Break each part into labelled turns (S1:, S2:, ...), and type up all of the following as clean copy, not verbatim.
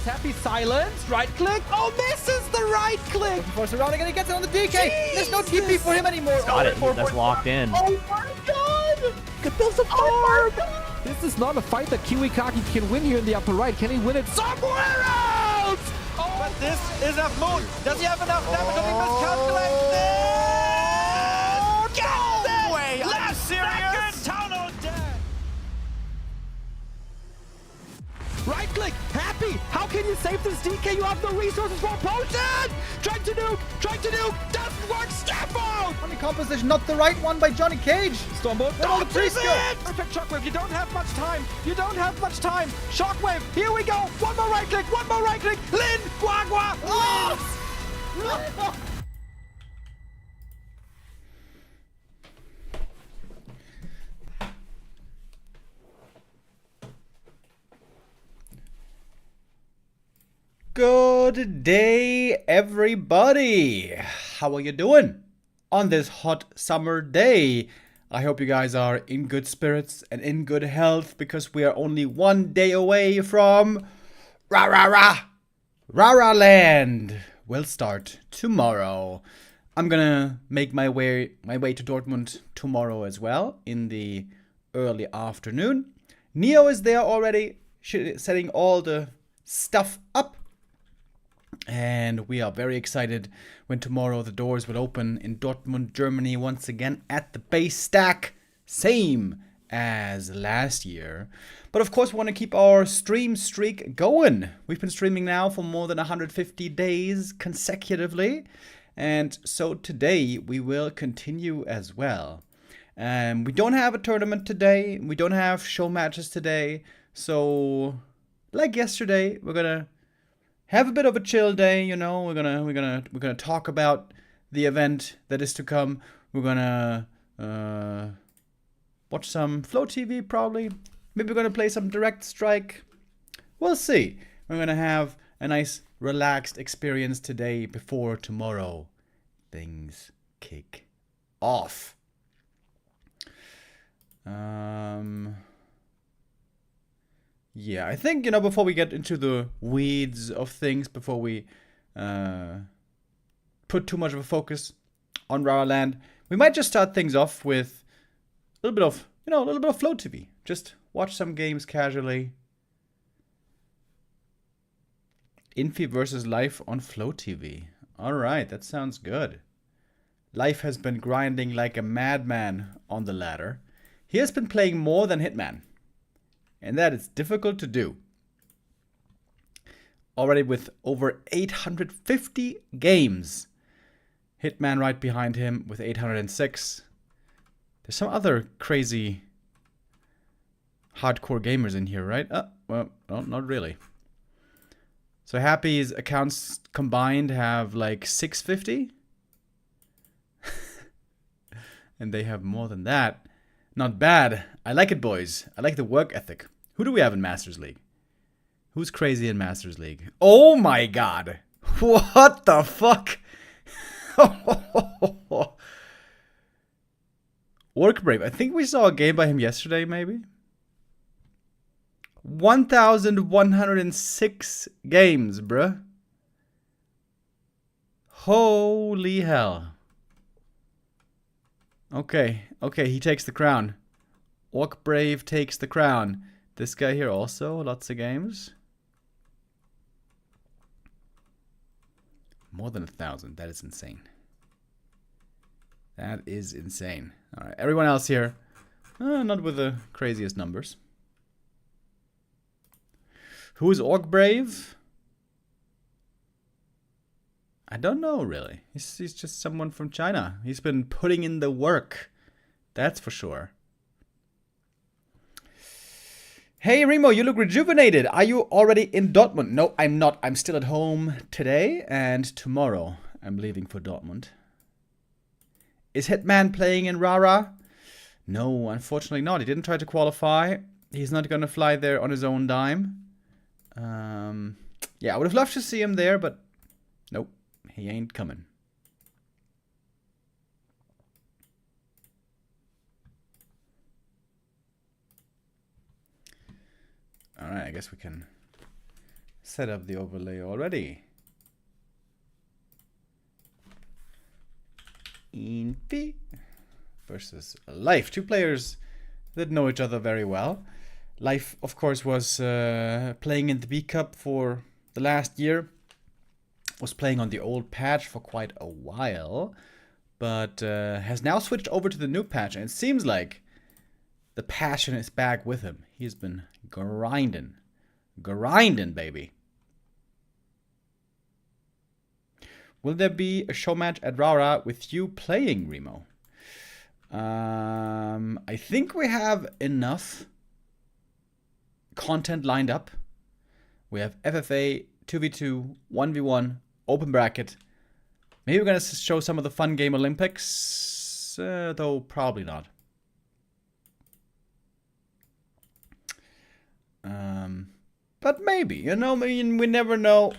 S1: Happy silence. Right click. Oh, misses the right click.
S2: Looking for surrounding and he gets it on the DK. There's no TP for him anymore.
S3: Got it. That's locked in.
S1: Oh my god.
S2: Could build some farm.
S1: This is not a fight that Kiwikaki can win here in the upper right. Can he win it somewhere else? Oh,
S4: but this is a moon. Does he have enough damage? Did he miscalculate this?
S1: no
S4: way! Are you serious?
S1: Tunnel dead. Right click, happy. How can you save this DK? You have no resources for a potion. Trying to nuke, doesn't work. Step out.
S2: Funny composition, not the right one by Johnny Cage.
S1: Stormbolt,
S2: all the
S1: don't
S2: trees
S1: miss
S2: go.
S1: it. Perfect shockwave. You don't have much time. Shockwave. Here we go. One more right click. Lin, Guagua. Oh!
S2: Good day, everybody. How are you doing on this hot summer day? I hope you guys are in good spirits and in good health because we are only one day away from Raraland. We'll start tomorrow. I'm gonna make my way to Dortmund tomorrow as well in the early afternoon. Neo is there already, setting all the stuff up. And we are very excited when tomorrow the doors will open in Dortmund, Germany, once again at the base stack. Same as last year. But of course, we want to keep our stream streak going. We've been streaming now for more than 150 days consecutively. And so today we will continue as well. We don't have a tournament today. We don't have show matches today. So like yesterday, we're gonna have a bit of a chill day, you know. We're gonna talk about the event that is to come. We're gonna watch some FloTV probably. Maybe we're gonna play some Direct Strike. We'll see. We're gonna have a nice relaxed experience today before tomorrow things kick off. Yeah, I think, you know, before we get into the weeds of things, before we put too much of a focus on Raraland, we might just start things off with a little bit of, FloTV. Just watch some games casually. Infi versus Life on FloTV. Alright, that sounds good. Life has been grinding like a madman on the ladder. He has been playing more than Hitman. And that is difficult to do. Already with over 850 games. Hitman right behind him with 806. There's some other crazy hardcore gamers in here, right? Well, no, not really. So Happy's accounts combined have like 650. And they have more than that. Not bad. I like it, boys. I like the work ethic. Who do we have in Masters League? Who's crazy in Masters League? Oh my god. What the fuck? Workbrave. I think we saw a game by him yesterday, maybe. 1,106 games, bruh. Holy hell. Okay, he takes the crown. Orc-Brave takes the crown. This guy here also, lots of games. More than 1,000, that is insane. That is insane. Alright, everyone else here, not with the craziest numbers. Who is Orc-Brave? I don't know, really. He's just someone from China. He's been putting in the work. That's for sure. Hey, Remo, you look rejuvenated. Are you already in Dortmund? No, I'm not. I'm still at home today, and tomorrow I'm leaving for Dortmund. Is Hitman playing in Rara? No, unfortunately not. He didn't try to qualify. He's not going to fly there on his own dime. Yeah, I would have loved to see him there, but nope. He ain't coming. Alright, I guess we can set up the overlay already. Infi versus Life. Two players that know each other very well. Life, of course, was playing in the B Cup for the last year. Was playing on the old patch for quite a while. But has now switched over to the new patch. And it seems like the passion is back with him. He's been grinding. Grinding, baby. Will there be a show match at Rara with you playing, Remo? I think we have enough content lined up. We have FFA, 2v2, 1v1, open bracket. Maybe we're going to show some of the fun game Olympics, though probably not. But maybe, you know, we never know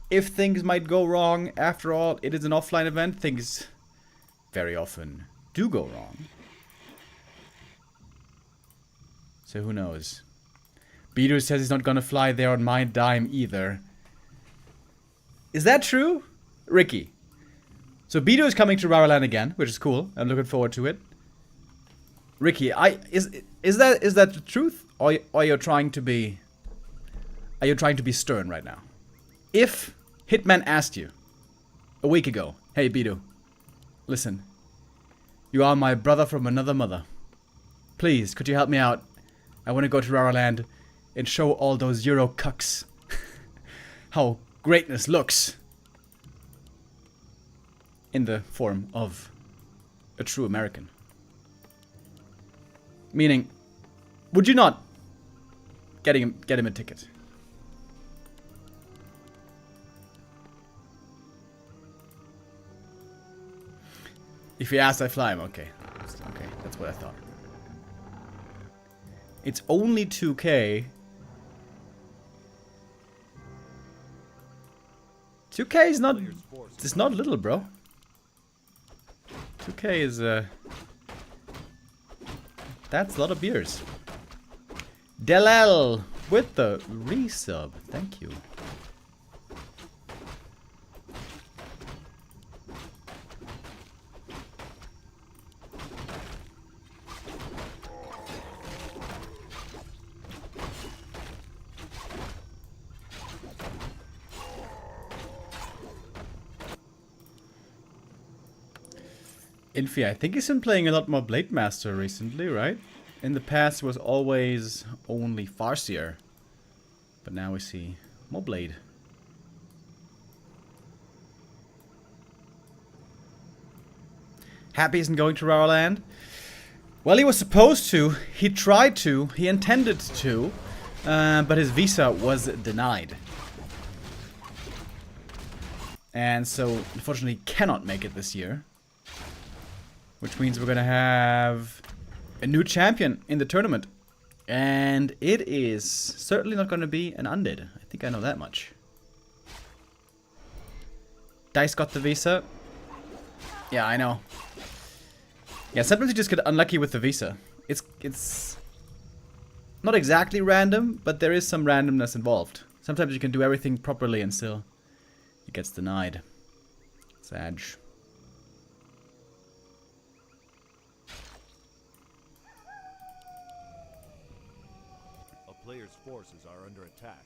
S2: if things might go wrong. After all, it is an offline event. Things very often do go wrong. So who knows? Beater says he's not gonna fly there on my dime either. Is that true? Ricky. So Beater is coming to Raraland again, which is cool. I'm looking forward to it. Ricky, is that the truth? Or are you trying to be stern right now? If Hitman asked you a week ago, hey Bidu, listen, you are my brother from another mother. Please, could you help me out? I want to go to Raraland and show all those Euro cucks how greatness looks in the form of a true American. Meaning, would you not get him a ticket? If he asks, I fly him. Okay. Okay, that's what I thought. It's only 2K. 2K is not... It's not little, bro. 2K is... That's a lot of beers. Delel with the resub. Thank you. Infi, I think he's been playing a lot more Blade Master recently, right? In the past, it was always only Farseer. But now we see more Blade. Happy isn't going to Raraland? Well, he was supposed to. He tried to. He intended to. But his visa was denied. And so, unfortunately, cannot make it this year. Which means we're gonna have a new champion in the tournament. And it is certainly not gonna be an undead. I think I know that much. Dice got the visa. Yeah, I know. Yeah, sometimes you just get unlucky with the visa. It's not exactly random, but there is some randomness involved. Sometimes you can do everything properly and still it gets denied. Sad.
S3: Players' forces are under attack.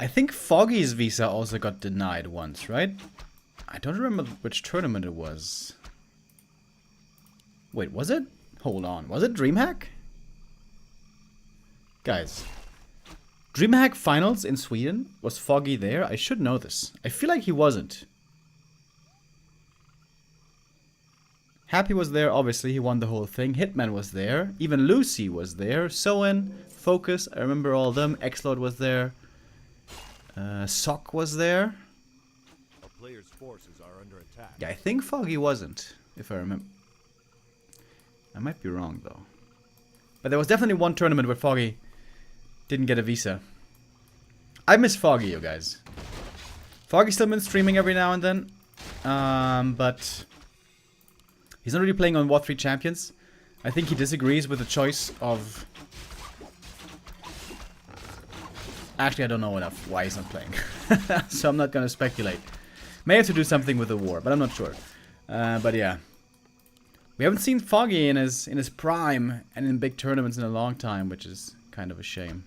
S2: I think Foggy's visa also got denied once, right? I don't remember which tournament it was. Wait, was it? Hold on. Was it DreamHack? Guys. DreamHack finals in Sweden? Was Foggy there? I should know this. I feel like he wasn't. Happy was there, obviously. He won the whole thing. Hitman was there. Even Lucy was there. Soen, Focus, I remember all of them. Xlord was there. Sock was there.
S3: A player's forces are under attack.
S2: Yeah, I think Foggy wasn't, if I remember. I might be wrong, though. But there was definitely one tournament where Foggy didn't get a visa. I miss Foggy, you guys. Foggy's still been streaming every now and then. But he's not really playing on Warcraft III Champions. I think he disagrees with the choice of Actually, I don't know enough why he's not playing. So I'm not going to speculate. May have to do something with the war, but I'm not sure. But yeah. We haven't seen Foggy in his prime and in big tournaments in a long time, which is kind of a shame.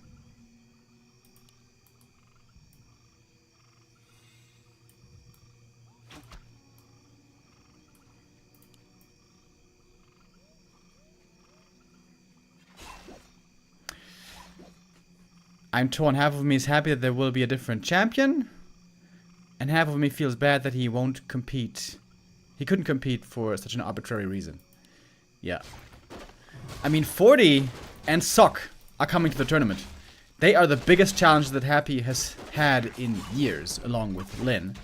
S2: I'm torn. Half of me is happy that there will be a different champion, and half of me feels bad that he won't compete. He couldn't compete for such an arbitrary reason. Yeah. I mean, 40 and Sock are coming to the tournament. They are the biggest challenge that Happy has had in years, along with Lin.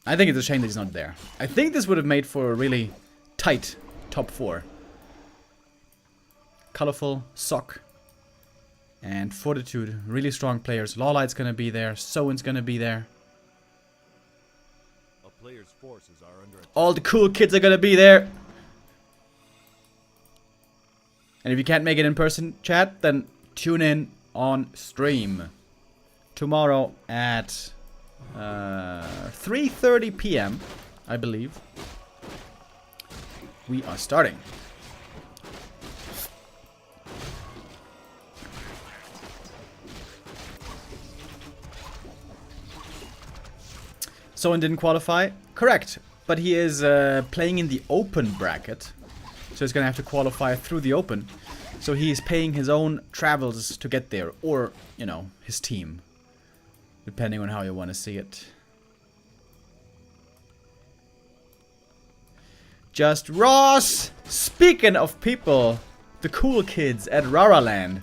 S2: I think it's a shame that he's not there. I think this would have made for a really tight top 4. Colorful, Sock, and Fortitude. Really strong players. Lawlight's gonna be there. Sowen's gonna be there.
S3: A player's forces are under attack.
S2: All the cool kids are gonna be there. And if you can't make it in person, chat, then tune in on stream. Tomorrow at 3:30 p.m., I believe. We are starting. Someone didn't qualify? Correct. But he is playing in the open bracket. So he's going to have to qualify through the open. So he is paying his own travels to get there. Or, you know, his team. Depending on how you want to see it. Just Ross! Speaking of people, the cool kids at Raraland.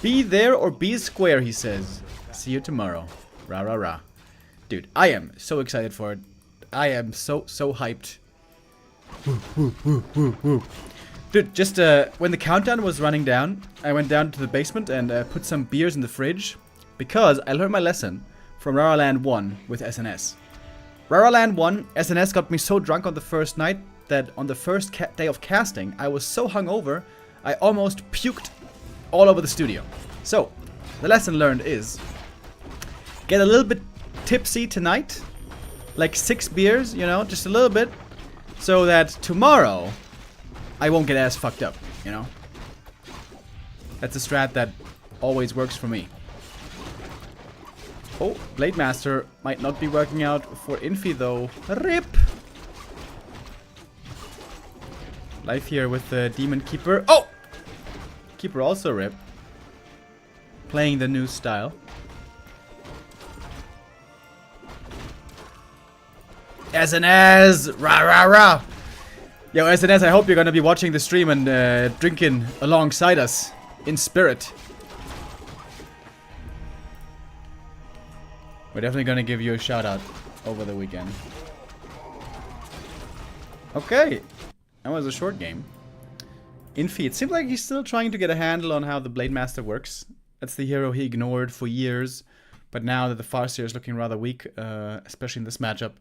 S2: Be there or be square, he says. See you tomorrow. Ra ra ra. Dude, I am so excited for it. I am so hyped. Dude, just when the countdown was running down, I went down to the basement and put some beers in the fridge. Because I learned my lesson from Raraland 1 with SNS. Raraland 1, SNS got me so drunk on the first night that on the first day of casting, I was so hungover, I almost puked all over the studio. So, the lesson learned is, get a little bit tipsy tonight, like 6 beers, you know, just a little bit, so that tomorrow I won't get as fucked up, you know. That's a strat that always works for me. Oh, Blade Master might not be working out for Infi though. RIP! Life here with the Demon Keeper. Oh! Keeper also RIP. Playing the new style. SNS! Rah rah rah! Yo, SNS, I hope you're gonna be watching the stream and drinking alongside us in spirit. We're definitely gonna give you a shout out over the weekend. Okay, that was a short game. Infi, it seems like he's still trying to get a handle on how the Blade Master works. That's the hero he ignored for years, but now that the Farseer is looking rather weak, especially in this matchup,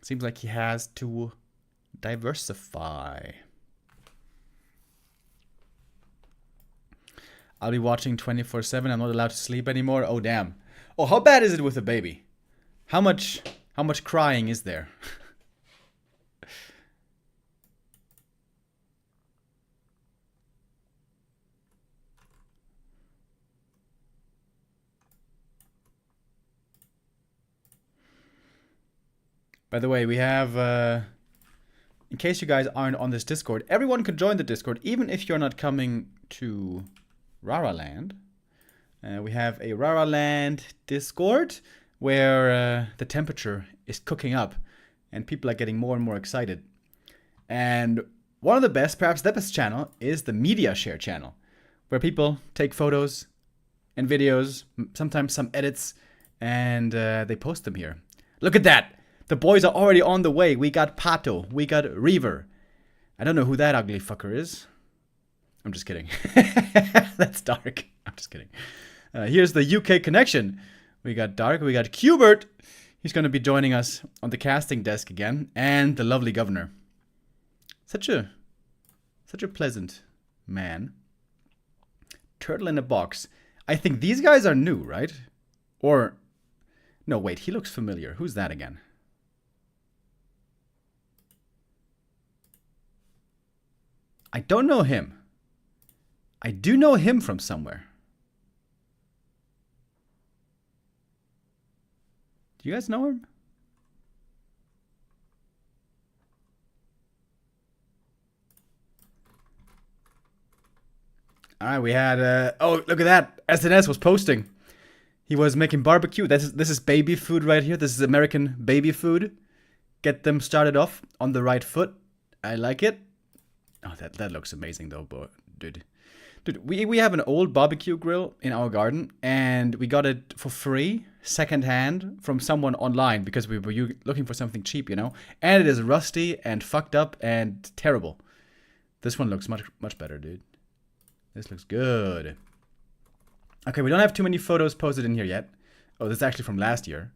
S2: seems like he has to diversify. I'll be watching 24/7. I'm not allowed to sleep anymore. Oh damn. Oh, how bad is it with a baby? How much crying is there? By the way, we have, in case you guys aren't on this Discord, everyone can join the Discord, even if you're not coming to Raraland. We have a Raraland Discord where the temperature is cooking up and people are getting more and more excited. And one of the best, perhaps the best channel, is the Media Share channel, where people take photos and videos, sometimes some edits, and they post them here. Look at that! The boys are already on the way. We got Pato. We got Reaver. I don't know who that ugly fucker is. I'm just kidding. That's Dark. I'm just kidding. Here's the UK connection. We got Dark. We got Qbert. He's going to be joining us on the casting desk again. And the lovely Governor. Such a pleasant man. Turtle in a box. I think these guys are new, right? Or... No, wait, he looks familiar. Who's that again? I don't know him. I do know him from somewhere. Do you guys know him? Alright, we had... oh, look at that! SNS was posting. He was making barbecue. This is baby food right here. This is American baby food. Get them started off on the right foot. I like it. Oh, that looks amazing though, dude. Dude, we have an old barbecue grill in our garden, and we got it for free, secondhand, from someone online, because we were looking for something cheap, you know? And it is rusty and fucked up and terrible. This one looks much better, dude. This looks good. Okay, we don't have too many photos posted in here yet. Oh, this is actually from last year.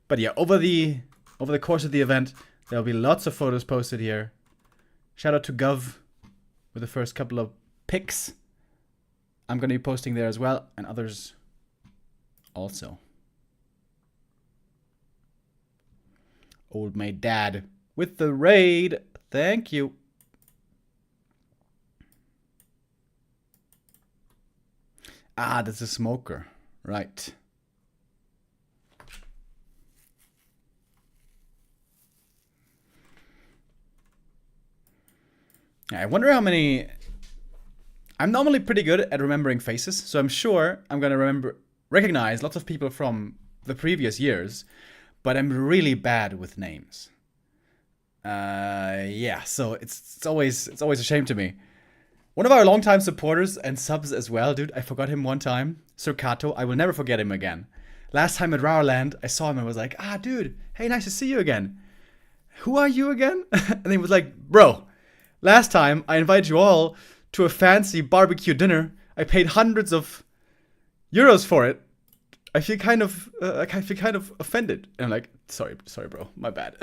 S2: But yeah, over the course of the event, there'll be lots of photos posted here. Shout out to Gov with the first couple of pics. I'm going to be posting there as well, and others also. Old mate dad with the raid. Thank you. Ah, that's a smoker. Right. I wonder how many... I'm normally pretty good at remembering faces, so I'm sure I'm going to recognize lots of people from the previous years, but I'm really bad with names. Yeah, so it's always a shame to me. One of our longtime supporters and subs as well, dude, I forgot him one time. Sir Kato, I will never forget him again. Last time at Raraland, I saw him and was like, ah, dude, hey, nice to see you again. Who are you again? And he was like, bro, last time I invited you all to a fancy barbecue dinner. I paid hundreds of euros for it. I feel kind of offended. And I'm like, sorry, bro, my bad.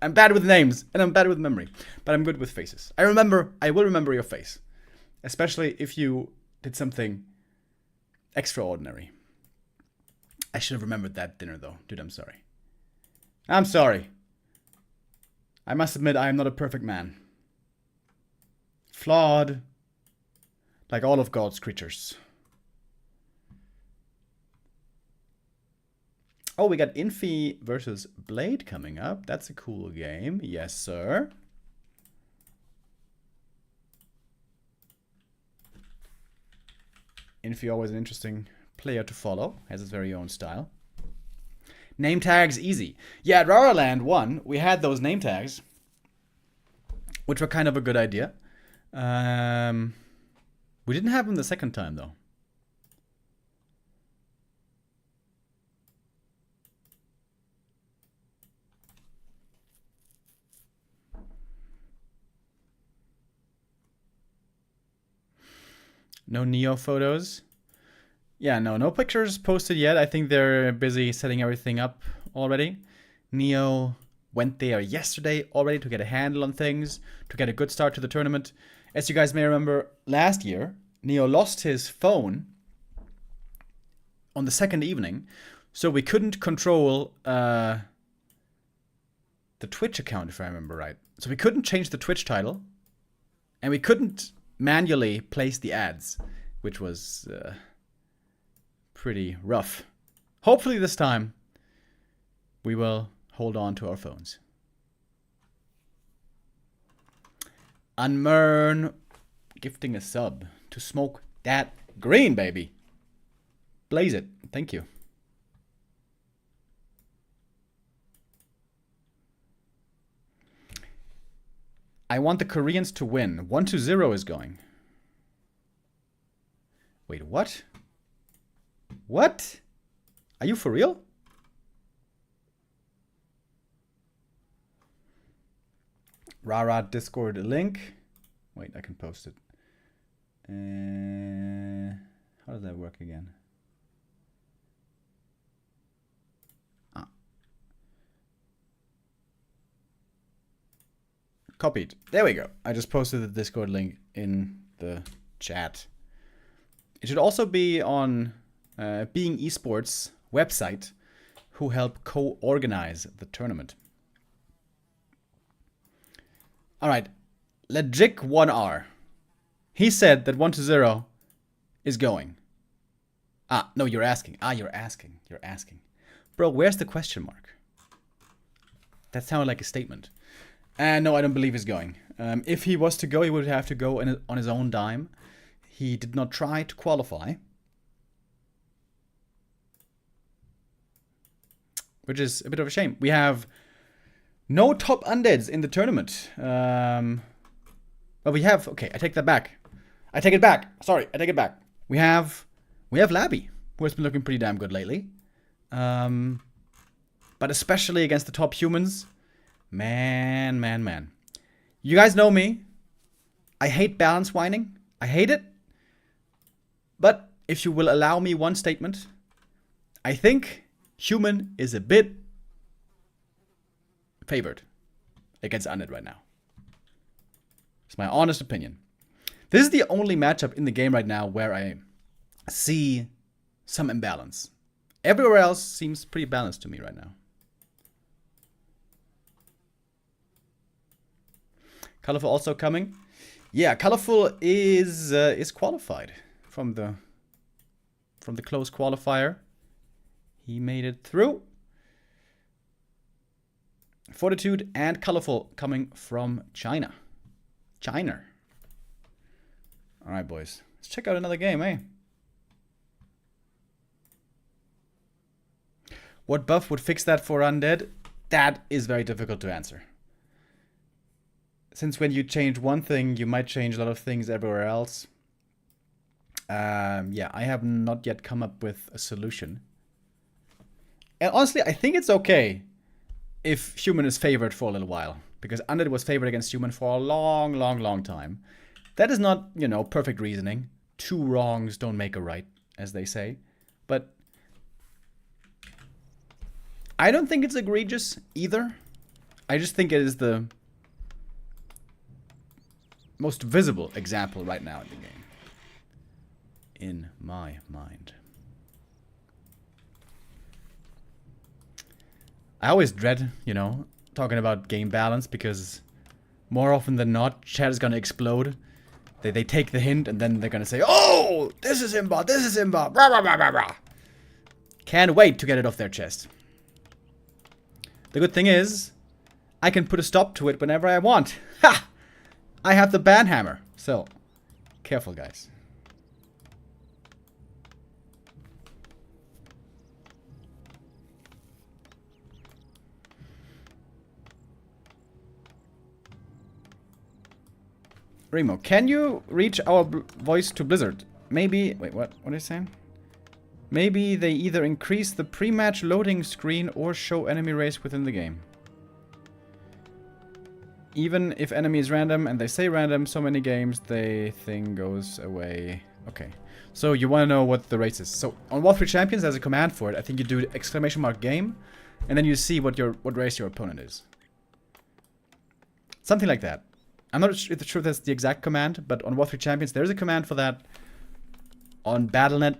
S2: I'm bad with names and I'm bad with memory, but I'm good with faces. I will remember your face, especially if you did something extraordinary. I should have remembered that dinner though, dude. I'm sorry. I'm sorry. I must admit I am not a perfect man. Flawed, like all of God's creatures. Oh, we got Infi versus Blade coming up. That's a cool game. Yes, sir. Infi, always an interesting player to follow. Has his very own style. Name tags, easy. Yeah, at Raraland 1, we had those name tags, which were kind of a good idea. We didn't have them the second time, though. No Neo photos. Yeah, no pictures posted yet. I think they're busy setting everything up already. Neo went there yesterday already to get a handle on things, to get a good start to the tournament. As you guys may remember, last year, Neo lost his phone on the second evening, so we couldn't control the Twitch account, if I remember right. So we couldn't change the Twitch title, and we couldn't manually place the ads, which was pretty rough. Hopefully this time we will hold on to our phones. Unmern gifting a sub to smoke that green, baby. Blaze it. Thank you. I want the Koreans to win. 1-0 is going. Wait, what? What? Are you for real? Rara Discord link. Wait, I can post it. How does that work again? Copied. There we go. I just posted the Discord link in the chat. It should also be on Being Esports website, who help co-organize the tournament. Alright, Legic1R. He said that 1-0 is going. Ah, no, you're asking. You're asking. Bro, where's the question mark? That sounded like a statement. No, I don't believe he's going. If he was to go, he would have to go on his own dime. He did not try to qualify. Which is a bit of a shame. We have no top undeads in the tournament. But we have... Okay, I take that back. I take it back. Sorry, I take it back. We have Labby, who has been looking pretty damn good lately. But especially against the top humans. Man. You guys know me. I hate balance whining. I hate it. But if you will allow me one statement, I think human is a bit favored against undead right now. It's my honest opinion. This is the only matchup in the game right now where I see some imbalance. Everywhere else seems pretty balanced to me right now. Colorful also coming. Yeah, Colorful is qualified from the close qualifier. He made it through. Fortitude and Colorful coming from China. Alright, boys. Let's check out another game, eh? What buff would fix that for undead? That is very difficult to answer. Since when you change one thing, you might change a lot of things everywhere else. Yeah, I have not yet come up with a solution. And honestly, I think it's okay if human is favored for a little while. Because undead was favored against human for a long time. That is not, you know, perfect reasoning. Two wrongs don't make a right, as they say. But I don't think it's egregious either. I just think it is the most visible example right now in the game. In my mind. I always dread, you know, talking about game balance because more often than not, chat is gonna explode. They take the hint and then they're gonna say, "Oh, this is imba, this is imba, rah, rah, rah, rah, rah." Can't wait to get it off their chest. The good thing is, I can put a stop to it whenever I want. Ha! I have the ban hammer, so careful, guys. Remo, can you reach our voice to Blizzard? Maybe... Wait, what are you saying? Maybe they either increase the pre-match loading screen or show enemy race within the game. Even if enemy is random and they say random, so many games, the thing goes away. Okay. So you want to know what the race is. So on Warcraft III Champions, there's a command for it. I think you do !game, and then you see what race your opponent is. Something like that. I'm not sure that's the exact command, but on Warcraft III Champions, there's a command for that. On Battle.net,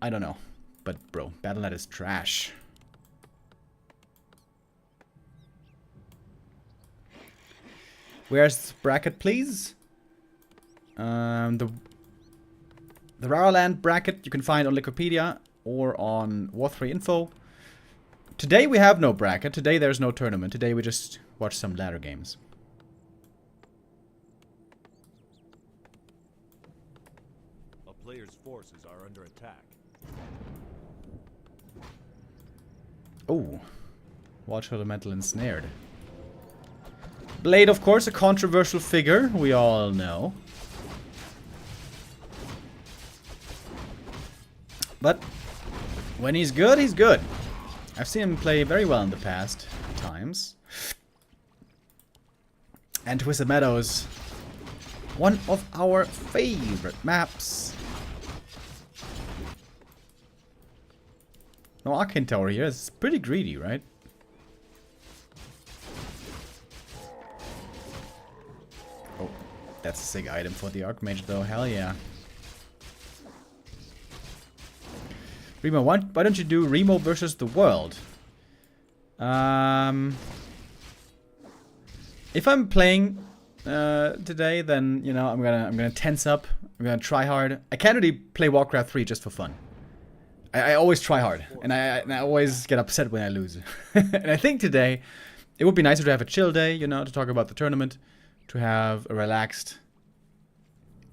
S2: I don't know. But, bro, Battle.net is trash. Where's bracket, please? The Raraland bracket you can find on Wikipedia or on Warcraft III info. Today we have no bracket. Today there's no tournament. Today we just watch some ladder games.
S3: Player's forces are under attack.
S2: Oh, watch Elemental ensnared. Blade, of course, a controversial figure, we all know. But when he's good, he's good. I've seen him play very well in the past times. And Twisted Meadows, one of our favorite maps. No Arcane Tower here. It's pretty greedy, right? Oh, that's a sick item for the Archmage though. Hell yeah. Remo, why don't you do Remo versus the world? If I'm playing today, then you know I'm gonna tense up. I'm gonna try hard. I can't really play Warcraft 3 just for fun. I always try hard, and I always get upset when I lose. And I think today it would be nicer to have a chill day, you know, to talk about the tournament, to have a relaxed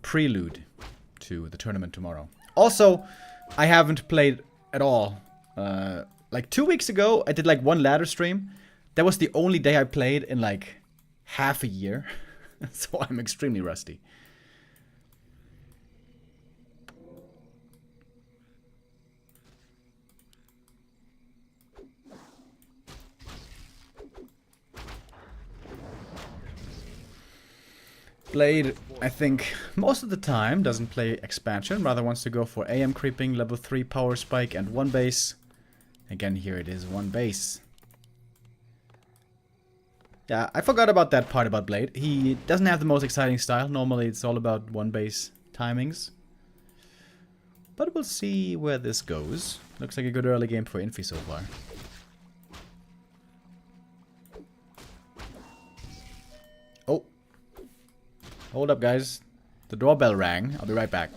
S2: prelude to the tournament tomorrow. Also, I haven't played at all. Like 2 weeks ago, I did like one ladder stream. That was the only day I played in like half a year. So I'm extremely rusty. Blade, I think, most of the time doesn't play expansion, rather wants to go for AM creeping, level 3 power spike, and 1 base. Again, here it is, 1 base. Yeah, I forgot about that part about Blade. He doesn't have the most exciting style. Normally it's all about 1 base timings. But we'll see where this goes. Looks like a good early game for Infi so far. Oh. Hold up, guys. The doorbell rang. I'll be right back.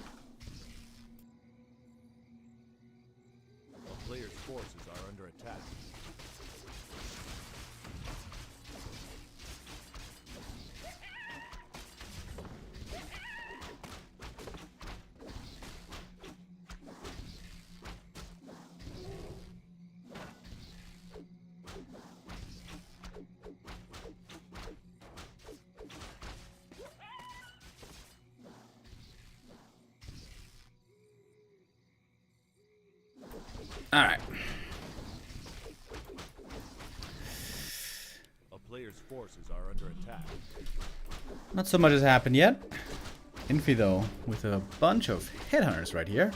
S3: A player's forces are under attack.
S2: Alright.
S3: A player's forces are under attack.
S2: Not so much has happened yet. Infi, though, with a bunch of headhunters right here.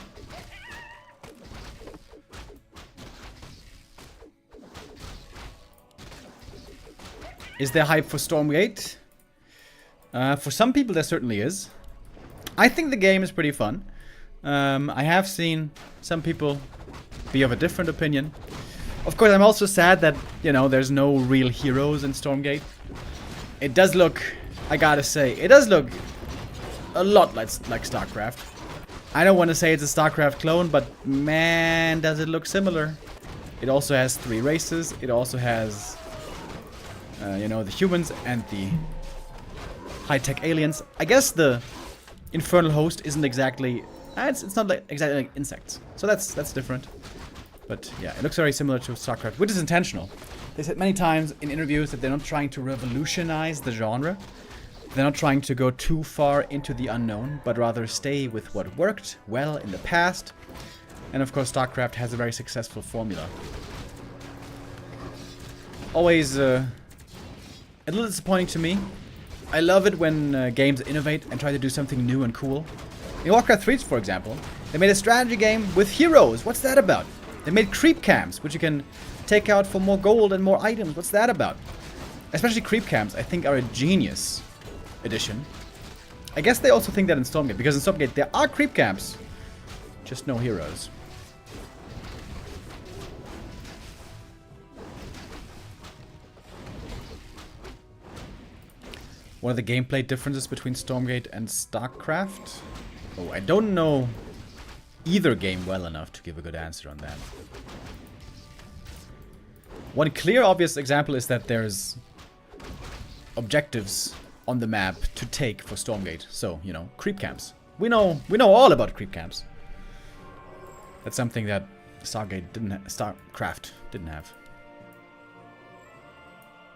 S2: Is there hype for Stormgate? For some people, there certainly is. I think the game is pretty fun. I have seen some people be of a different opinion. Of course, I'm also sad that, you know, there's no real heroes in Stormgate. It does look, I gotta say, it does look a lot like StarCraft. I don't want to say it's a StarCraft clone, but man, does it look similar. It also has 3 races. It also has, you know, the humans and the high-tech aliens. I guess the Infernal Host isn't exactly, it's not like exactly like insects. So that's different. But yeah, it looks very similar to StarCraft, which is intentional. They said many times in interviews that they're not trying to revolutionize the genre. They're not trying to go too far into the unknown, but rather stay with what worked well in the past. And of course, StarCraft has a very successful formula. Always a little disappointing to me. I love it when games innovate and try to do something new and cool. In Warcraft 3, for example, they made a strategy game with heroes. What's that about? They made creep camps, which you can take out for more gold and more items. What's that about? Especially creep camps, I think, are a genius addition. I guess they also think that in Stormgate, because in Stormgate there are creep camps, just no heroes. What are the gameplay differences between Stormgate and StarCraft? Oh, I don't know either game well enough to give a good answer on that. One clear, obvious example is that there's objectives on the map to take for Stormgate. So, you know, creep camps. We know all about creep camps. That's something that StarCraft didn't have.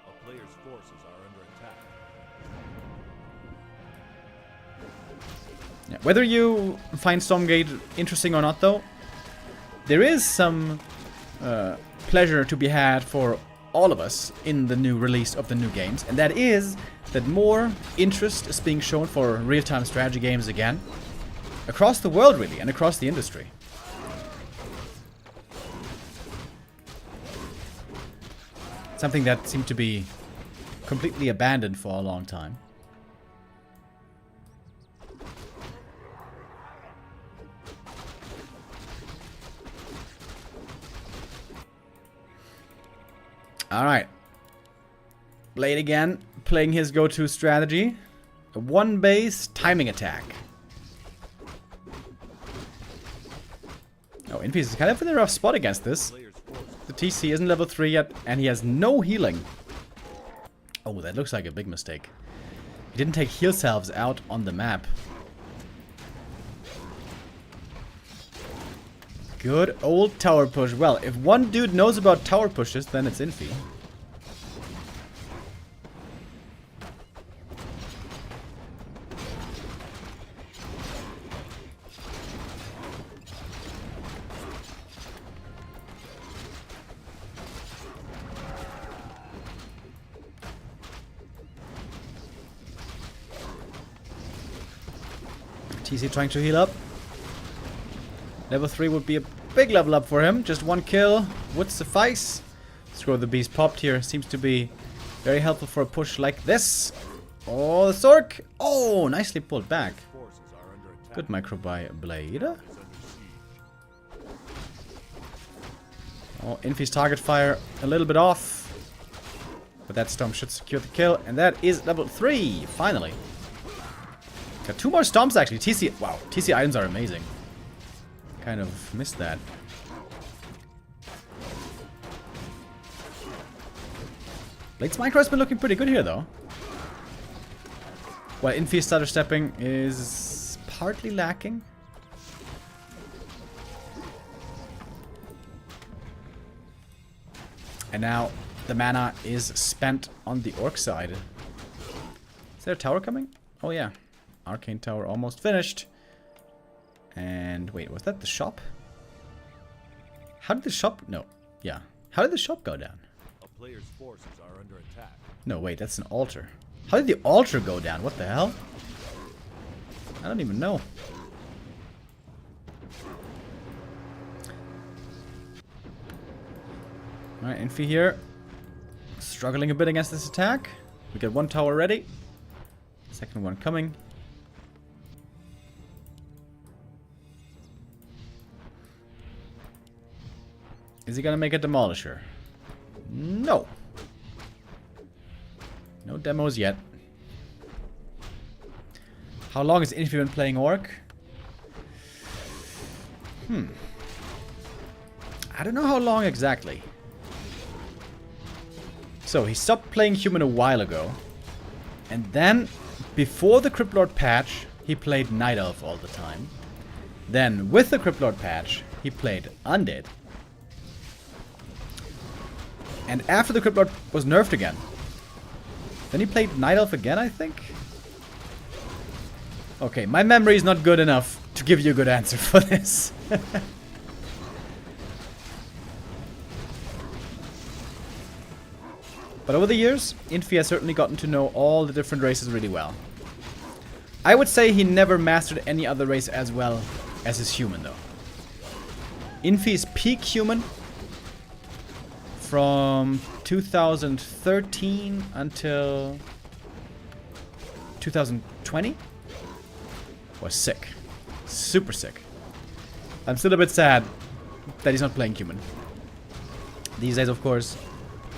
S3: A player's forces are under attack.
S2: Yeah, whether you find Stormgate interesting or not, though, there is some pleasure to be had for all of us in the new release of the new games, and that is that more interest is being shown for real-time strategy games again, across the world really, and across the industry. Something that seemed to be completely abandoned for a long time. Alright. Blade again, playing his go-to strategy. A one base timing attack. Oh, Infi is kind of in a rough spot against this. The TC isn't level 3 yet, and he has no healing. Oh, that looks like a big mistake. He didn't take heal salves out on the map. Good old tower push. Well, if one dude knows about tower pushes, then it's Infi. TC trying to heal up. Level 3 would be a big level up for him. Just one kill would suffice. Scroll the Beast popped here. Seems to be very helpful for a push like this. Oh, the Sork. Oh, nicely pulled back. Good micro by Blade. Oh, Infi's target fire a little bit off. But that Storm should secure the kill. And that is level 3, finally. Got 2 more Stomps actually. TC, wow, TC items are amazing. Kind of missed that. Blade's micro has been looking pretty good here though. While Infi stutter stepping is partly lacking. And now the mana is spent on the Orc side. Is there a tower coming? Oh yeah. Arcane Tower almost finished. And wait, was that the shop? How did the shop... No. Yeah. How did the shop go down?
S3: A player's forces are under attack.
S2: No, wait, that's an altar. How did the altar go down? What the hell? I don't even know. Alright, Infi here. Struggling a bit against this attack. We got one tower ready. Second one coming. Is he gonna make a demolisher? No. No demos yet. How long has Infi been playing Orc? I don't know how long exactly. So he stopped playing Human a while ago. And then, before the Cryptlord patch, he played Night Elf all the time. Then, with the Cryptlord patch, he played Undead. And after the Cryptlord was nerfed again, then he played Night Elf again, I think? Okay, my memory is not good enough to give you a good answer for this. But over the years, Infi has certainly gotten to know all the different races really well. I would say he never mastered any other race as well as his human, though. Infi's peak human from 2013 until 2020 was sick. Super sick. I'm still a bit sad that he's not playing human. These days, of course,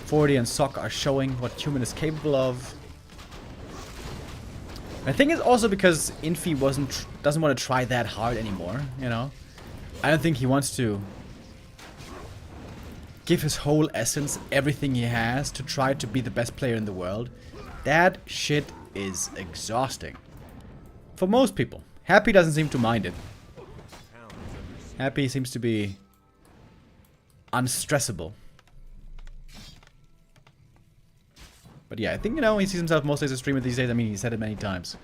S2: 40 and Sock are showing what human is capable of. I think it's also because Infi doesn't want to try that hard anymore, you know? I don't think he wants to give his whole essence, everything he has, to try to be the best player in the world. That shit is exhausting. For most people. Happy doesn't seem to mind it. Happy seems to be unstressable. But yeah, I think, you know, he sees himself mostly as a streamer these days. I mean, he said it many times.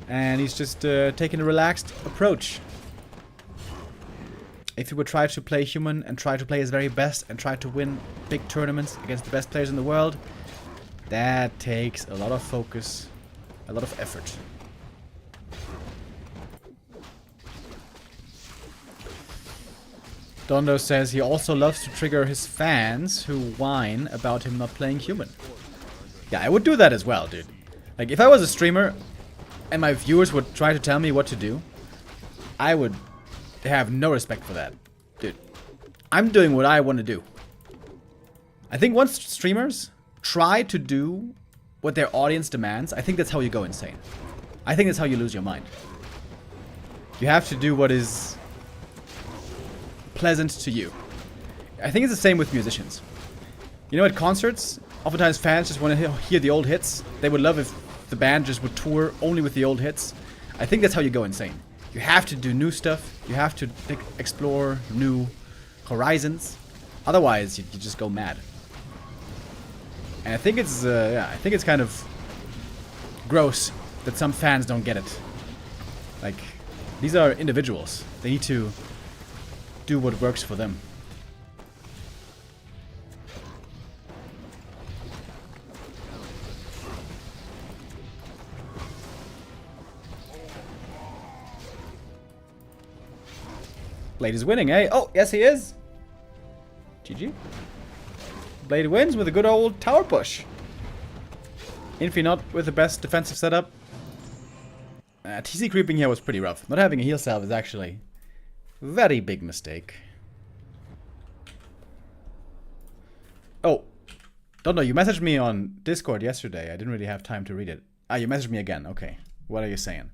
S2: And he's just taking a relaxed approach. If he would try to play human and try to play his very best and try to win big tournaments against the best players in the world, that takes a lot of focus, a lot of effort. Dondo says he also loves to trigger his fans who whine about him not playing human. Yeah, I would do that as well, dude. Like, if I was a streamer and my viewers would try to tell me what to do, I would have no respect for that. Dude, I'm doing what I want to do. I think once streamers try to do what their audience demands, I think that's how you go insane. I think that's how you lose your mind. You have to do what is pleasant to you. I think it's the same with musicians. You know, at concerts, oftentimes fans just want to hear the old hits. They would love if the band just would tour only with the old hits. I think that's how you go insane. You have to do new stuff. You have to explore new horizons. Otherwise, you just go mad. And I think it's, yeah, I think it's kind of gross that some fans don't get it. Like, these are individuals. They need to do what works for them. Blade is winning, eh? Oh, yes he is. GG. Blade wins with a good old tower push. Infi not with the best defensive setup. TC creeping here was pretty rough. Not having a heal salve is actually a very big mistake. Oh, don't know. You messaged me on Discord yesterday. I didn't really have time to read it. Ah, you messaged me again. Okay. What are you saying?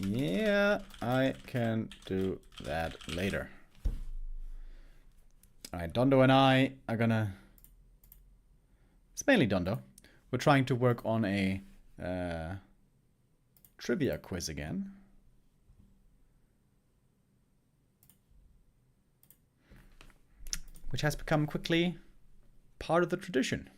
S2: Yeah, I can do that later. Alright, Dondo and I are gonna... It's mainly Dondo. We're trying to work on a trivia quiz again. Which has become quickly part of the tradition.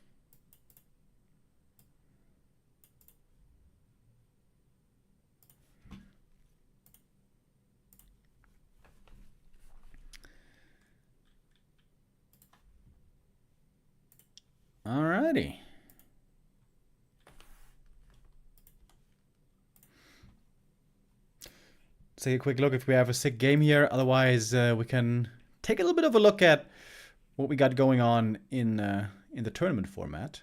S2: Alrighty. Let's take a quick look if we have a sick game here. Otherwise, we can take a little bit of a look at what we got going on in the tournament format.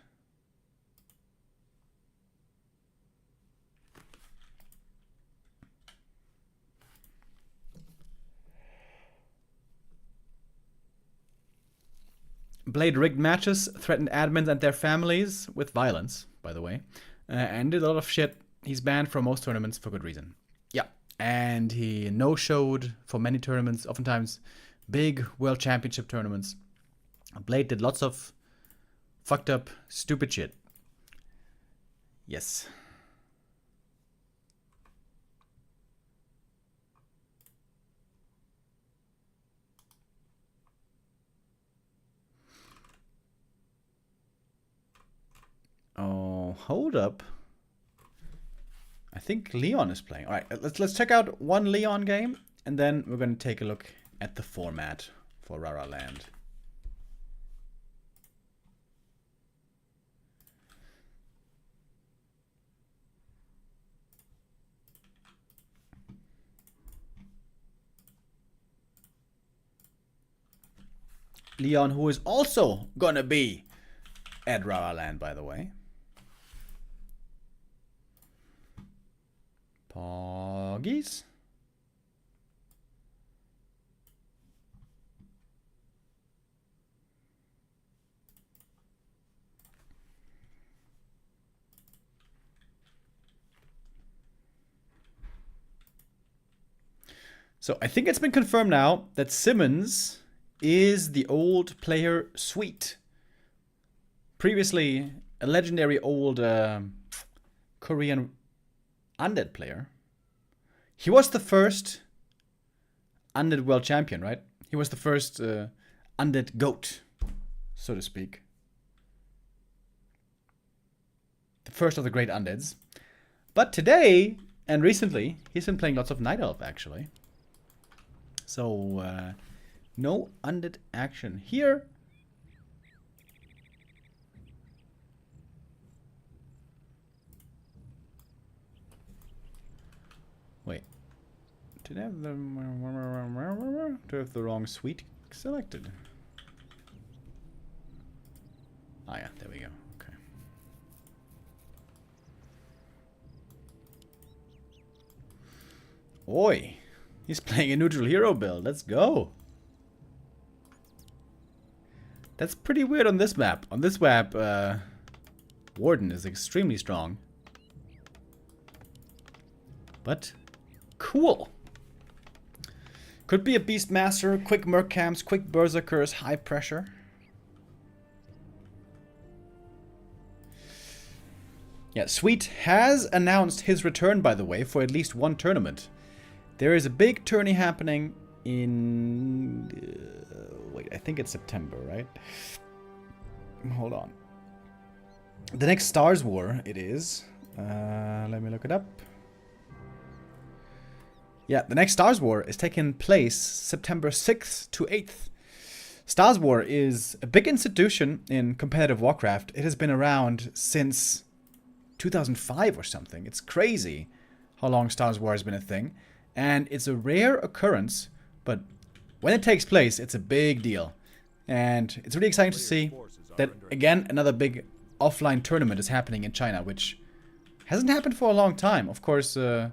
S2: Blade rigged matches, threatened admins and their families with violence, by the way, and did a lot of shit. He's banned from most tournaments for good reason. Yeah, and he no-showed for many tournaments, oftentimes big World Championship tournaments. Blade did lots of fucked up, stupid shit. Yes. Oh, hold up. I think Leon is playing. All right, let's check out one Leon game, and then we're going to take a look at the format for Raraland. Leon, who is also gonna be at Raraland, by the way. Poggies. So I think it's been confirmed now that Simmons is the old player Sweet. Previously a legendary old Korean undead player. He was the first undead world champion, right? He was the first undead goat, so to speak. The first of the great undeads. But today and recently, he's been playing lots of Night Elf, actually. So, no undead action here. Wait. Did I have the... Do I have the wrong suite selected? Ah, yeah, there we go. Okay. Oi! He's playing a neutral hero build. Let's go! That's pretty weird on this map. On this map, Warden is extremely strong. But cool! Could be a Beastmaster, quick Merc Camps, quick Berserkers, high pressure. Yeah, Sweet has announced his return, by the way, for at least one tournament. There is a big tourney happening in... wait, I think it's September, right? Hold on. The next Stars War, it is. Let me look it up. Yeah, the next Stars War is taking place September 6th to 8th. Stars War is a big institution in competitive Warcraft. It has been around since 2005 or something. It's crazy how long Stars War has been a thing. And it's a rare occurrence, but when it takes place, it's a big deal. And it's really exciting to see that, again, another big offline tournament is happening in China, which hasn't happened for a long time. Of course, the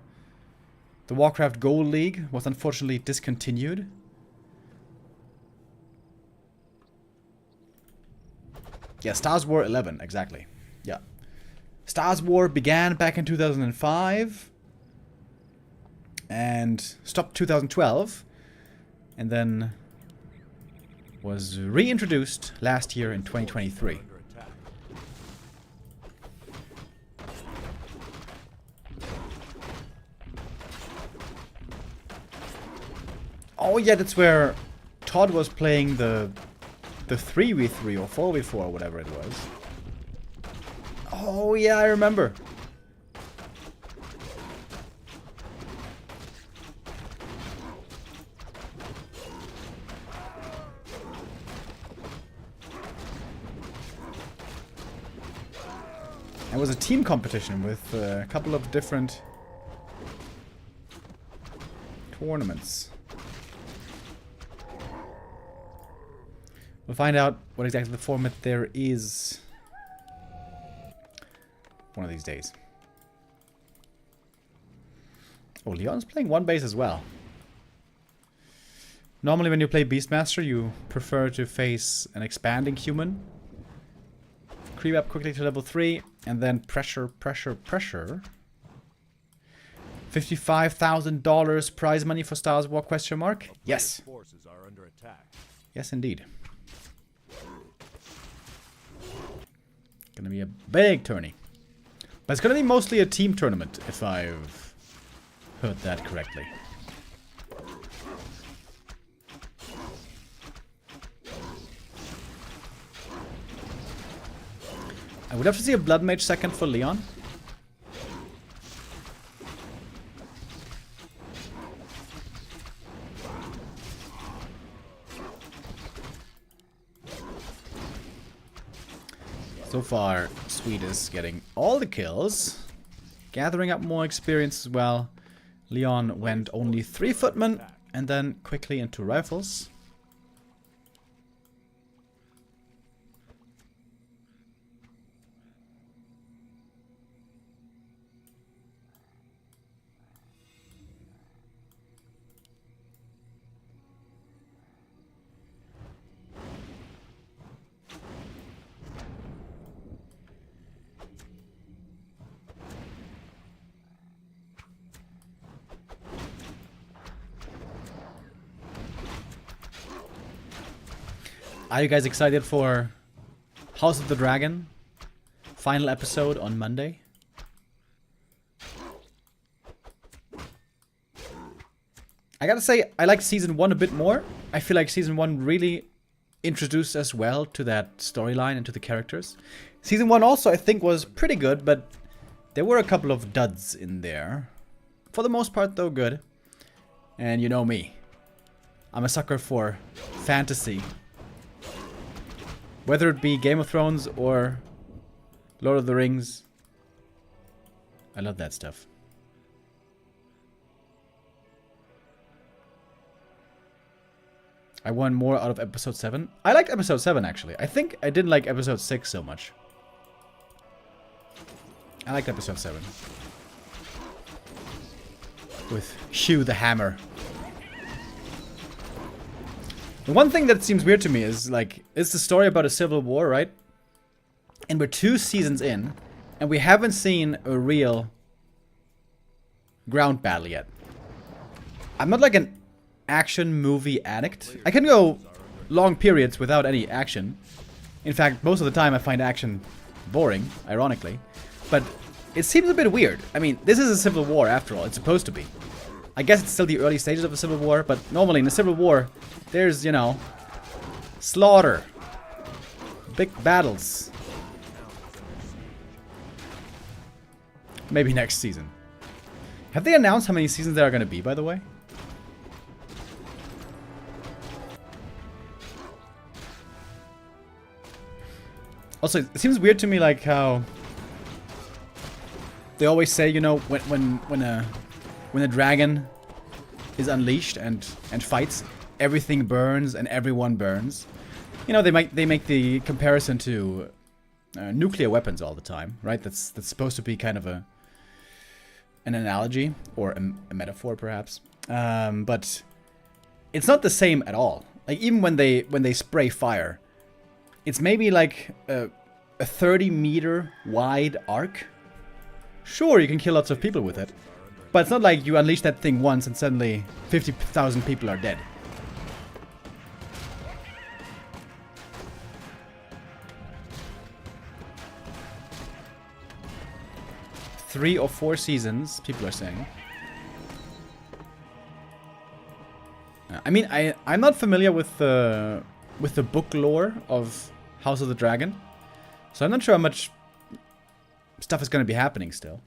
S2: Warcraft Gold League was unfortunately discontinued. Yeah, Stars War 11, exactly. Yeah. Stars War began back in 2005 and stopped 2012 and then was reintroduced last year in 2023. Oh yeah, that's where Todd was playing the 3v3 or 4v4 or whatever it was. Oh yeah, I remember. It was a team competition with a couple of different tournaments. We'll find out what exactly the format there is one of these days. Oh, Leon's playing one base as well. Normally when you play Beastmaster, you prefer to face an expanding human. Creep up quickly to level 3, and then pressure, pressure, pressure. $55,000 prize money for Stars War, question mark? Yes.
S3: Forces are under attack.
S2: Yes, indeed. Gonna be a big tourney. But it's gonna be mostly a team tournament, if I've heard that correctly. I would have to see a Blood Mage second for Leon. So far, Sweet is getting all the kills, gathering up more experience as well. Leon went only 3 footmen and then quickly into rifles. Are you guys excited for House of the Dragon? Final episode on Monday. I gotta say, I like Season 1 a bit more. I feel like Season 1 really introduced us well to that storyline and to the characters. Season 1 also, I think, was pretty good, but there were a couple of duds in there. For the most part, though, good. And you know me. I'm a sucker for fantasy. Whether it be Game of Thrones or Lord of the Rings. I love that stuff. I want more out of episode 7. I liked episode 7, actually. I think I didn't like episode 6 so much. I liked episode 7. With Hugh the Hammer. The one thing that seems weird to me is, like, it's the story about a civil war, right? And we're 2 seasons in, and we haven't seen a real ground battle yet. I'm not like an action movie addict. I can go long periods without any action. In fact, most of the time I find action boring, ironically. But it seems a bit weird. I mean, this is a civil war after all. It's supposed to be. I guess it's still the early stages of a civil war, but normally in a civil war, there's, you know, slaughter. Big battles. Maybe next season. Have they announced how many seasons there are going to be, by the way? Also, it seems weird to me, like, how they always say, you know, when a dragon is unleashed and fights, everything burns and everyone burns. You know, they make the comparison to nuclear weapons all the time, right? That's supposed to be kind of an analogy or a metaphor, perhaps. But it's not the same at all. Like, even when they spray fire, it's maybe like a 30-meter wide arc. Sure, you can kill lots of people with it, but it's not like you unleash that thing once and suddenly 50,000 people are dead. Three or 4 seasons, people are saying. I mean, I'm not familiar with the book lore of House of the Dragon, so I'm not sure how much stuff is going to be happening still.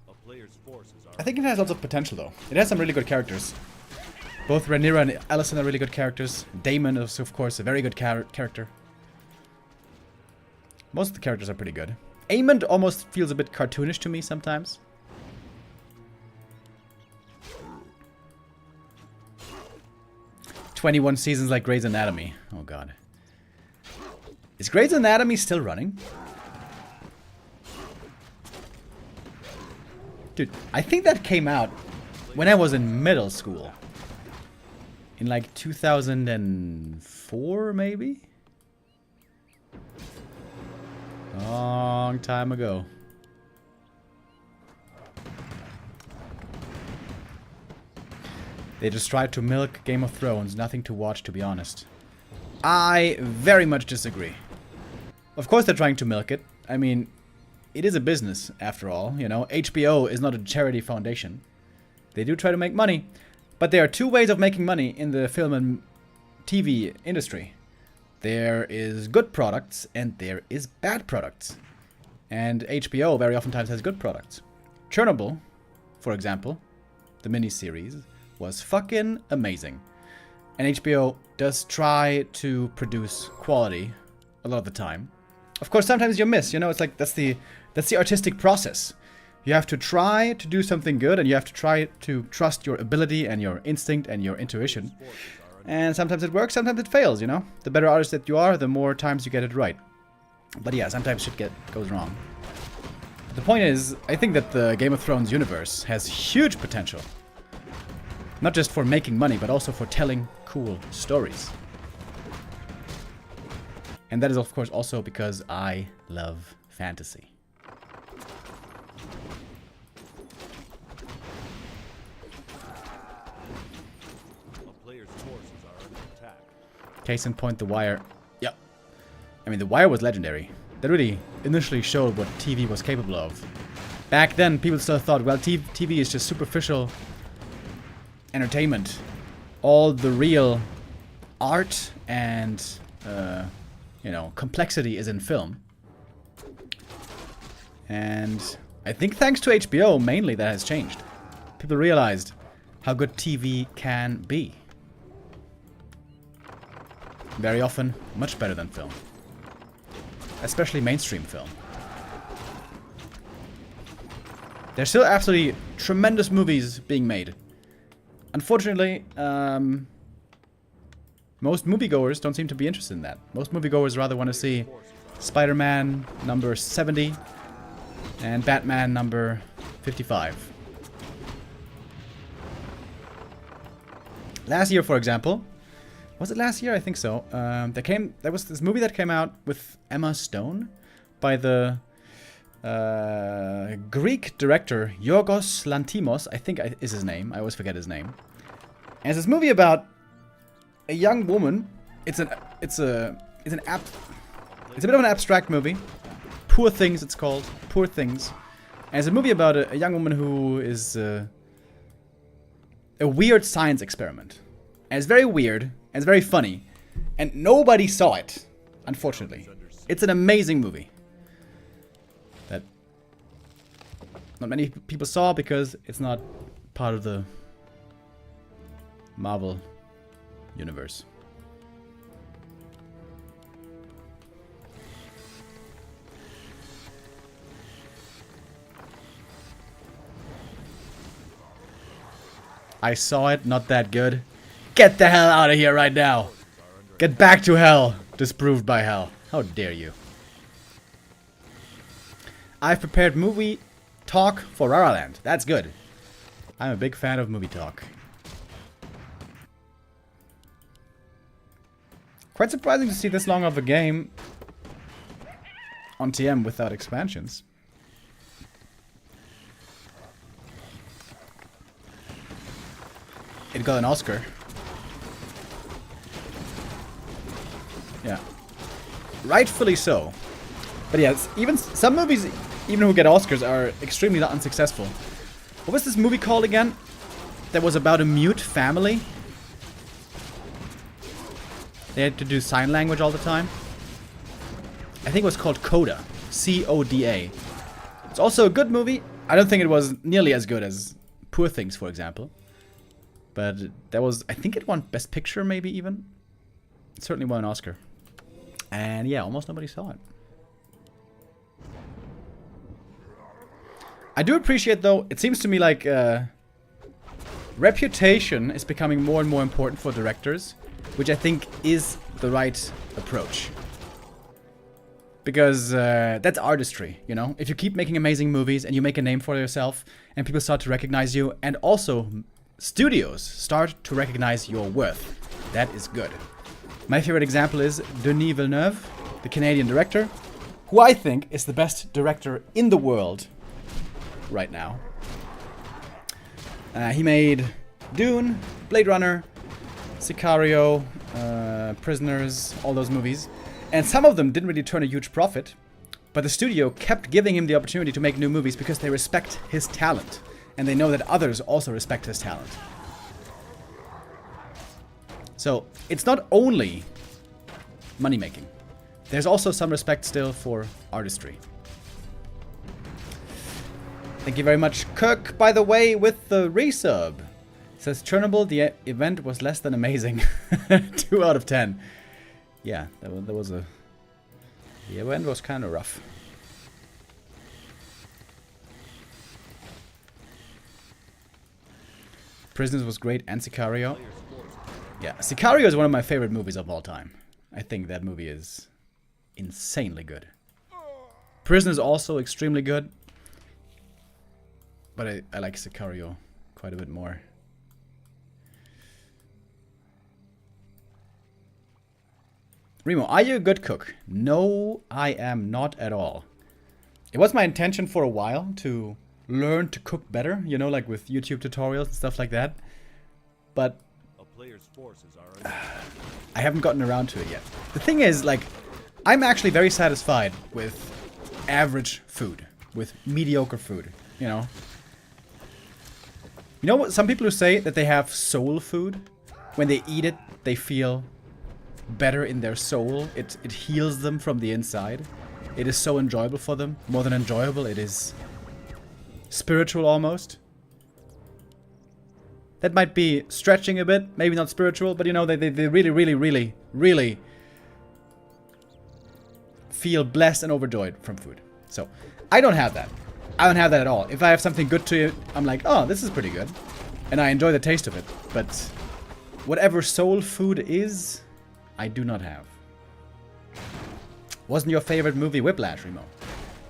S3: A player's forces are
S2: I think it has lots of potential, though. It has some really good characters. Both Rhaenyra and Alicent are really good characters. Daemon is, of course, a very good character. Most of the characters are pretty good. Aemond almost feels a bit cartoonish to me sometimes. "21 seasons like Grey's Anatomy." Oh god. Is Grey's Anatomy still running? Dude, I think that came out when I was in middle school. In like 2004, maybe? Long time ago. They just tried to milk Game of Thrones. Nothing to watch, to be honest. I very much disagree. Of course they're trying to milk it. I mean, it is a business, after all. You know, HBO is not a charity foundation. They do try to make money. But there are 2 ways of making money in the film and TV industry. There is good products and there is bad products. And HBO very oftentimes has good products. Chernobyl, for example, the miniseries, was fucking amazing. And HBO does try to produce quality a lot of the time. Of course, sometimes you miss, you know, it's like that's the artistic process. You have to try to do something good and you have to try to trust your ability and your instinct and your intuition. And sometimes it works, sometimes it fails, you know? The better artist that you are, the more times you get it right. But yeah, sometimes shit goes wrong. The point is, I think that the Game of Thrones universe has huge potential. Not just for making money, but also for telling cool stories. And that is, of course, also because I love fantasy. Case in point, The Wire. Yeah. I mean, The Wire was legendary. That really initially showed what TV was capable of. Back then, people still thought, well, TV is just superficial entertainment. All the real art and, you know, complexity is in film. And I think thanks to HBO, mainly, that has changed. People realized how good TV can be. Very often, much better than film. Especially mainstream film. There's still absolutely tremendous movies being made. Unfortunately, most moviegoers don't seem to be interested in that. Most moviegoers rather want to see Spider-Man number 70 and Batman number 55. Last year, for example, was it last year? I think so. There was this movie that came out with Emma Stone by the Greek director Yorgos Lanthimos, I think is his name. I always forget his name. And it's this movie about a young woman. It's a bit of an abstract movie. Poor Things, it's called. Poor Things. And it's a movie about a young woman who is a weird science experiment. And it's very weird, and it's very funny. And nobody saw it, unfortunately. It's an amazing movie that not many people saw because it's not part of the Marvel universe. I saw it, not that good. Get the hell out of here right now. Get back to hell. Disproved by hell. How dare you. I've prepared movie talk for Raraland. That's good. I'm a big fan of movie talk. Quite surprising to see this long of a game on TM without expansions. It got an Oscar. Yeah. Rightfully so. But yeah, even some movies, even who get Oscars, are extremely unsuccessful. What was this movie called again? That was about a mute family? They had to do sign language all the time. I think it was called Coda. C-O-D-A. It's also a good movie. I don't think it was nearly as good as Poor Things, for example. But that was, I think it won Best Picture, maybe even. It certainly won an Oscar. And yeah, almost nobody saw it. I do appreciate, though, it seems to me like reputation is becoming more and more important for directors, which I think is the right approach. Because that's artistry, you know? If you keep making amazing movies and you make a name for yourself and people start to recognize you, and also studios start to recognize your worth, that is good. My favorite example is Denis Villeneuve, the Canadian director, who I think is the best director in the world right now. He made Dune, Blade Runner, Sicario, Prisoners, all those movies. And some of them didn't really turn a huge profit, but the studio kept giving him the opportunity to make new movies because they respect his talent. And they know that others also respect his talent. So, it's not only money making. There's also some respect still for artistry. Thank you very much, Kirk, by the way, with the resub. Says Chernobyl, the event was less than amazing. 2 out of 10. Yeah, that was a... The event was kind of rough. Prisoners was great, and Sicario. Yeah, Sicario is one of my favorite movies of all time. I think that movie is insanely good. Prisoners also extremely good. But I like Sicario quite a bit more. Remo, are you a good cook? No, I am not at all. It was my intention for a while to learn to cook better, you know, like with YouTube tutorials and stuff like that. But
S3: A player's forces are
S2: I haven't gotten around to it yet. The thing is, like, I'm actually very satisfied with average food, with mediocre food, you know. You know what? Some people who say that they have soul food, when they eat it, they feel better in their soul. It heals them from the inside. It is so enjoyable for them. More than enjoyable, it is spiritual almost. That might be stretching a bit, maybe not spiritual, but you know, they really feel blessed and overjoyed from food. So, I don't have that. I don't have that at all. If I have something good to eat, I'm like, oh, this is pretty good. And I enjoy the taste of it. But whatever soul food is, I do not have. Wasn't your favorite movie Whiplash, Remo?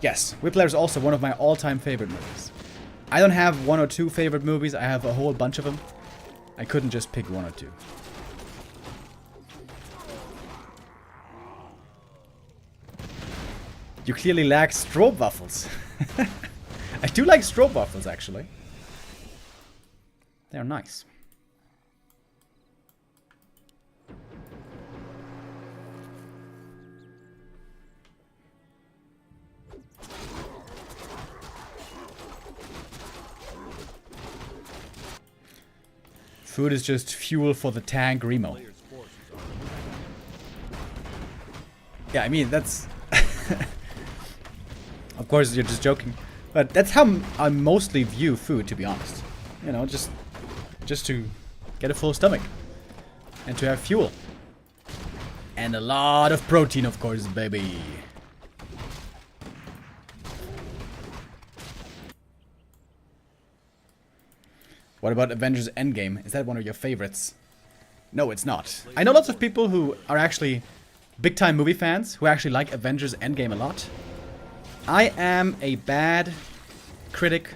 S2: Yes, Whiplash is also one of my all-time favorite movies. I don't have one or two favorite movies. I have a whole bunch of them. I couldn't just pick one or two. You clearly lack strobe waffles. I do like strobe waffles, actually. They're nice. Food is just fuel for the tank, Remo. Yeah, I mean, that's... Of course, you're just joking. But that's how I mostly view food, to be honest. You know, just to get a full stomach. And to have fuel. And a lot of protein, of course, baby. What about Avengers Endgame? Is that one of your favorites? No, it's not. I know lots of people who are actually big-time movie fans, who actually like Avengers Endgame a lot. I am a bad critic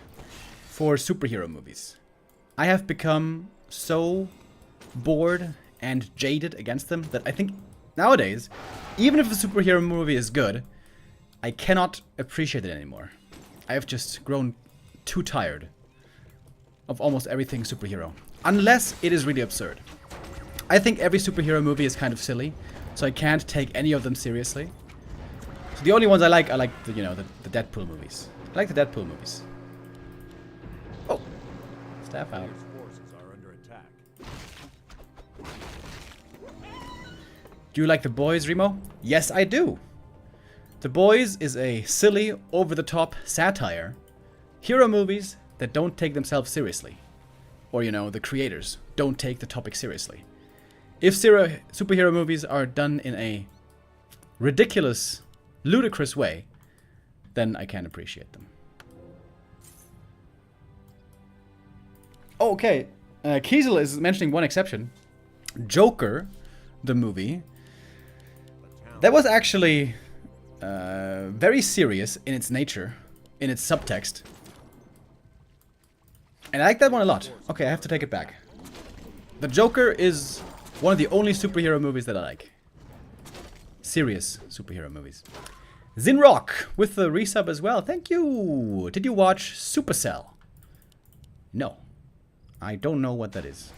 S2: for superhero movies. I have become so bored and jaded against them that I think nowadays, even if a superhero movie is good, I cannot appreciate it anymore. I have just grown too tired of almost everything superhero. Unless it is really absurd. I think every superhero movie is kind of silly, so I can't take any of them seriously. So the only ones I like are like the, you know, the Deadpool movies. I like the Deadpool movies. Oh, staff out.
S3: Forces are under attack.
S2: Do you like The Boys, Remo? Yes, I do. The Boys is a silly, over-the-top satire. Hero movies that don't take themselves seriously. Or, you know, the creators don't take the topic seriously. If superhero movies are done in a ridiculous, ludicrous way, then I can appreciate them. Oh, okay. Kiesel is mentioning one exception. Joker, the movie. That was actually very serious in its nature, in its subtext. And I like that one a lot. Okay, I have to take it back. The Joker is one of the only superhero movies that I like. Serious superhero movies. Zinrock with the resub as well. Thank you. Did you watch Supercell? No. I don't know what that is.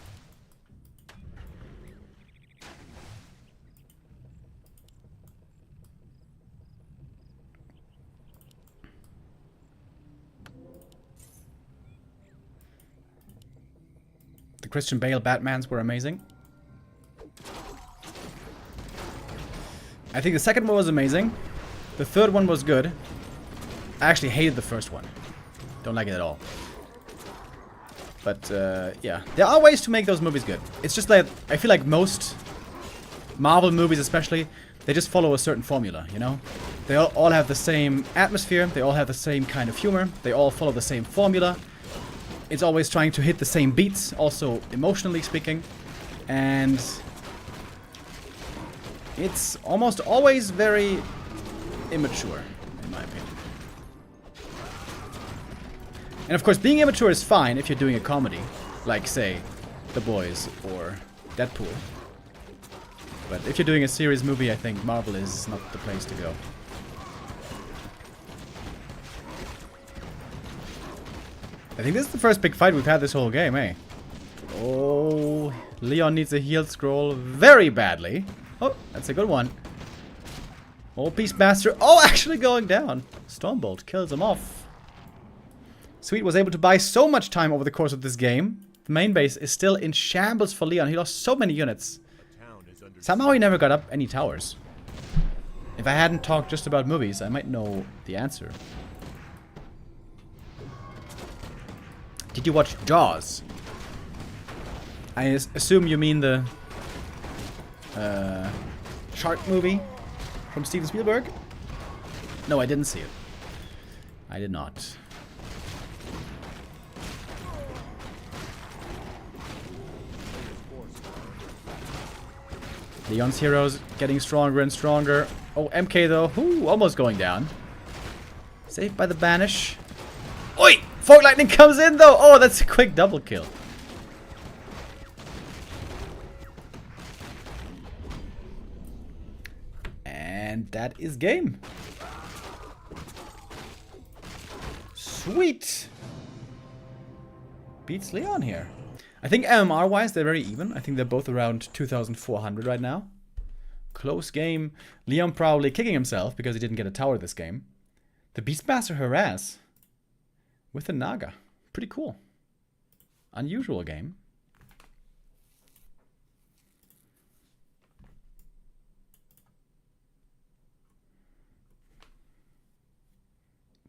S2: The Christian Bale Batmans were amazing. I think the second one was amazing. The third one was good. I actually hated the first one. Don't like it at all. But, yeah. There are ways to make those movies good. It's just that I feel like most Marvel movies especially, they just follow a certain formula, you know? They all have the same atmosphere. They all have the same kind of humor. They all follow the same formula. It's always trying to hit the same beats, also emotionally speaking. And it's almost always very immature, in my opinion. And of course, being immature is fine if you're doing a comedy, like, say, The Boys or Deadpool. But if you're doing a serious movie, I think Marvel is not the place to go. I think this is the first big fight we've had this whole game, eh? Oh, Leon needs a heal scroll very badly. Oh, that's a good one. Oh, Beastmaster. Oh, actually going down. Stormbolt kills him off. Sweet was able to buy so much time over the course of this game. The main base is still in shambles for Leon. He lost so many units. Somehow he never got up any towers. If I hadn't talked just about movies, I might know the answer. Did you watch Jaws? I assume you mean the shark movie from Steven Spielberg? No, I didn't see it. I did not. Leon's heroes getting stronger and stronger. Oh, MK though, almost going down. Saved by the banish. Oi! Fog Lightning comes in though! Oh, that's a quick double kill. And that is game. Sweet! Beats Leon here. I think MMR-wise, they're very even. I think they're both around 2,400 right now. Close game. Leon probably kicking himself because he didn't get a tower this game. The Beastmaster harass with the Naga. Pretty cool. Unusual game.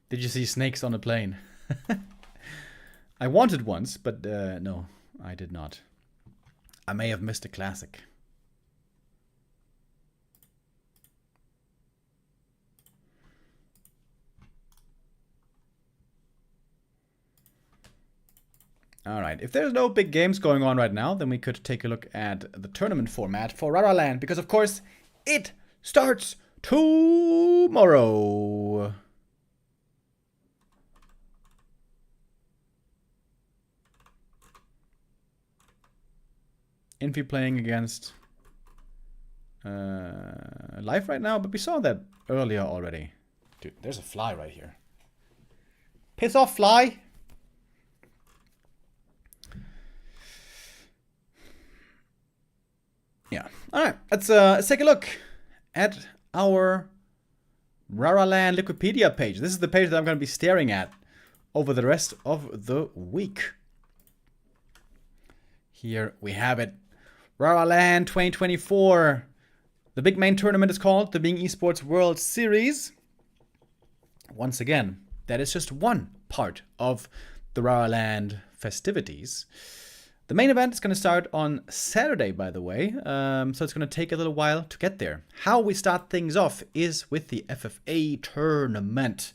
S2: Did you see snakes on a plane? I wanted once, but no, I did not. I may have missed a classic. Alright, if there's no big games going on right now, then we could take a look at the tournament format for Raraland, because of course, it starts tomorrow. Infi playing against Life right now, but we saw that earlier already. Dude, there's a fly right here. Piss off, fly! Yeah. Alright, let's take a look at our Raraland Wikipedia page. This is the page that I'm going to be staring at over the rest of the week. Here we have it. Raraland 2024. The big main tournament is called the Being Esports World Series. Once again, that is just one part of the Raraland festivities. The main event is going to start on Saturday, by the way, so it's going to take a little while to get there. How we start things off is with the FFA tournament.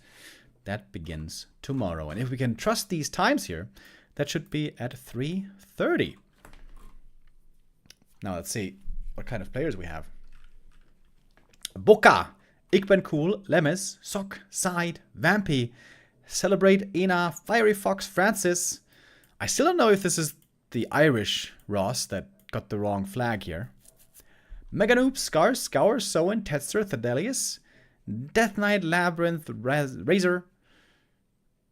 S2: That begins tomorrow, and if we can trust these times here, that should be at 3:30. Now let's see what kind of players we have. Boca, Ik Ben Cool, Lemes, Sok, Side, Vampy, Celebrate, Ina, Fiery Fox, Francis. I still don't know if this is the Irish Ross that got the wrong flag here. Meganoop, Scar, Scour, Soen, Tetzer, Thadelius, Death Knight, Labyrinth, Razor,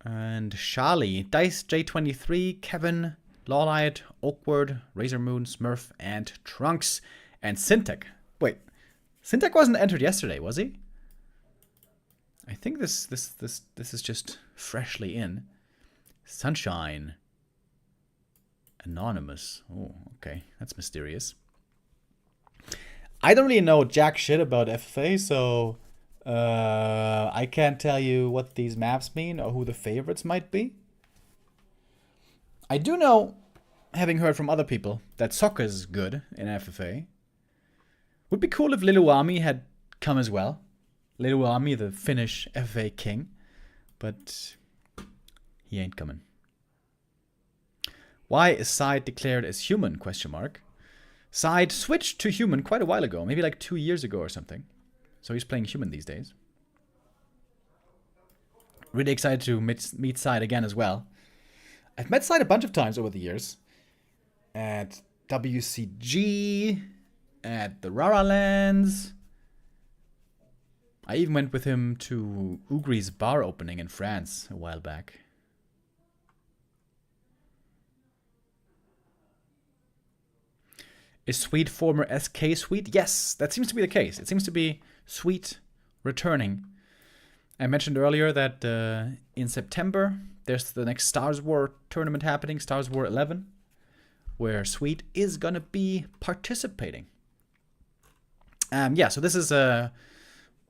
S2: and Shali, Dice, J23, Kevin, Lawlight, Oakward, Razor Moon, Smurf, and Trunks, and Syntac. Wait, Syntac wasn't entered yesterday, was he? I think this is just freshly in. Sunshine. Anonymous. Oh, okay. That's mysterious. I don't really know jack shit about FFA, so I can't tell you what these maps mean or who the favorites might be. I do know, having heard from other people, that soccer is good in FFA. Would be cool if Liluami had come as well. Liluami, the Finnish FFA king. But he ain't coming. Why is Side declared as human? Question mark. Side switched to human quite a while ago. Maybe like 2 years ago or something. So he's playing human these days. Really excited to meet Side again as well. I've met Side a bunch of times over the years. At WCG, at the Raralands. I even went with him to Ugri's bar opening in France a while back. Is Sweet former SK Sweet? Yes, that seems to be the case. It seems to be Sweet returning. I mentioned earlier that in September, there's the next Stars War tournament happening, Stars War 11, where Sweet is going to be participating. Yeah, so this is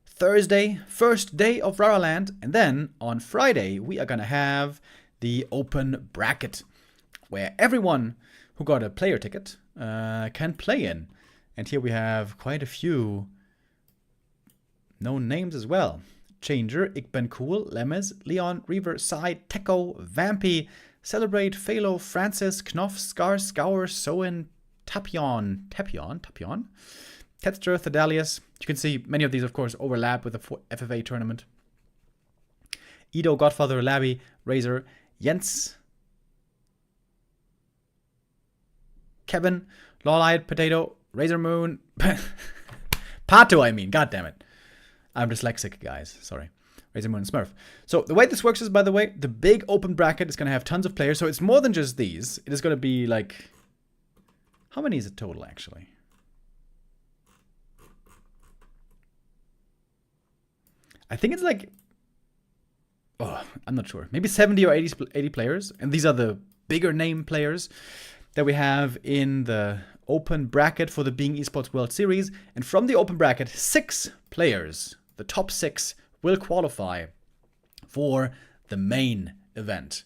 S2: Thursday, first day of Raraland, and then on Friday, we are going to have the open bracket, where everyone who got a player ticket can play in. And here we have quite a few known names as well. Changer, Ik Ben Cool, Lemes, Leon, Reaver, Side, Teko, Vampy, Celebrate, Phalo, Francis, Knopf, Scar, Scour, Soen, Tapion, Tetster, Thedalius. You can see many of these, of course, overlap with the FFA tournament. Edo, Godfather, Labby, Razor, Jens, Kevin, Lawlight, Potato, Razor Moon, Pato, I mean, god damn it. I'm dyslexic, guys, sorry. Razor Moon and Smurf. So the way this works is, by the way, the big open bracket is going to have tons of players, so it's more than just these. It is going to be like... How many is it total, actually? I think it's like... Oh, I'm not sure. Maybe 70 or 80 players. And these are the bigger name players that we have in the open bracket for the Being Esports World Series. And from the open bracket, 6 players, the top 6, will qualify for the main event,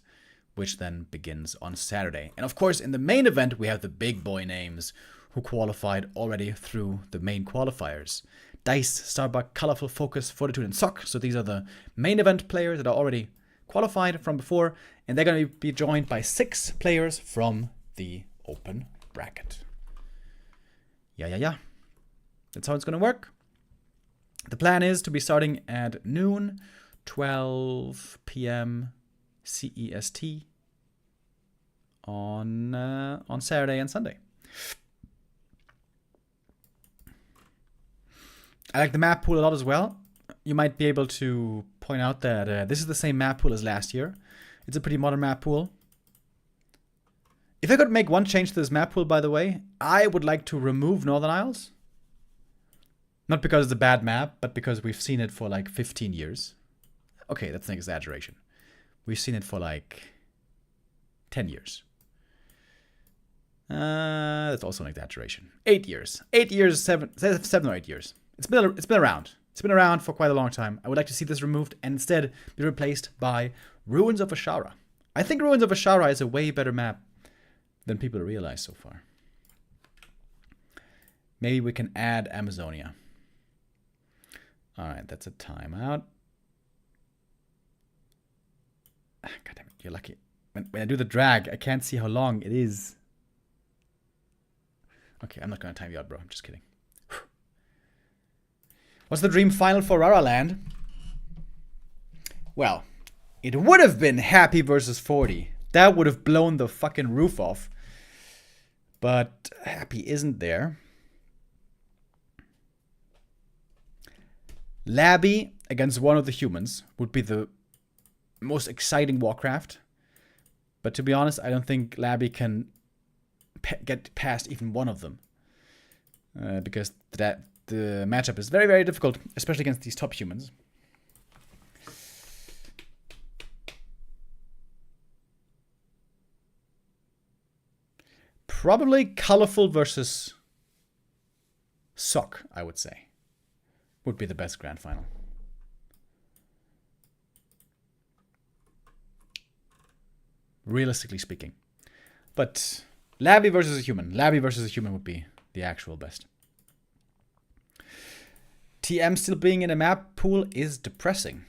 S2: which then begins on Saturday. And of course, in the main event, we have the big boy names who qualified already through the main qualifiers. Dice, Starbuck, Colorful Focus, Fortitude, and Sock. So these are the main event players that are already qualified from before, and they're going to be joined by 6 players from the open bracket. Yeah. That's how it's going to work. The plan is to be starting at noon, 12 p.m. CEST on Saturday and Sunday. I like the map pool a lot as well. You might be able to point out that this is the same map pool as last year. It's a pretty modern map pool. If I could make one change to this map pool, by the way, I would like to remove Northern Isles. Not because it's a bad map, but because we've seen it for like 15 years. Okay, that's an exaggeration. We've seen it for like 10 years. That's also an exaggeration. 8 years. 8 years, 7 or 8 years. It's been around. It's been around for quite a long time. I would like to see this removed and instead be replaced by Ruins of Ashara. I think Ruins of Ashara is a way better map than people realize so far. Maybe we can add Amazonia. Alright, that's a timeout. God damn it, you're lucky. When I do the drag, I can't see how long it is. Okay, I'm not going to time you out, bro. I'm just kidding. What's the dream final for Raraland? Well, it would have been Happy versus 40. That would have blown the fucking roof off. But Happy isn't there. Labby against one of the humans would be the most exciting Warcraft. But to be honest, I don't think Labby can get past even one of them. Because the matchup is very, very difficult, especially against these top humans. Probably Colorful versus Sock, I would say. Would be the best grand final. Realistically speaking. But Labby versus a human. Labby versus a human would be the actual best. TM still being in a map pool is depressing.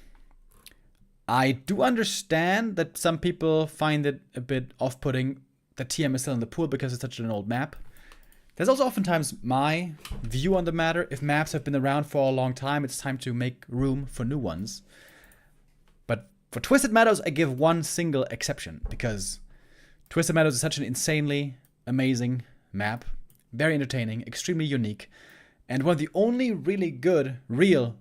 S2: I do understand that some people find it a bit off-putting that TM is still in the pool because it's such an old map. There's also oftentimes my view on the matter. If maps have been around for a long time, it's time to make room for new ones. But for Twisted Meadows, I give one single exception because Twisted Meadows is such an insanely amazing map. Very entertaining, extremely unique, and one of the only really good, real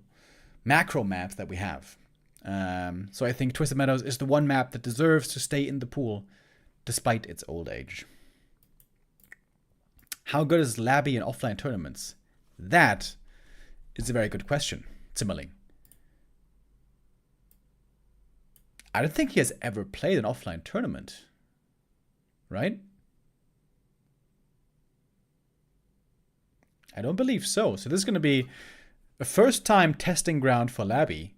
S2: macro maps that we have. So I think Twisted Meadows is the one map that deserves to stay in the pool despite its old age. How good is Labby in offline tournaments? That is a very good question, Zimmerling. I don't think he has ever played an offline tournament, right? I don't believe so. So this is going to be a first-time testing ground for Labby.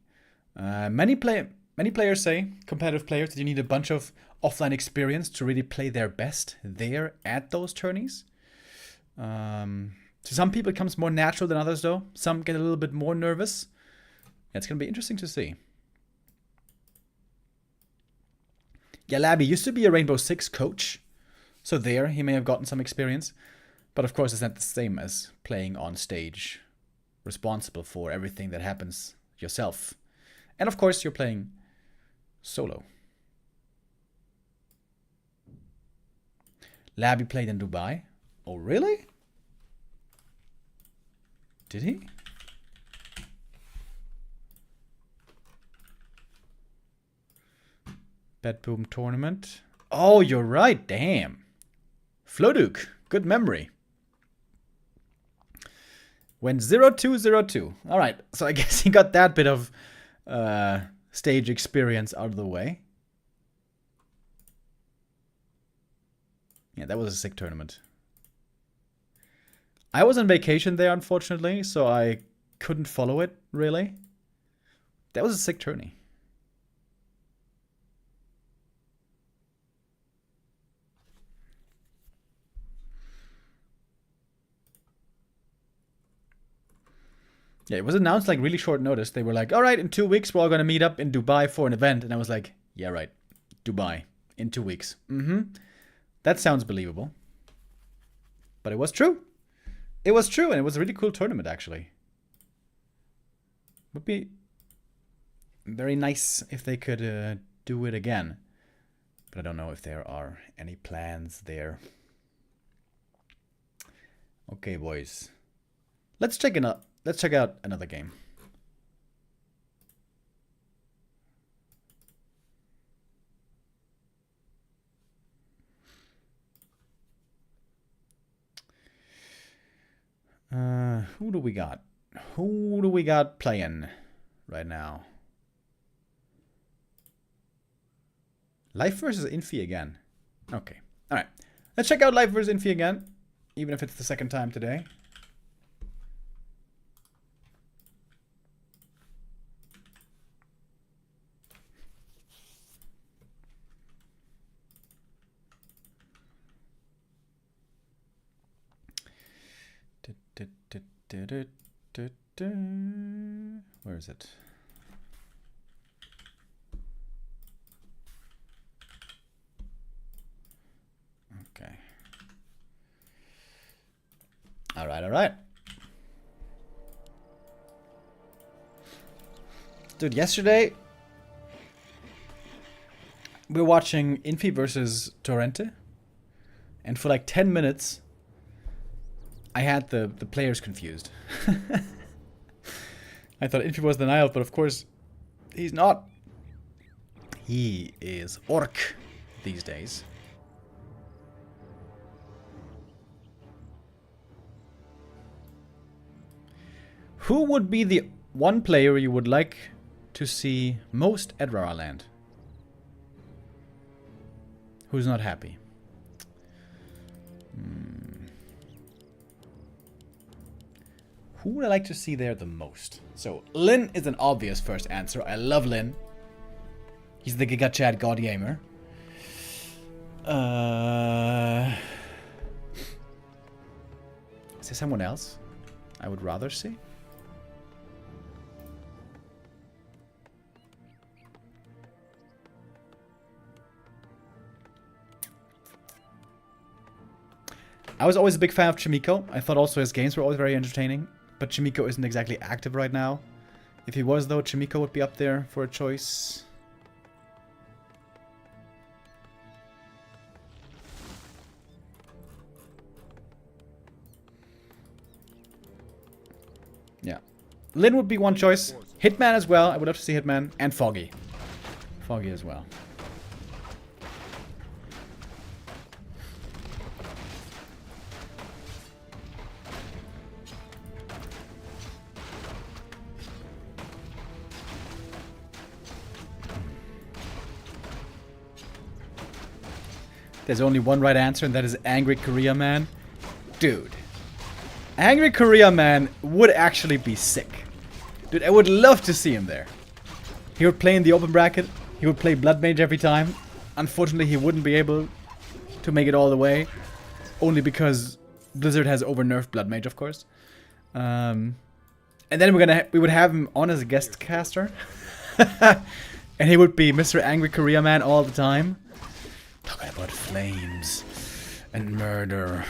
S2: Many players say, competitive players, that you need a bunch of offline experience to really play their best there at those tourneys. To some people, it comes more natural than others, though. Some get a little bit more nervous. It's going to be interesting to see. Yeah, Labby used to be a Rainbow Six coach. So there, he may have gotten some experience. But of course, it's not the same as playing on stage, responsible for everything that happens yourself. And of course, you're playing solo. Labby played in Dubai. Oh, really? Did he? Bed Boom Tournament. Oh, you're right. Damn. Floduke. Good memory. Went 0-2-0-2. Alright, so I guess he got that bit of stage experience out of the way. Yeah, that was a sick tournament. I was on vacation there, unfortunately, so I couldn't follow it, really. That was a sick tourney. Yeah, it was announced like really short notice. They were like, all right, in 2 weeks, we're all going to meet up in Dubai for an event. And I was like, yeah, right. Dubai in 2 weeks. That sounds believable. But it was true. It was true. And it was a really cool tournament, actually. Would be very nice if they could do it again. But I don't know if there are any plans there. Okay, boys. Let's check out another game. Who do we got? Who do we got playing right now? Life versus Infi again. Okay. Alright. Let's check out Life versus Infi again. Even if it's the second time today. Where is it? Okay. All right. Dude, yesterday we were watching Infi versus Torrente, and for like 10 minutes I had the players confused. I thought Infi was the Nile, but of course he's not. He is Orc these days. Who would be the one player you would like to see most at Raraland? Who's not happy? Who would I like to see there the most? So, Lin is an obvious first answer. I love Lin. He's the Giga Chad God Gamer. Is there someone else I would rather see? I was always a big fan of Chimiko. I thought also his games were always very entertaining. But Chimiko isn't exactly active right now. If he was, though, Chimiko would be up there for a choice. Yeah. Lin would be one choice. Hitman as well. I would love to see Hitman. And Foggy. Foggy as well. There's only one right answer, and that is Angry Korea Man. Dude. Angry Korea Man would actually be sick. Dude, I would love to see him there. He would play in the open bracket. He would play Blood Mage every time. Unfortunately, he wouldn't be able to make it all the way. Only because Blizzard has over-nerfed Blood Mage, of course. And then we would have him on as a guest caster. And he would be Mr. Angry Korea Man all the time. Talking about flames and murder.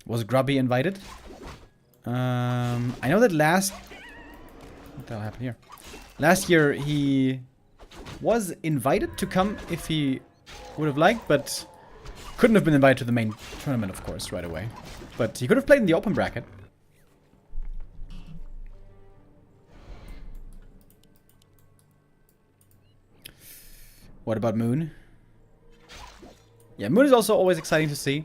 S2: Was Grubby invited? I know that last... What the hell happened here? Last year he was invited to come if he would have liked, but couldn't have been invited to the main tournament, of course, right away. But he could have played in the open bracket. What about Moon? Yeah, Moon is also always exciting to see.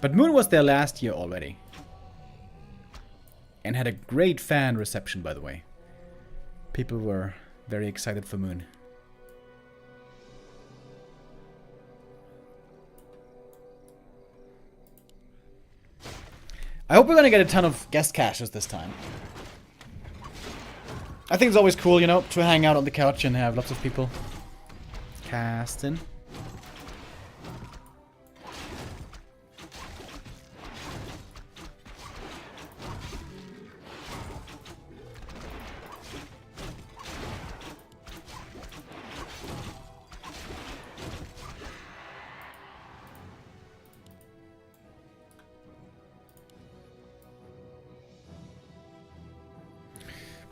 S2: But Moon was there last year already. And had a great fan reception, by the way. People were very excited for Moon. I hope we're gonna get a ton of guest caches this time. I think it's always cool, you know, to hang out on the couch and have lots of people casting.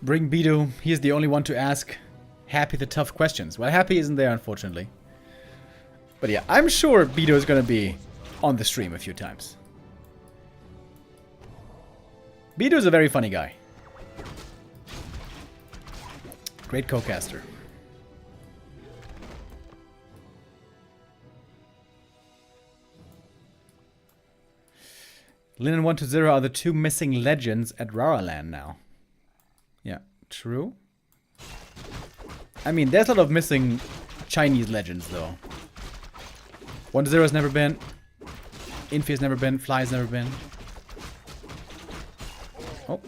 S2: Bring Bido. He is the only one to ask Happy the tough questions. Well, Happy isn't there, unfortunately. But yeah, I'm sure Bido is going to be on the stream a few times. Bido is a very funny guy. Great co-caster. Lin and 120 are the two missing legends at Raraland now. Yeah, true. I mean, there's a lot of missing Chinese legends, though. 120 has never been. Infi has never been. Fly has never been. Oh.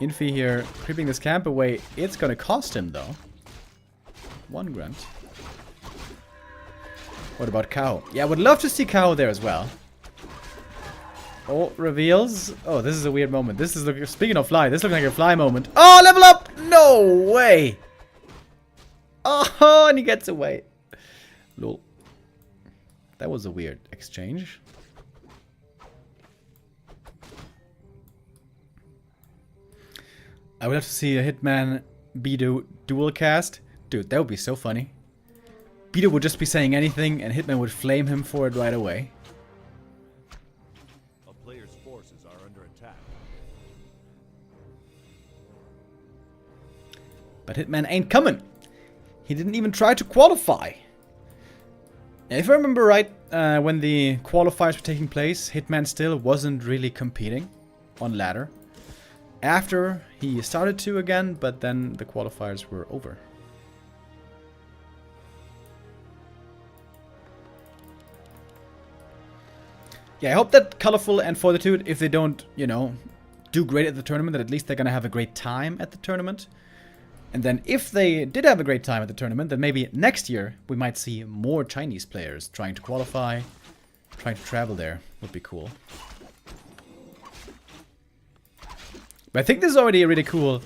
S2: Infi here, creeping this camp away. It's gonna cost him, though. 1 grunt. What about Kaho? Yeah, I would love to see Kaho there as well. Oh, reveals. Oh, this is a weird moment. This is, speaking of fly, this looks like a fly moment. Oh, level up! No way! Oh, and he gets away. Lol. That was a weird exchange. I would have to see a Hitman Bido dual cast. Dude, that would be so funny. Bido would just be saying anything and Hitman would flame him for it right away.
S3: Forces are under attack.
S2: But Hitman ain't coming. He didn't even try to qualify. If I remember right, when the qualifiers were taking place, Hitman still wasn't really competing on ladder. After he started to again, but then the qualifiers were over. Yeah, I hope that Colorful and Fortitude, if they don't, you know, do great at the tournament, that at least they're going to have a great time at the tournament. And then if they did have a great time at the tournament, then maybe next year we might see more Chinese players trying to qualify, trying to travel there. Would be cool. But I think this is already a really cool,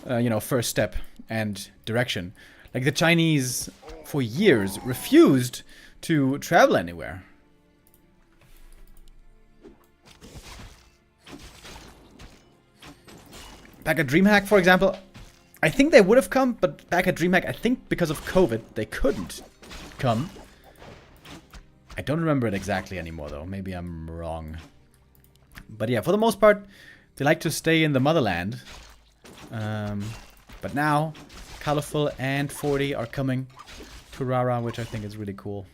S2: you know, first step and direction. Like the Chinese, for years, refused to travel anywhere. Back at DreamHack, for example, I think they would have come, but back at DreamHack, I think because of COVID, they couldn't come. I don't remember it exactly anymore, though. Maybe I'm wrong. But yeah, for the most part, they like to stay in the motherland. But now, Colorful and 40 are coming to Rara, which I think is really cool.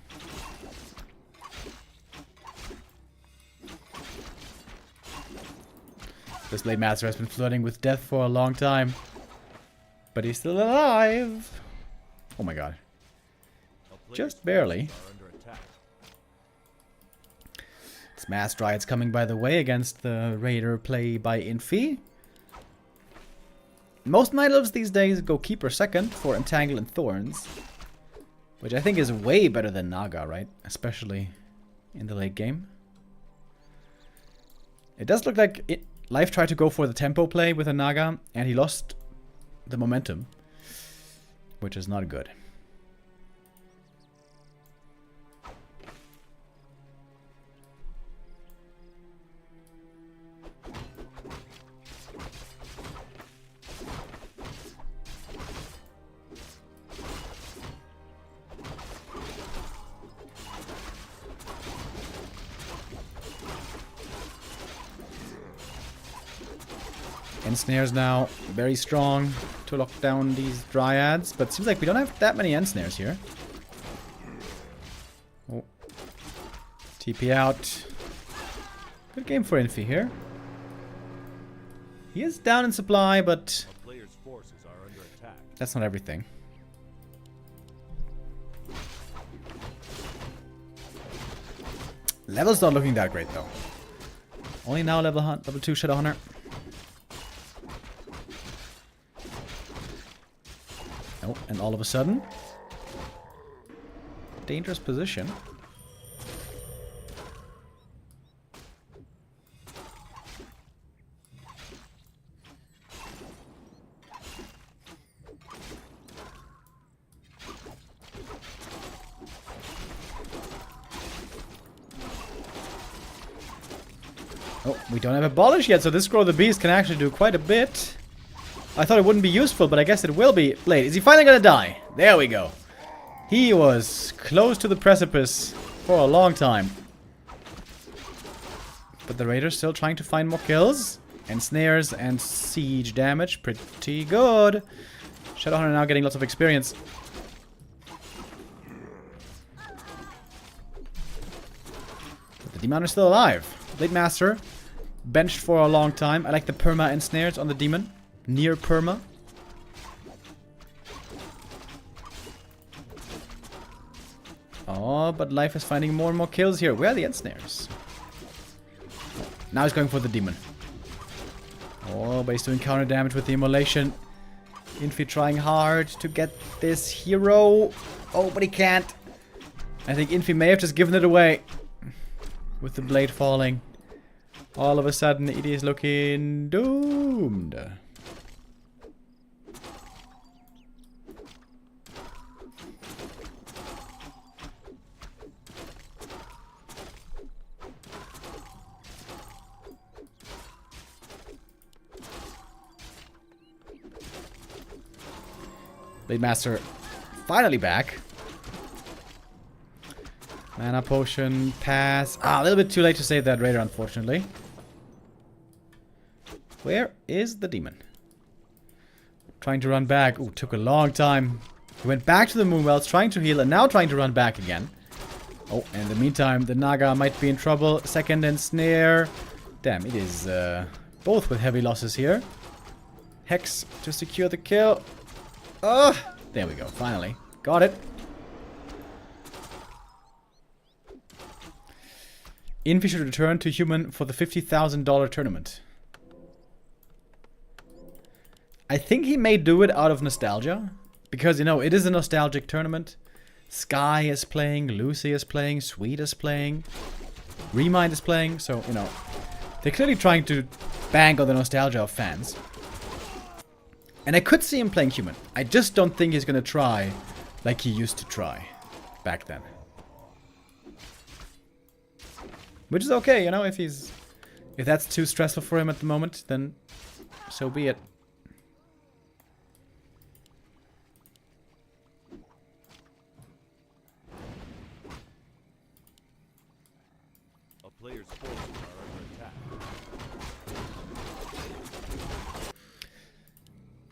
S2: This Blade Master has been flirting with death for a long time. But he's still alive. Oh my god. Just barely. Smash Dryads coming by the way against the Raider play by Infi. Most Night Elves these days go Keeper second for Entangle and Thorns. Which I think is way better than Naga, right? Especially in the late game. It does look like Life tried to go for the tempo play with a Naga, and he lost the momentum, which is not good. Snares now very strong to lock down these dryads, but seems like we don't have that many end snares here. Oh. TP out. Good game for Infi here. He is down in supply, but that's not everything. Level's not looking that great though. Only now level 2 Shadow Hunter. Oh, and all of a sudden, dangerous position. Oh, we don't have Abolish yet, so this Scroll of the Beast can actually do quite a bit. I thought it wouldn't be useful, but I guess it will be. Blade, is he finally gonna die? There we go. He was close to the precipice for a long time. But the Raider's still trying to find more kills. And snares and siege damage. Pretty good. Shadowhunter now getting lots of experience. But the Demon is still alive. Blade Master. Benched for a long time. I like the perma and snares on the Demon. Near perma. Oh, but Life is finding more and more kills here. Where are the end snares? Now he's going for the Demon. Oh, but he's doing counter damage with the Immolation. Infi trying hard to get this hero. Oh, but he can't. I think Infi may have just given it away. With the blade falling. All of a sudden, it is looking doomed. Blade Master finally back. Mana potion, pass. Ah, a little bit too late to save that Raider, unfortunately. Where is the Demon? Trying to run back. Ooh, took a long time. He went back to the Moonwells, trying to heal, and now trying to run back again. Oh, and in the meantime, the Naga might be in trouble. Second and Snare. Damn, it is both with heavy losses here. Hex to secure the kill. Oh, there we go. Finally. Got it. Infi should return to human for the $50,000 tournament. I think he may do it out of nostalgia. Because, you know, it is a nostalgic tournament. Sky is playing, Lucy is playing, Sweet is playing, Remind is playing. So, you know, they're clearly trying to bank on the nostalgia of fans. And I could see him playing human. I just don't think he's gonna try like he used to try back then. Which is okay, you know, if that's too stressful for him at the moment, then so be it.
S3: A player's forces are under attack.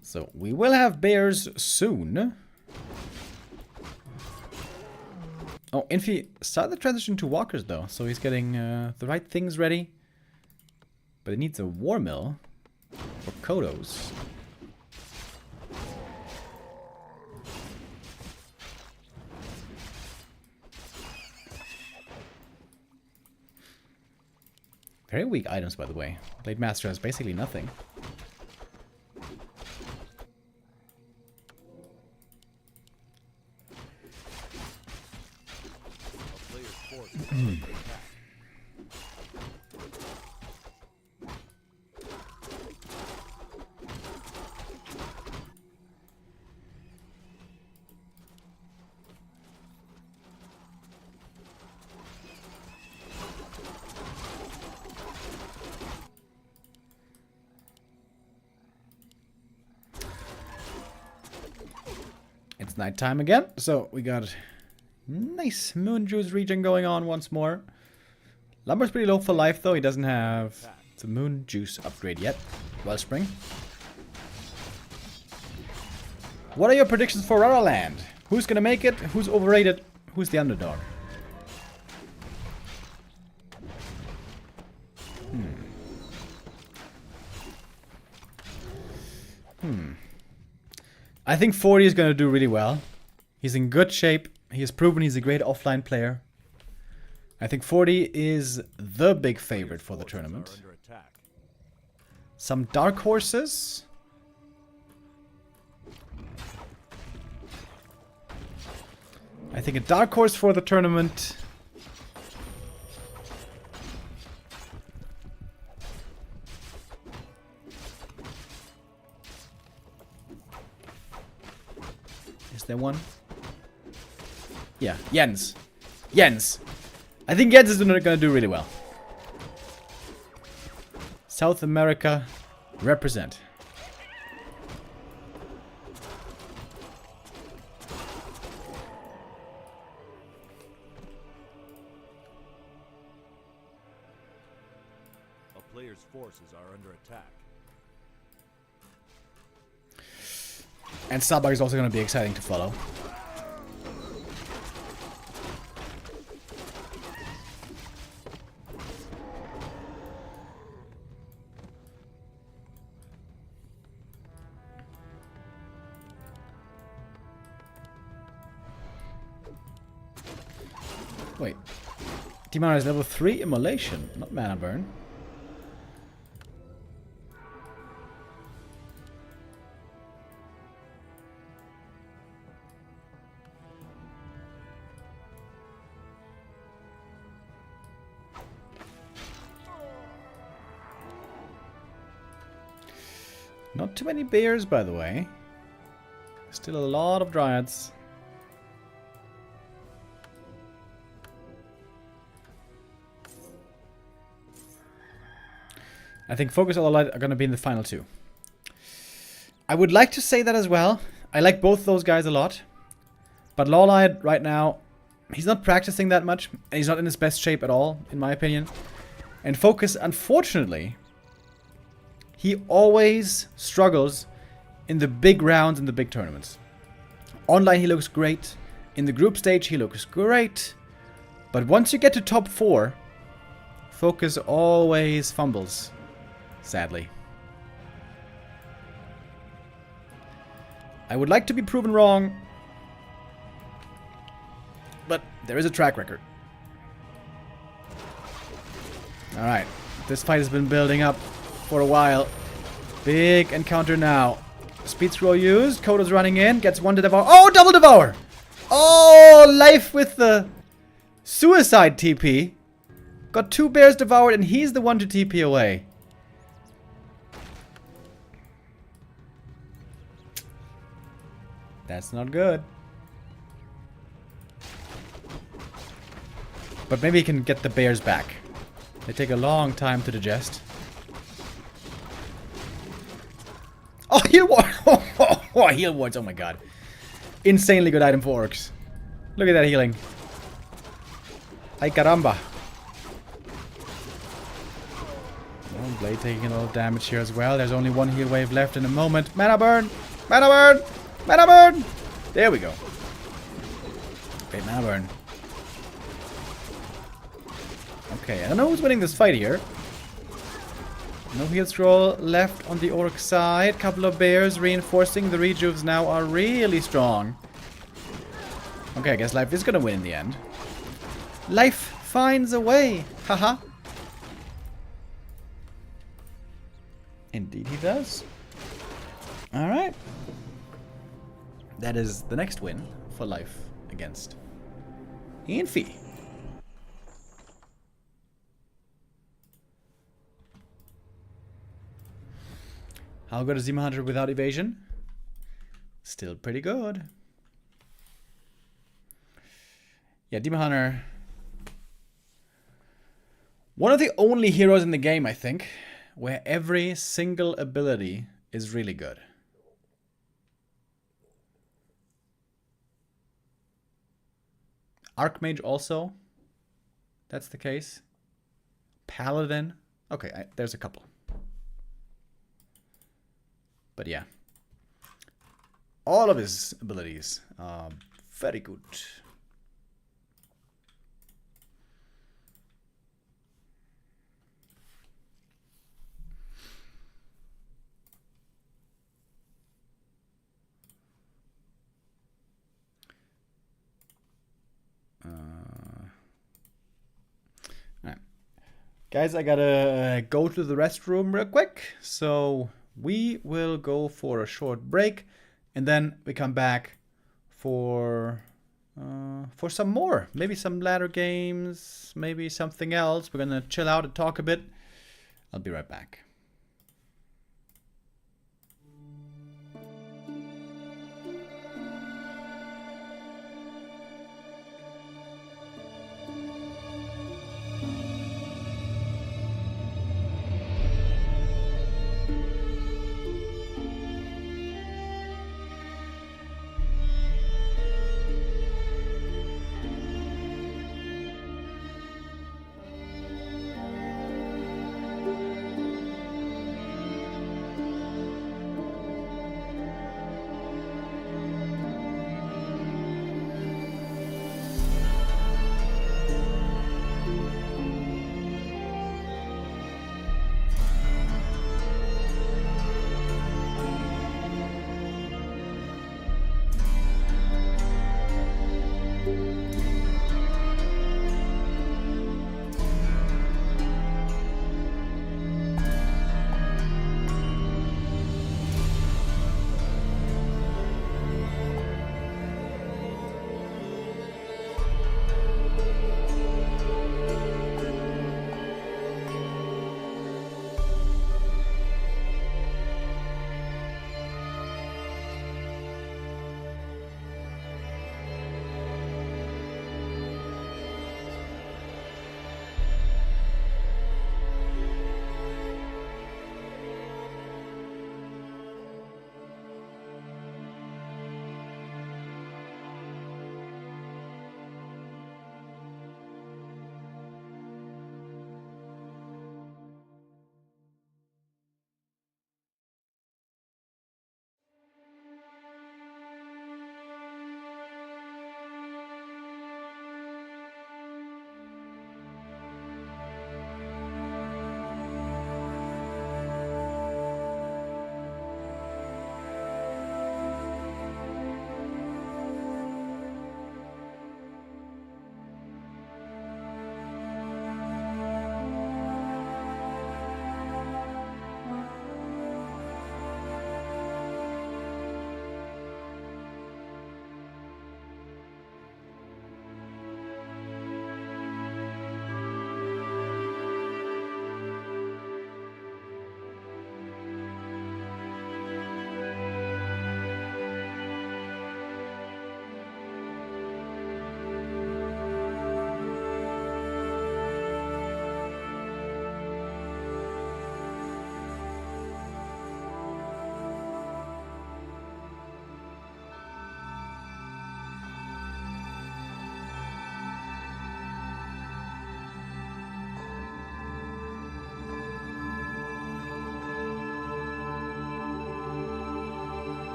S2: So we will have bears soon. Oh, Infi started the transition to walkers though, so he's getting the right things ready. But it needs a war mill for Kodos. Very weak items, by the way. Blade Master has basically nothing. It's nighttime again, so we got nice moon juice regen going on once more. Lumber's pretty low for life though. He doesn't have the moon juice upgrade yet. Wellspring. What are your predictions for Raraland? Who's gonna make it? Who's overrated? Who's the underdog? I think 40 is gonna do really well. He's in good shape. He has proven he's a great offline player. I think 40 is the big favorite for the tournament. Some dark horses. I think a dark horse for the tournament. Is there one? Yeah, Jens. Jens. I think Jens is going to do really well. South America, represent.
S3: A player's forces are under attack.
S2: And Sabak is also going to be exciting to follow. Wait. Demon is level 3 immolation, not mana burn. Not too many bears, by the way. Still a lot of dryads. I think Focus All Light are going to be in the final two. I would like to say that as well. I like both those guys a lot. But Lawlight right now, he's not practicing that much. And he's not in his best shape at all, in my opinion. And Focus, unfortunately, he always struggles in the big rounds and the big tournaments. Online he looks great. In the group stage he looks great. But once you get to top 4, Focus always fumbles. Sadly. I would like to be proven wrong. But there is a track record. Alright. This fight has been building up for a while. Big encounter now. Speed scroll used. Kodo's running in. Gets one to devour. Oh, double devour! Oh, life with the suicide TP. Got 2 bears devoured and he's the one to TP away. That's not good. But maybe he can get the bears back. They take a long time to digest. Oh, heal ward! Oh, heal wards! Oh my god. Insanely good item for orcs. Look at that healing. Ay caramba. Oh, Blade taking a little damage here as well. There's only one heal wave left in a moment. Mana burn! Mana burn! Mana burn! There we go. Great mana burn. Okay, I don't know who's winning this fight here. No heal scroll left on the orc side. Couple of bears reinforcing. The rejuves now are really strong. Okay, I guess Life is gonna win in the end. Life finds a way. Haha. Indeed he does. Alright. That is the next win for Life against Infi. How good is Demon Hunter without evasion? Still pretty good. Yeah, Demon Hunter. One of the only heroes in the game, I think, where every single ability is really good. Archmage also. That's the case. Paladin. Okay, there's a couple. But yeah. All of his abilities are very good. Alright. Guys, I gotta go to the restroom real quick. So we will go for a short break. And then we come back for some more. Maybe some ladder games. Maybe something else. We're gonna chill out and talk a bit. I'll be right back.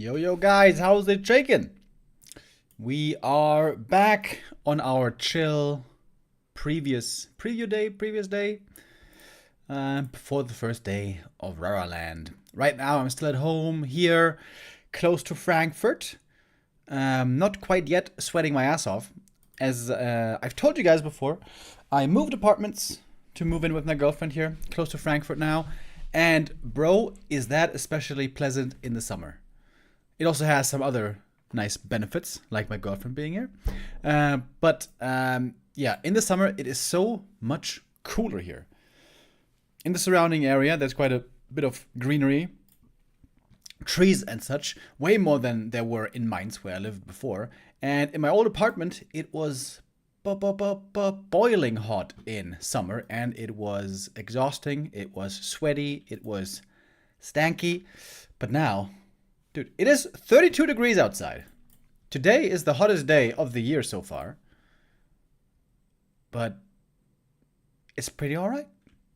S2: Yo guys, how's it shaking? We are back on our chill previous day before the first day of Raraland. Right now I'm still at home here, close to Frankfurt. Not quite yet sweating my ass off. As I've told you guys before, I moved apartments to move in with my girlfriend here, close to Frankfurt now. And bro, is that especially pleasant in the summer. It also has some other nice benefits, like my girlfriend being here. But yeah, in the summer, it is so much cooler here. In the surrounding area, there's quite a bit of greenery, trees and such, way more than there were in Mainz, where I lived before. And in my old apartment, it was boiling hot in summer, and it was exhausting, it was sweaty, it was stanky. But now, dude, it is 32 degrees outside. Today is the hottest day of the year so far. But it's pretty alright.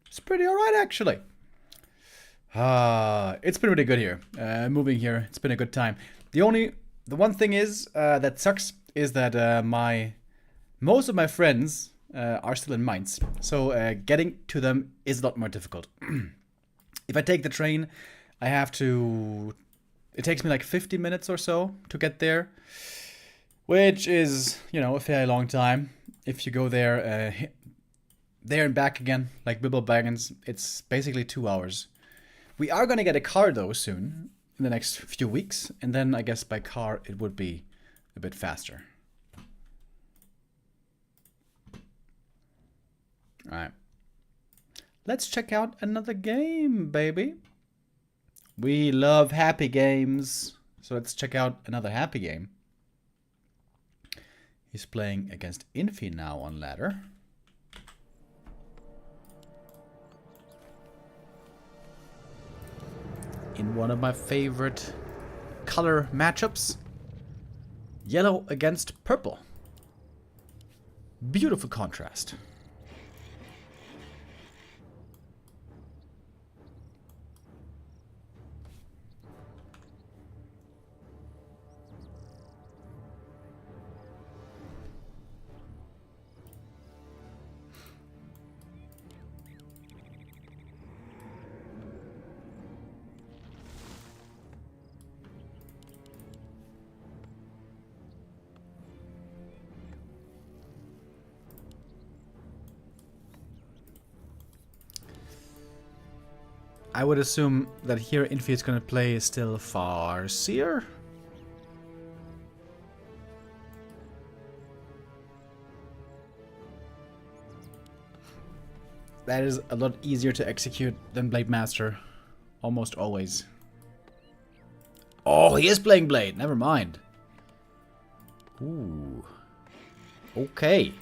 S2: It's pretty alright, actually. It's been really good here. Moving here, it's been a good time. The one thing is that sucks is that most of my friends are still in Mainz. So getting to them is a lot more difficult. If I take the train, it takes me like 50 minutes or so to get there, which is, a fairly long time. If you go there and back again, like Bilbo Baggins, it's basically 2 hours. We are going to get a car, though, soon, in the next few weeks. And then, I guess, by car, it would be a bit faster. Alright. Let's check out another game, baby. We love happy games. So let's check out another happy game. He's playing against Infi now on ladder. In one of my favorite color matchups. Yellow against purple. Beautiful contrast. I would assume that here Infi is going to play still Farseer. That is a lot easier to execute than Blade Master. Almost always. Oh, he is playing Blade. Never mind. Ooh. Okay.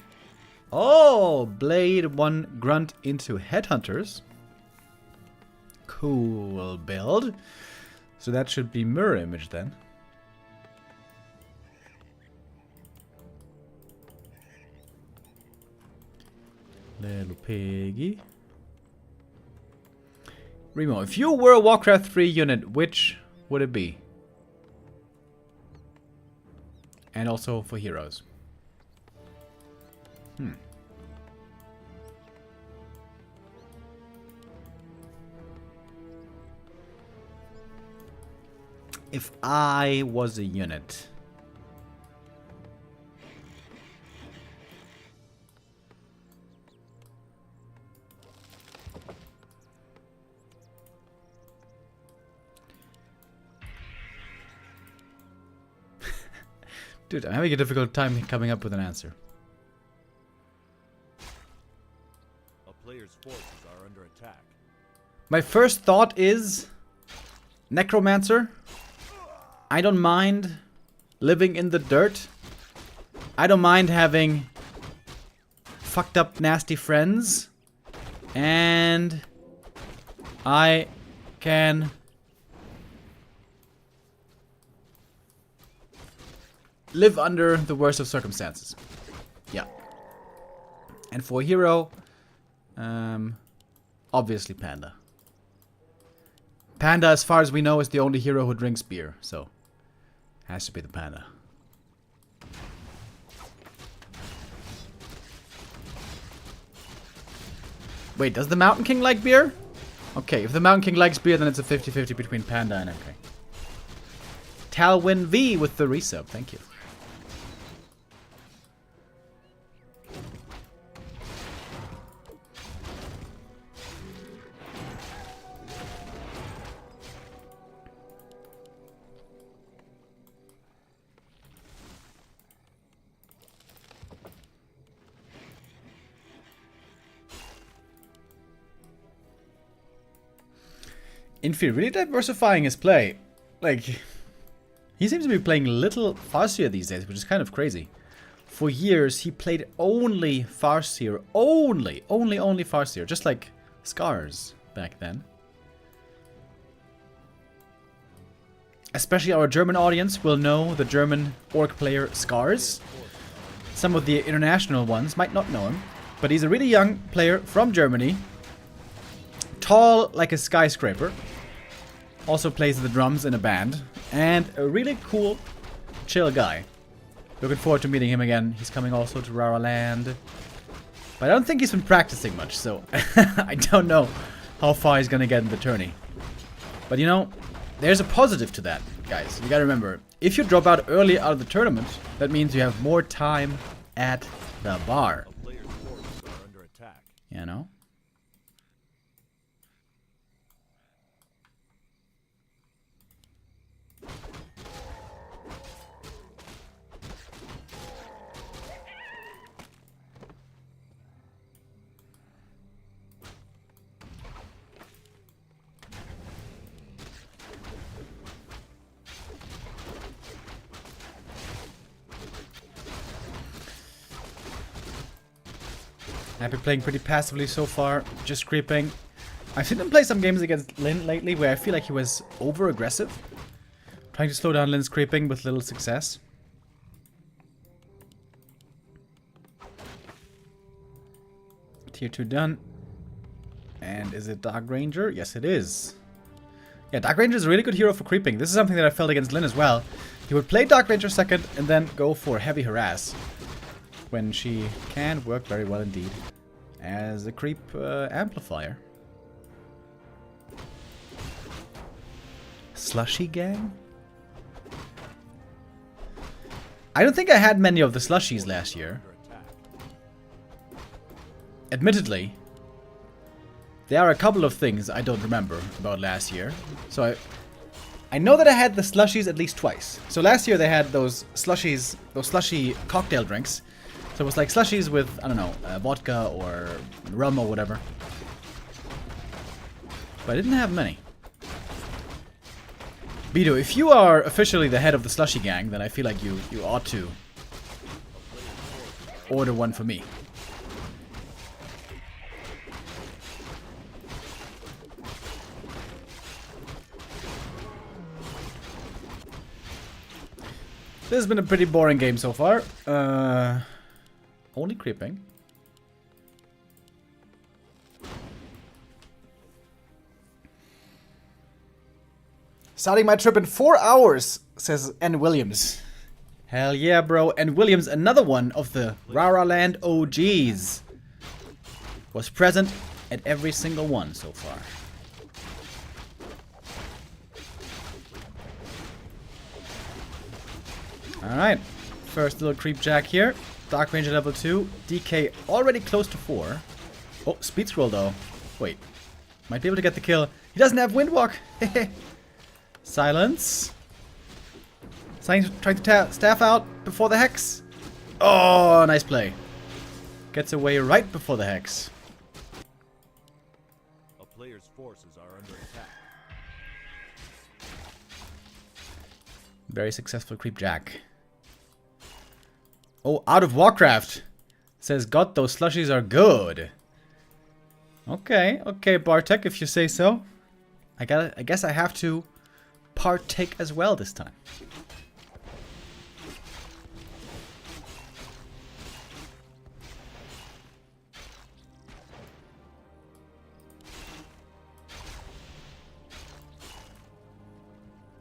S2: Oh, Blade 1 Grunt into Headhunters. Cool build. So that should be mirror image then. Little piggy. Remo, if you were a Warcraft 3 unit, which would it be? And also for heroes. If I was a unit. Dude, I'm having a difficult time coming up with an answer.
S3: A player's forces are under attack.
S2: My first thought is Necromancer. I don't mind living in the dirt. I don't mind having fucked up nasty friends. And I can live under the worst of circumstances. Yeah. And for a hero, obviously Panda. Panda, as far as we know, is the only hero who drinks beer, so Has to be the panda. Wait, does the Mountain King like beer? Okay, if the Mountain King likes beer, then it's a 50-50 between Panda and MK. Talwin V with the resub, thank you. Infi really diversifying his play. Like, he seems to be playing a little Farseer these days, which is kind of crazy. For years, he played only Farseer. Only Farseer. Just like Scars back then. Especially our German audience will know the German orc player Scars. Some of the international ones might not know him. But he's a really young player from Germany. Tall like a skyscraper. Also plays the drums in a band. And a really cool, chill guy. Looking forward to meeting him again. He's coming also to Raraland. But I don't think he's been practicing much, so I don't know how far he's gonna get in the tourney. But you know, there's a positive to that, guys. You gotta remember, if you drop out early out of the tournament, that means you have more time at the bar.
S3: A player's forces are under attack.
S2: You know? I've been playing pretty passively so far, just creeping. I've seen him play some games against Lin lately where I feel like he was over-aggressive. Trying to slow down Lin's creeping with little success. Tier 2 done. And is it Dark Ranger? Yes, it is. Yeah, Dark Ranger is a really good hero for creeping. This is something that I felt against Lin as well. He would play Dark Ranger second and then go for heavy harass. When she can work very well indeed as a creep amplifier. Slushy gang? I don't think I had many of the slushies last year. Admittedly, there are a couple of things I don't remember about last year. So I know that I had the slushies at least twice. So last year they had those slushies, those slushy cocktail drinks. So it was like slushies with, I don't know, vodka or rum or whatever. But I didn't have many. Bido, if you are officially the head of the slushy gang, then I feel like you ought to order one for me. This has been a pretty boring game so far. Only creeping. Starting my trip in 4 hours, says N. Williams. Hell yeah, bro. N. Williams, another one of the Raraland OGs. Was present at every single one so far. Alright. First little creep jack here. Dark Ranger level 2. DK already close to 4. Oh, speed scroll though. Wait. Might be able to get the kill. He doesn't have Windwalk. Silence. Trying to staff out before the Hex. Oh, nice play. Gets away right before the Hex.
S3: A player's forces are under attack.
S2: Very successful creep jack. Oh, out of Warcraft. Says, God, those slushies are good. Okay, okay, Bartek, if you say so. I guess I have to partake as well this time.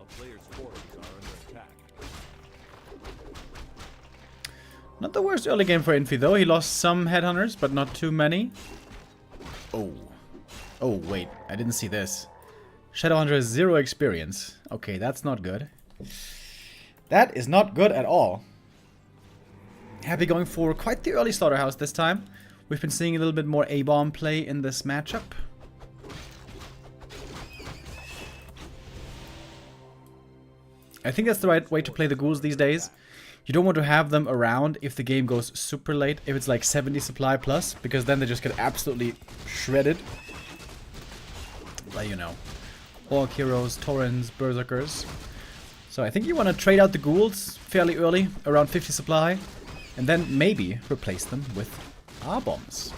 S3: A player's forces are under attack.
S2: Not the worst early game for Infi though. He lost some headhunters, but not too many. Oh. Oh, wait. I didn't see this. Shadowhunter has 0 experience. Okay, that's not good. That is not good at all. Happy going for quite the early slaughterhouse this time. We've been seeing a little bit more A-bomb play in this matchup. I think that's the right way to play the ghouls these days. You don't want to have them around if the game goes super late, if it's like 70 supply plus, because then they just get absolutely shredded. But you know, Orc heroes, Taurens, Berserkers. So I think you want to trade out the ghouls fairly early, around 50 supply, and then maybe replace them with R-bombs.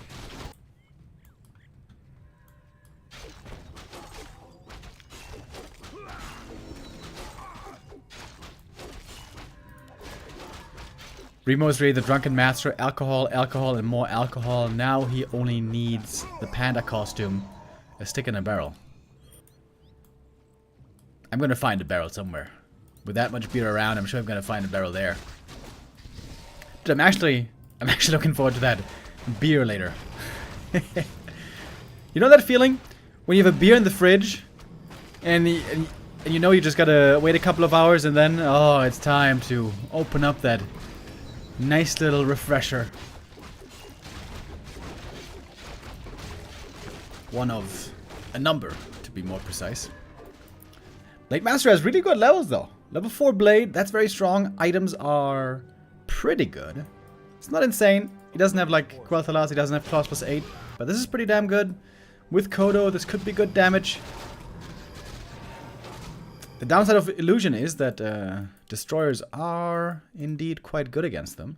S2: Remo is really the drunken master. Alcohol, alcohol, and more alcohol. Now he only needs the panda costume. A stick in a barrel. I'm gonna find a barrel somewhere. With that much beer around, I'm sure I'm gonna find a barrel there. Dude, I'm actually looking forward to that beer later. You know that feeling? When you have a beer in the fridge, and you know you just gotta wait a couple of hours, and then, oh, it's time to open up that nice little refresher. One of a number, to be more precise. Blade Master has really good levels though. Level 4 Blade, that's very strong. Items are pretty good. It's not insane. He doesn't have like Quel'Thalas, he doesn't have Claws plus 8. But this is pretty damn good. With Kodo, this could be good damage. The downside of Illusion is that Destroyers are indeed quite good against them.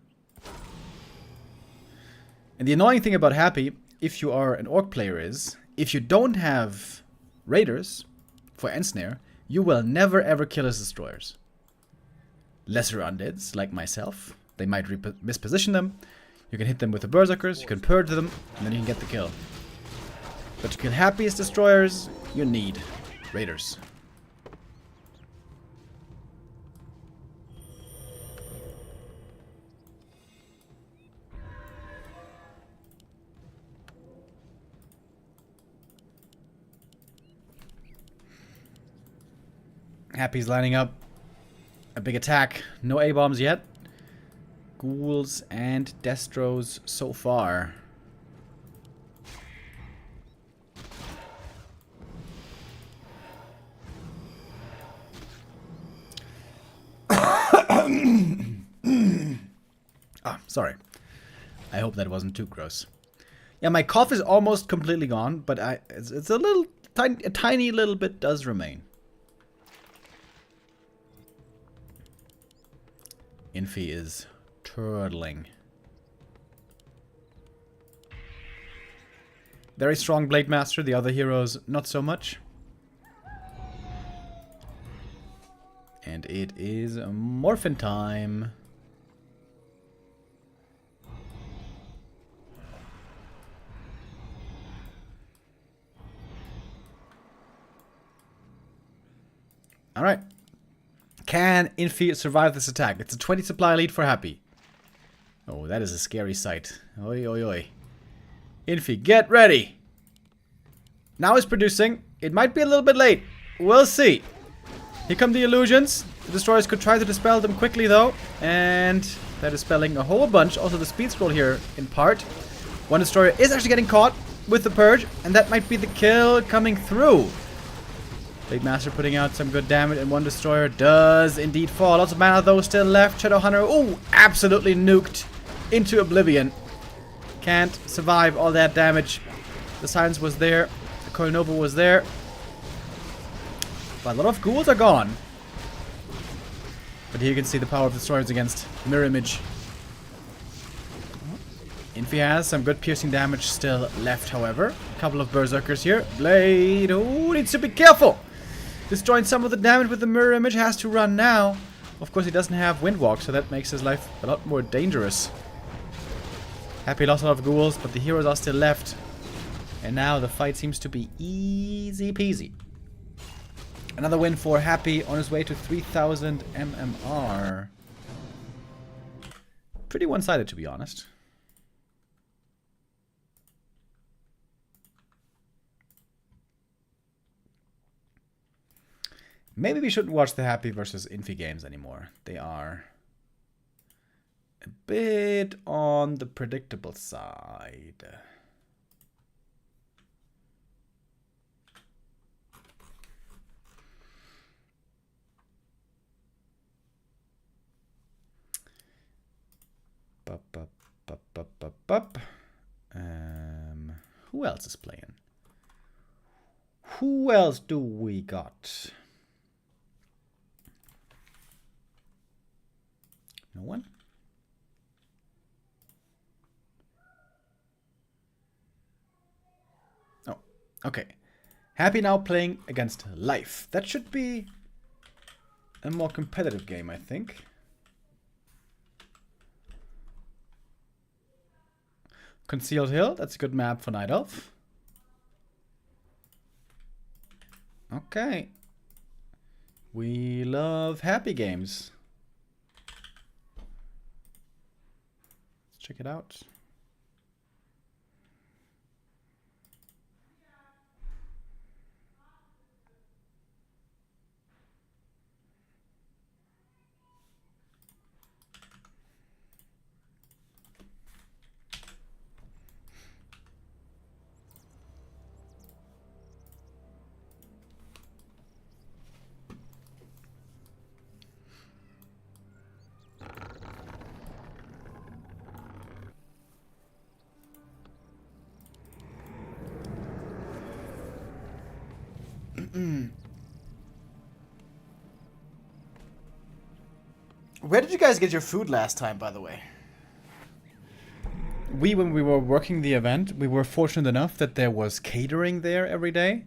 S2: And the annoying thing about Happy, if you are an Orc player, is if you don't have Raiders for Ensnare, you will never ever kill his Destroyers. Lesser Undeads, like myself, they might misposition them. You can hit them with the Berserkers, you can purge them, and then you can get the kill. But to kill Happy's Destroyers, you need Raiders. Happy's lining up a big attack. No A-bombs yet. Ghouls and Destros so far. Sorry. I hope that wasn't too gross. Yeah, my cough is almost completely gone, but it's a little a tiny little bit does remain. Infi is turtling. Very strong Blade Master, the other heroes not so much. And it is Morphin time. Alright. Can Infi survive this attack? It's a 20 supply lead for Happy. Oh, that is a scary sight. Oi, oi, oi. Infi, get ready! Now he's producing. It might be a little bit late. We'll see. Here come the illusions. The destroyers could try to dispel them quickly though. And they're dispelling a whole bunch. Also the speed scroll here in part. One destroyer is actually getting caught with the purge. And that might be the kill coming through. Blade Master putting out some good damage, and one destroyer does indeed fall. Lots of mana though still left. Shadowhunter, ooh, absolutely nuked into oblivion. Can't survive all that damage. The silence was there. The Coronova was there. But a lot of ghouls are gone. But here you can see the power of destroyers against Mirror Image. Infi has some good piercing damage still left, however. A couple of Berserkers here. Blade, ooh, needs to be careful. Destroying some of the damage with the Mirror Image, has to run now. Of course, he doesn't have Windwalk, so that makes his life a lot more dangerous. Happy lost a lot of ghouls, but the heroes are still left. And now the fight seems to be easy peasy. Another win for Happy on his way to 3000 MMR. pretty one-sided, to be honest. Maybe we shouldn't watch the Happy versus Infi games anymore. They are a bit on the predictable side. Who else is playing? Who else do we got? No one? Oh, okay. Happy now playing against Life. That should be a more competitive game, I think. Concealed Hill, that's a good map for Night Elf. Okay. We love happy games. Let's check it out. Where did you guys get your food last time, by the way? When we were working the event, we were fortunate enough that there was catering there every day,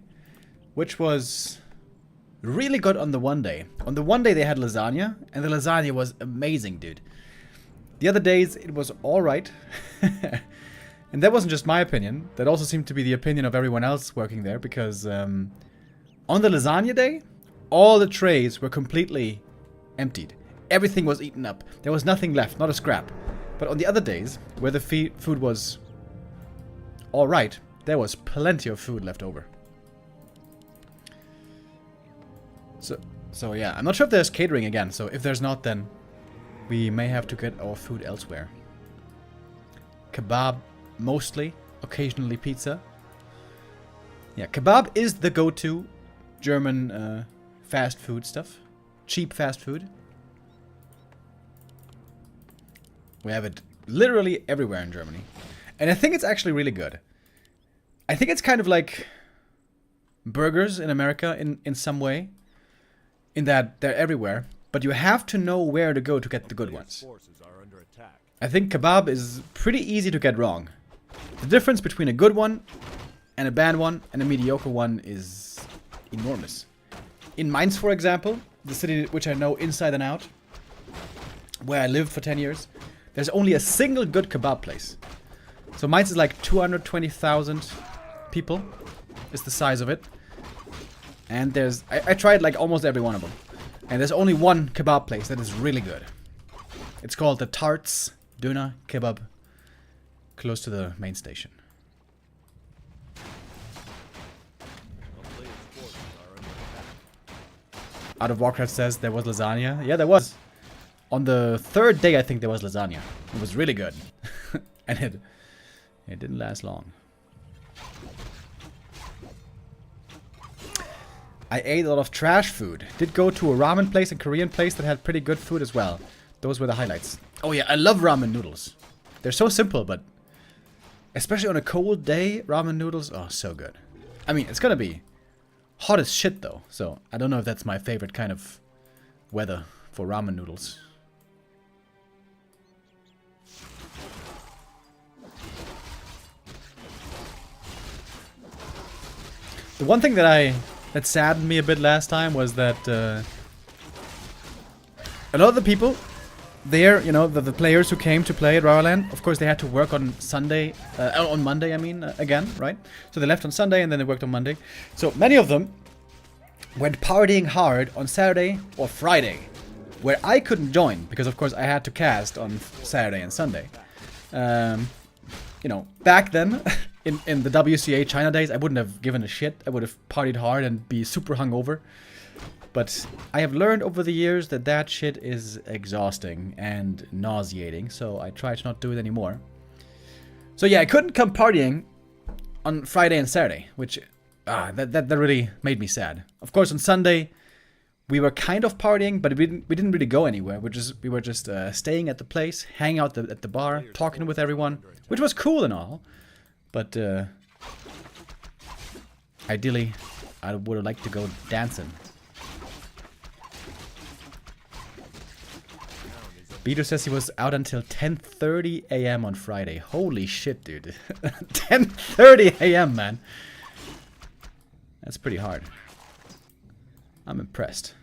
S2: which was really good on the one day. On the one day they had lasagna, and the lasagna was amazing, dude. The other days it was alright. And that wasn't just my opinion. That also seemed to be the opinion of everyone else working there, because on the lasagna day, all the trays were completely emptied. Everything was eaten up. There was nothing left, not a scrap. But on the other days, where the food was alright, there was plenty of food left over. So yeah, I'm not sure if there's catering again. So if there's not, then we may have to get our food elsewhere. Kebab, mostly. Occasionally pizza. Yeah, kebab is the go-to German fast food stuff. Cheap fast food. We have it literally everywhere in Germany. And I think it's actually really good. I think it's kind of like burgers in America in some way. In that they're everywhere. But you have to know where to go to get the good ones. I think kebab is pretty easy to get wrong. The difference between a good one and a bad one and a mediocre one is enormous. In Mainz, for example, the city which I know inside and out, where I lived for 10 years, there's only a single good kebab place. So Mainz is like 220,000 people, is the size of it. And there's, I tried like almost every one of them. And there's only one kebab place that is really good. It's called the Tarts Döner Kebab, close to the main station. Out of Warcraft says there was lasagna. Yeah, there was. On the third day, I think there was lasagna. It was really good. And it didn't last long. I ate a lot of trash food. Did go to a ramen place, a Korean place that had pretty good food as well. Those were the highlights. Oh yeah, I love ramen noodles. They're so simple, but especially on a cold day, ramen noodles, oh, so good. I mean, it's gonna be hot as shit though, so I don't know if that's my favorite kind of weather for ramen noodles. The one thing that saddened me a bit last time was that a lot of the people there, you know, the players who came to play at Raraland, of course they had to work on Sunday, on Monday, I mean, again, right? So they left on Sunday and then they worked on Monday. So many of them went partying hard on Saturday or Friday. where I couldn't join because, of course, I had to cast on Saturday and Sunday. You know, back then, in the WCA China days, I wouldn't have given a shit. I would have partied hard and be super hungover. But I have learned over the years that that shit is exhausting and nauseating, so I try to not do it anymore. So yeah, I couldn't come partying on Friday and Saturday, which that really made me sad. Of course, on Sunday we were kind of partying, but we didn't really go anywhere. We were just staying at the place, hanging out at the bar, talking with everyone, which was cool and all. But ideally, I would have liked to go dancing. Beater says he was out until 10:30 a.m. on Friday. Holy shit, dude. 10:30 a.m., man. That's pretty hard. I'm impressed.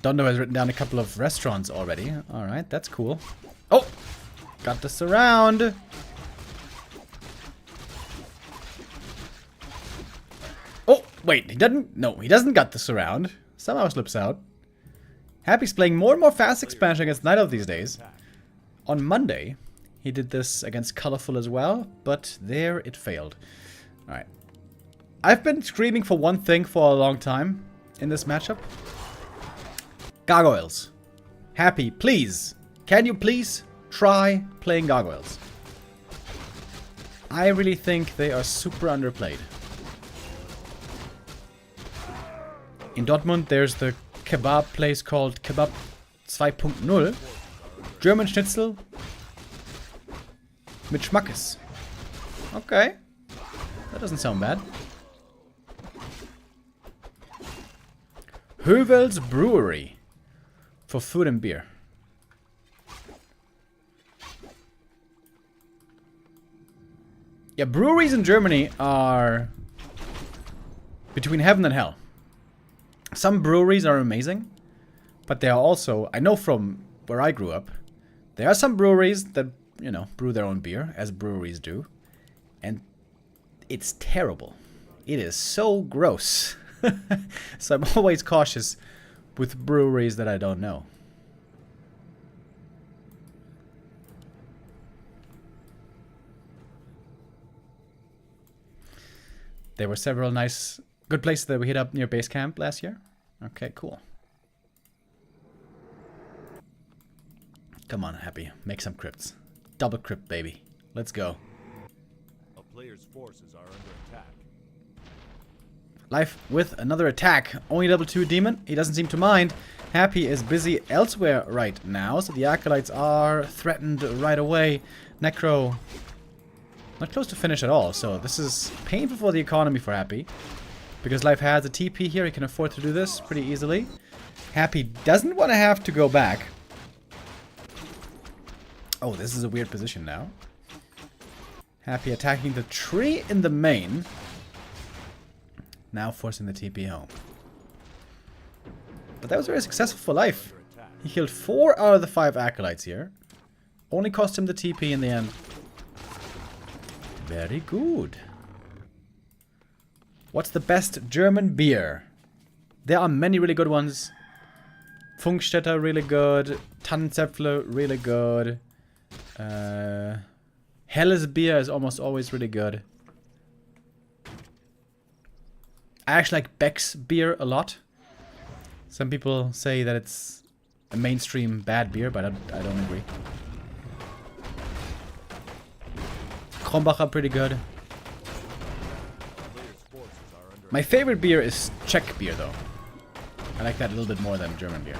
S2: Dondo has written down a couple of restaurants already. Alright, that's cool. Oh! Got the surround! Oh, wait, he doesn't... No, he doesn't got the surround. Somehow slips out. Happy's playing more and more fast expansion against Night Elf these days. On Monday, he did this against Colorful as well, but there it failed. Alright. I've been screaming for one thing for a long time in this matchup. Gargoyles. Happy, please. Can you please try playing Gargoyles? I really think they are super underplayed. In Dortmund, there's the kebab place called Kebab 2.0. German Schnitzel mit Schmackes. Okay. That doesn't sound bad. Hövel's Brewery. For food and beer. Yeah, breweries in Germany are between heaven and hell. Some breweries are amazing, but they are also, I know from where I grew up, there are some breweries that, you know, brew their own beer, as breweries do, and it's terrible. It is so gross. So I'm always cautious with breweries that I don't know. There were several nice, good places that we hit up near base camp last year. Okay, cool. Come on, Happy. Make some crypts. Double crypt, baby. Let's go.
S3: A player's forces are under attack.
S2: Life with another attack. Only level 2 demon. He doesn't seem to mind. Happy is busy elsewhere right now, so the Acolytes are threatened right away. Necro not close to finish at all, so this is painful for the economy for Happy. Because Life has a TP here, he can afford to do this pretty easily. Happy doesn't want to have to go back. Oh, this is a weird position now. Happy attacking the tree in the main. Now forcing the TP home. But that was very successful for Life. He killed 4 out of the 5 Acolytes here. Only cost him the TP in the end. Very good. What's the best German beer? There are many really good ones. Funkstätter, really good. Tannenzäpfle, really good. Helles beer is almost always really good. I actually like Beck's beer a lot. Some people say that it's a mainstream bad beer, but I don't agree. Krombacher, pretty good. My favorite beer is Czech beer, though. I like that a little bit more than German beer.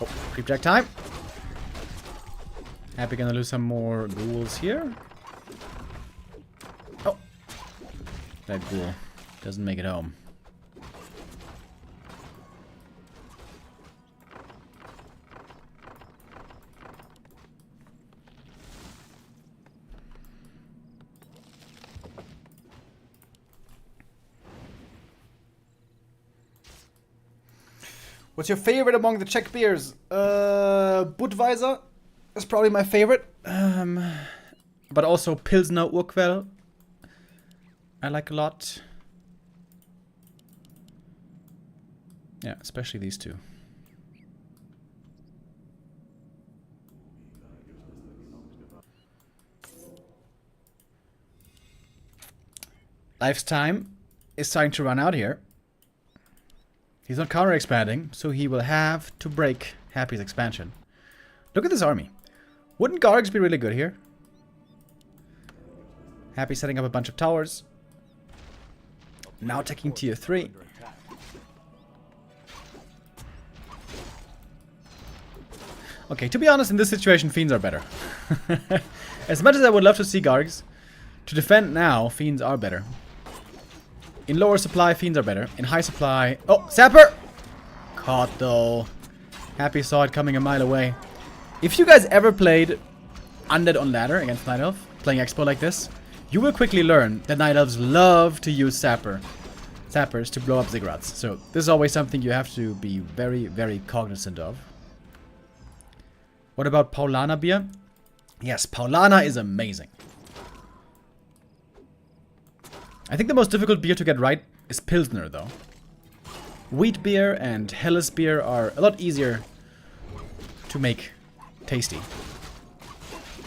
S2: Oh, creep jack time. Happy gonna lose some more ghouls here. Oh. That ghoul doesn't make it home. What's your favorite among the Czech beers? Budweiser is probably my favorite. But also Pilsner Urquell. I like a lot. Yeah, especially these two. Life's time is starting to run out here. He's not counter-expanding, so he will have to break Happy's expansion. Look at this army. Wouldn't Gargs be really good here? Happy setting up a bunch of towers. Now taking tier 3. Okay, to be honest, in this situation, Fiends are better. As much as I would love to see Gargs, to defend now, Fiends are better. In lower supply, Fiends are better. In high supply... Oh, Sapper! Caught, though. Happy saw it coming a mile away. If you guys ever played Undead on Ladder against Night Elf, playing Expo like this, you will quickly learn that Night Elves love to use Sappers to blow up Ziggurats. So this is always something you have to be very, very cognizant of. What about Paulana beer? Yes, Paulana is amazing. I think the most difficult beer to get right is Pilsner, though. Wheat beer and Helles beer are a lot easier to make tasty.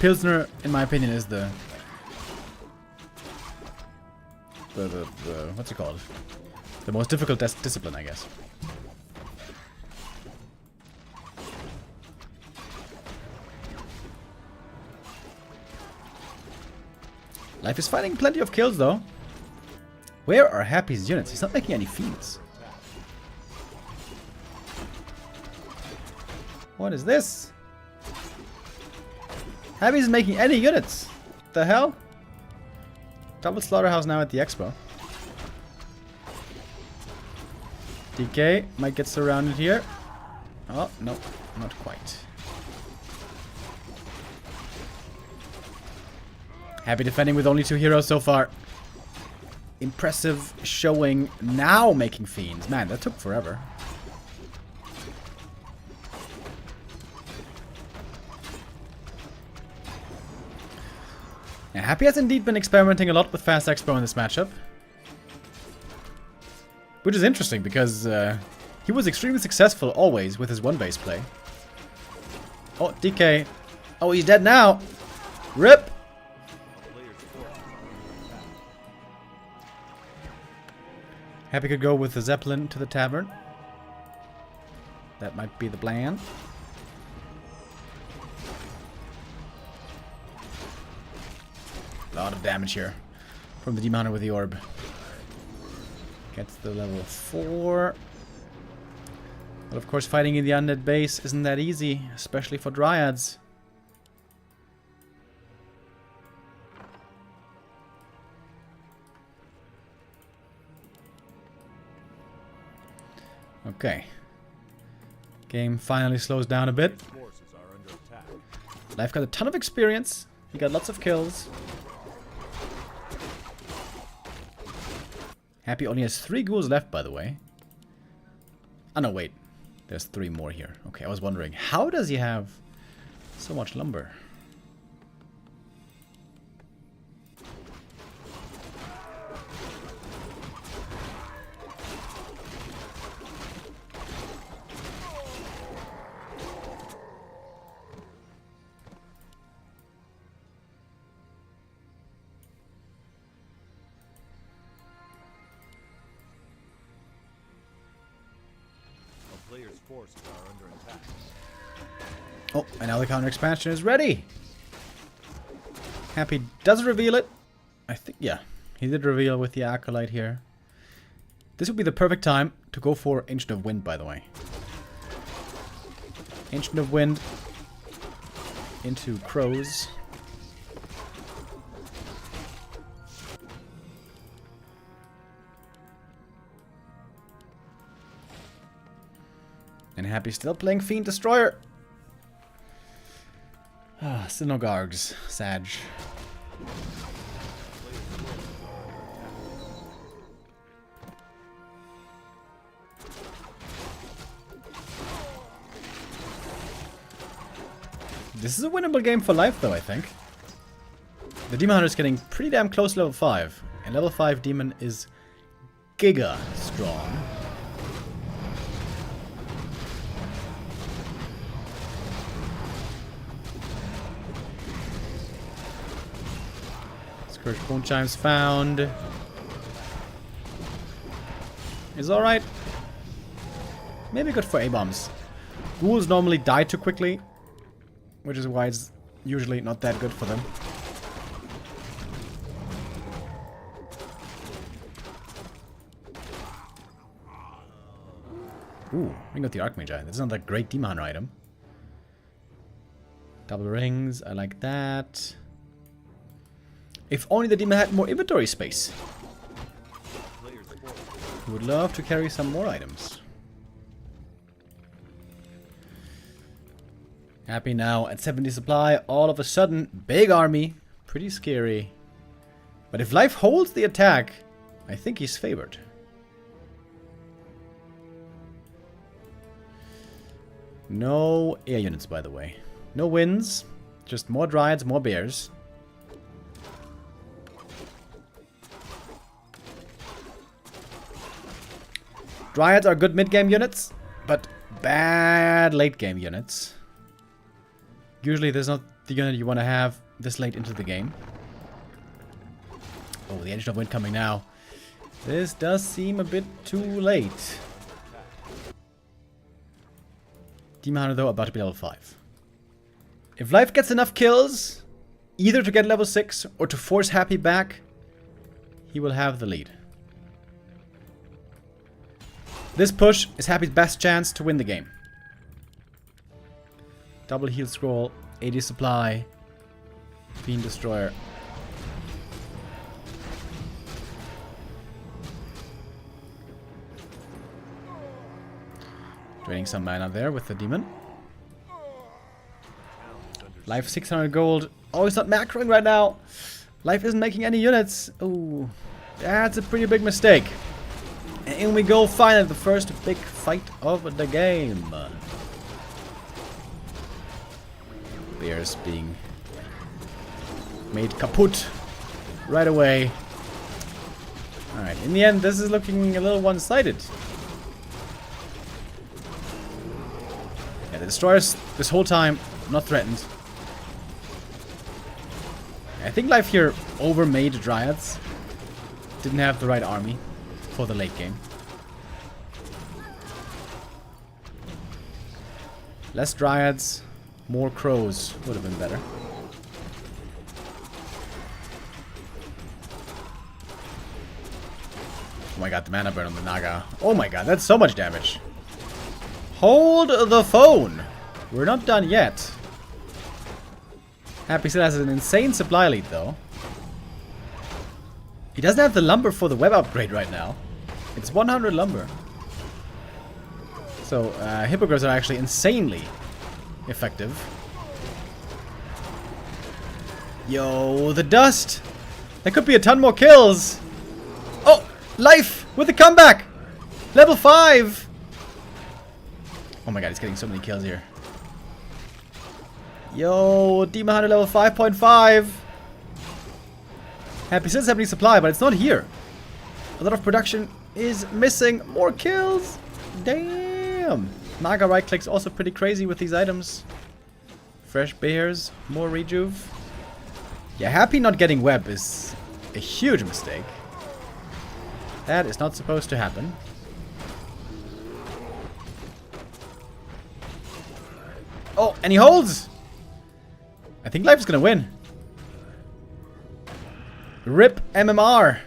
S2: Pilsner, in my opinion, is the what's it called? The most difficult discipline, I guess. Life is finding plenty of kills, though. Where are Happy's units? He's not making any fiends. What is this? Happy's making any units. The hell? Double slaughterhouse now at the expo. DK might get surrounded here. Oh, no, not quite. Happy defending with only 2 heroes so far. Impressive showing now making fiends. Man, that took forever. Yeah, Happy has indeed been experimenting a lot with Fast Expo in this matchup. Which is interesting because he was extremely successful always with his 1-base play. Oh, DK. Oh, he's dead now. RIP. Happy could go with the Zeppelin to the tavern. That might be the plan. A lot of damage here from the Demon Hunter with the orb. Gets the level 4. But of course fighting in the undead base isn't that easy, especially for Dryads. Okay. Game finally slows down a bit. Life got a ton of experience. He got lots of kills. Happy only has 3 ghouls left, by the way. Oh no, wait. There's 3 more here. Okay, I was wondering, how does he have so much lumber?
S3: Player's forces are under attack.
S2: Oh, and now the counter expansion is ready. Happy does reveal it. I think, yeah, he did reveal with the Acolyte here. This would be the perfect time to go for Ancient of Wind, by the way. Ancient of Wind into Crows. And Happy still playing Fiend Destroyer. Ah, still no Gargs. Sag. This is a winnable game for Life, though, I think. The Demon Hunter is getting pretty damn close to level 5. And level 5 Demon is giga strong. Scourge Bone Chimes found. Is alright. Maybe good for A-bombs. Ghouls normally die too quickly, which is why it's usually not that good for them. Ooh, we got the Archmage. That's not a great Demon Hunter item. Double rings, I like that. If only the Demon had more inventory space. Would love to carry some more items. Happy now at 70 supply. All of a sudden, big army. Pretty scary. But if life holds the attack, I think he's favored. No air units, by the way. No winds. Just more dryads, more bears. Dryads are good mid-game units, but bad late-game units. Usually there's not the unit you want to have this late into the game. Oh, the Engine of Wind coming now. This does seem a bit too late. Demon Hunter, though, about to be level 5. If life gets enough kills, either to get level 6 or to force Happy back, he will have the lead. This push is Happy's best chance to win the game. Double heal scroll, 80 supply, Fiend Destroyer. Draining some mana there with the demon. Life 600 gold. Oh, it's not macroing right now. Life isn't making any units. Oh, that's a pretty big mistake. And in we go, finally, the first big fight of the game. Bears being made kaput right away. Alright, in the end, this is looking a little one-sided. Yeah, the destroyers this whole time not threatened. I think life here overmade dryads. Didn't have the right army for the late game. Less dryads, more crows would have been better. Oh my god, the mana burn on the Naga. Oh my god, that's so much damage. Hold the phone. We're not done yet. Happy still has an insane supply lead though. He doesn't have the lumber for the web upgrade right now. It's 100 lumber. So, hippogriffs are actually insanely effective. Yo, the dust! There could be a ton more kills! Oh! Life! With the comeback! Level 5! Oh my god, he's getting so many kills here. Yo, Demon Hunter level 5.5! Happy still 70 supply, but it's not here. A lot of production is missing. More kills! Damn! Naga right clicks also pretty crazy with these items. Fresh bears, more rejuve. Yeah, Happy not getting web is a huge mistake. That is not supposed to happen. Oh, and he holds! I think life is gonna win. RIP MMR.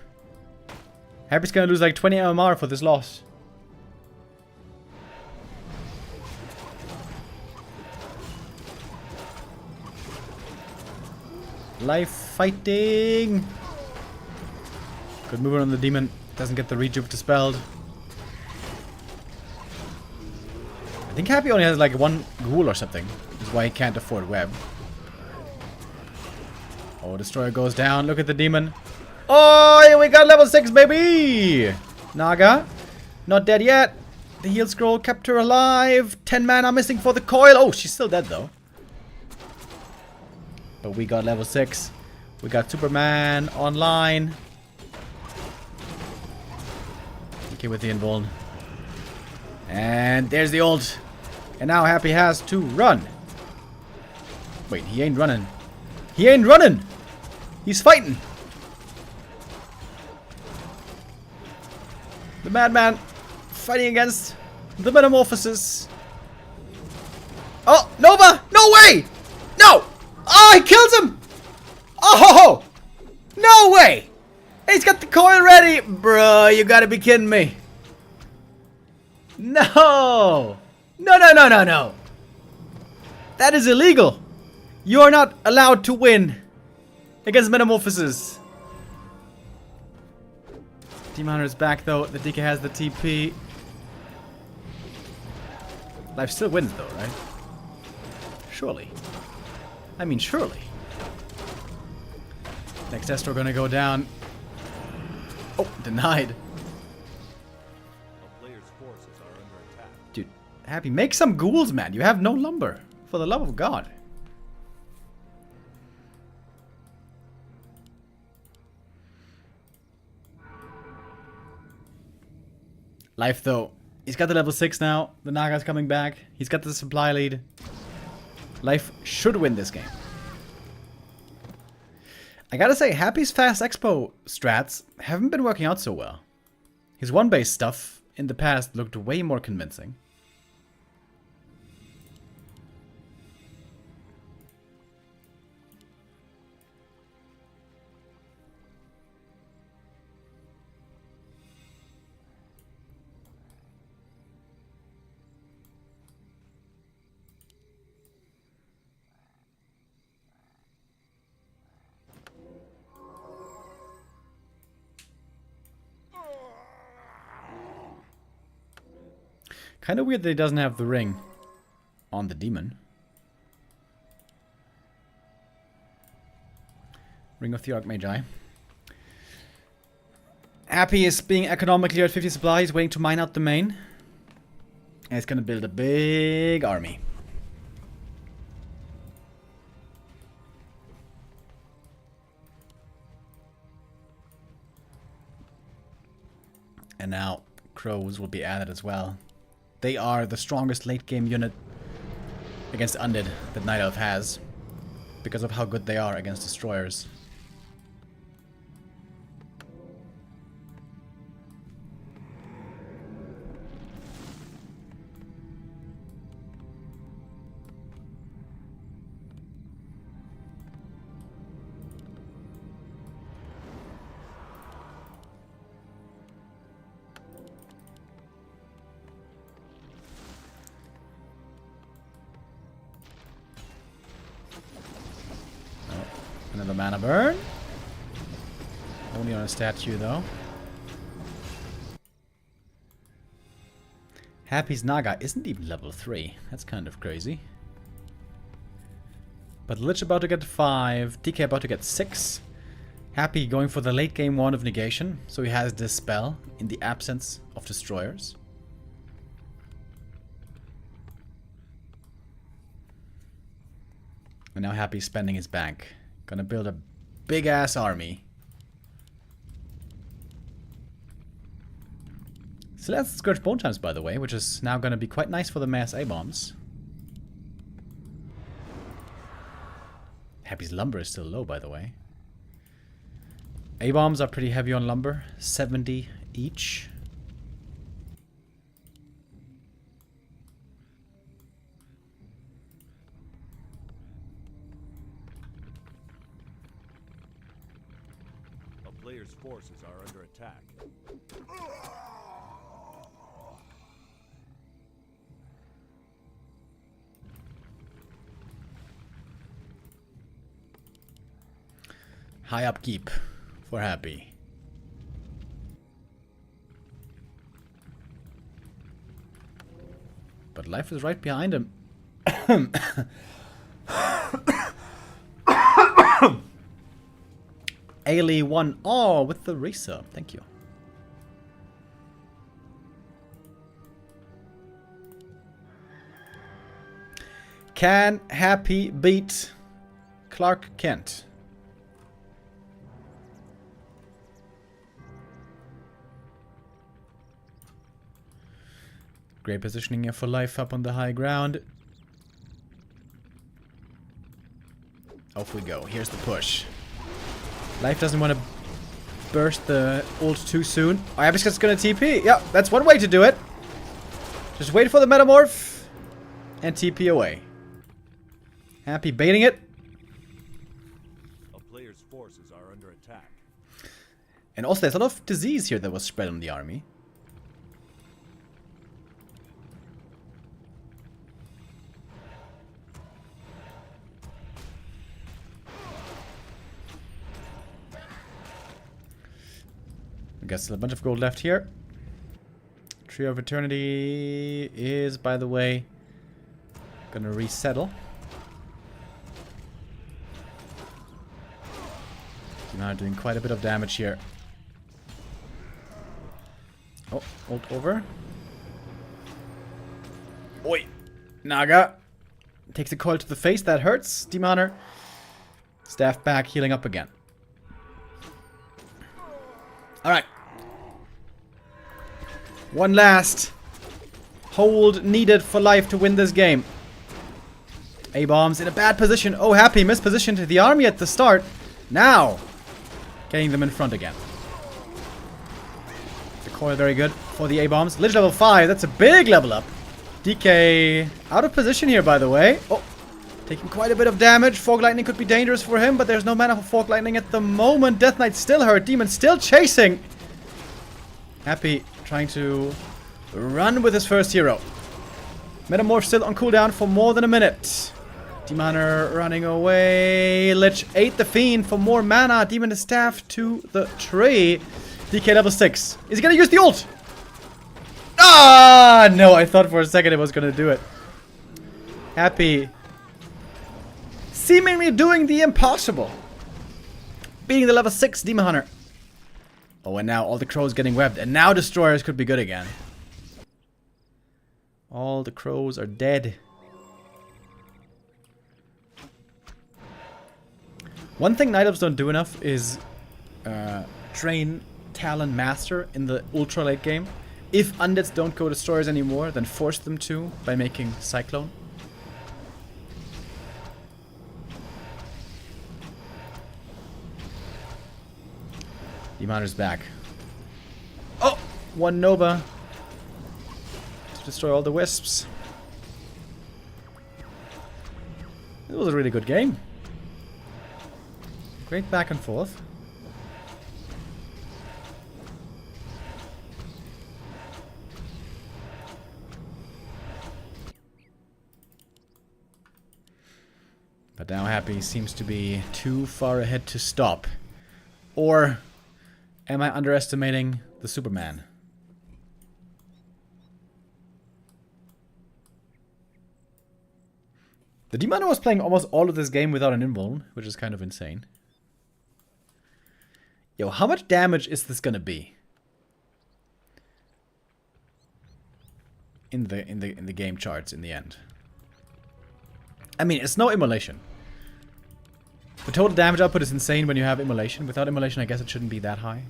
S2: Happy's gonna lose like 20 MMR for this loss. Life fighting. Good movement on the demon. Doesn't get the rejuve dispelled. I think Happy only has like one ghoul or something. Which is why he can't afford web. Oh, Destroyer goes down. Look at the demon. Oh, we got level 6, baby! Naga. Not dead yet. The heal scroll kept her alive. 10 mana missing for the coil. Oh, she's still dead, though. But we got level 6. We got Superman online. Okay, with the invuln. And there's the ult. And now Happy has to run. Wait, he ain't running. He ain't running! He's fighting! The madman fighting against the metamorphosis. Oh, Nova! No way! No! Oh, he kills him! Oh! No way! He's got the coil ready! Bro, you gotta be kidding me. No! No, no, no, no, no! That is illegal! You are not allowed to win against metamorphosis. Demon Hunter is back though. The DK has the TP. Life still wins though, right? Surely. I mean, surely. Next Estro gonna go down. Oh, denied.
S3: A player's forces are under attack.
S2: Dude, Happy, make some ghouls, man. You have no lumber. For the love of God. Life though. He's got the level 6 now. The Naga's coming back. He's got the supply lead. Life should win this game. I gotta say, Happy's fast expo strats haven't been working out so well. His one-base stuff in the past looked way more convincing. Kind of weird that he doesn't have the ring on the demon. Ring of the Archmagi. Happy is being economically at 50 supply. He's waiting to mine out the main. And he's gonna build a big army. And now crows will be added as well. They are the strongest late game unit against Undead that Night Elf has. Because of how good they are against destroyers. Another mana burn. Only on a statue though. Happy's Naga isn't even level 3. That's kind of crazy. But Lich about to get 5. DK about to get 6. Happy going for the late game one of negation. So he has this spell in the absence of destroyers. And now Happy spending his bank. Gonna build a big ass army. So that's Scourge Bone Times, by the way, which is now gonna be quite nice for the mass A-bombs. Happy's lumber is still low, by the way. A-bombs are pretty heavy on lumber, 70 each.
S3: Players' forces are under attack.
S2: High upkeep for Happy. But life is right behind him. Ailey won. Oh, with the resub. Thank you. Can Happy beat Clark Kent? Great positioning here for life up on the high ground. Off we go. Here's the push. Life doesn't want to burst the ult too soon. I'm just gonna TP. Yeah, that's one way to do it. Just wait for the metamorph and TP away. Happy baiting it.
S3: A player's forces are under attack.
S2: And also, there's a lot of disease here that was spread on the army. I guess a bunch of gold left here. Tree of Eternity is, by the way, gonna resettle. Now doing quite a bit of damage here. Oh, ult over. Oi! Naga! Takes a coil to the face, that hurts. Demoner. Staff back, healing up again. Alright. One last hold needed for life to win this game. A-bombs in a bad position. Oh, Happy mispositioned the army at the start. Now, getting them in front again. The coil very good for the A-bombs. Lich level 5. That's a big level up. DK out of position here, by the way. Oh, taking quite a bit of damage. Fog Lightning could be dangerous for him, but there's no mana for Fog Lightning at the moment. Death Knight still hurt. Demon still chasing. Happy trying to run with his first hero. Metamorph still on cooldown for more than a minute. Demoner running away. Lich ate the Fiend for more mana. Demon is staff to the tree. DK level 6. Is he gonna use the ult? Ah, no, I thought for a second it was gonna do it. Happy. Seemingly doing the impossible. Being the level 6 Demon Hunter. Oh, and now all the crows getting webbed. And now destroyers could be good again. All the crows are dead. One thing Night Elves don't do enough is train Talon Master in the ultra late game. If undeads don't go destroyers anymore, then force them to by making Cyclone. Demoner's back. Oh! One Nova to destroy all the wisps. It was a really good game. Great back and forth. But now Happy seems to be too far ahead to stop. Or am I underestimating the Superman? The Demoner was playing almost all of this game without an invuln, which is kind of insane. Yo, how much damage is this gonna be? In the game charts in the end. I mean, it's no immolation. The total damage output is insane when you have immolation. Without immolation, I guess it shouldn't be that high.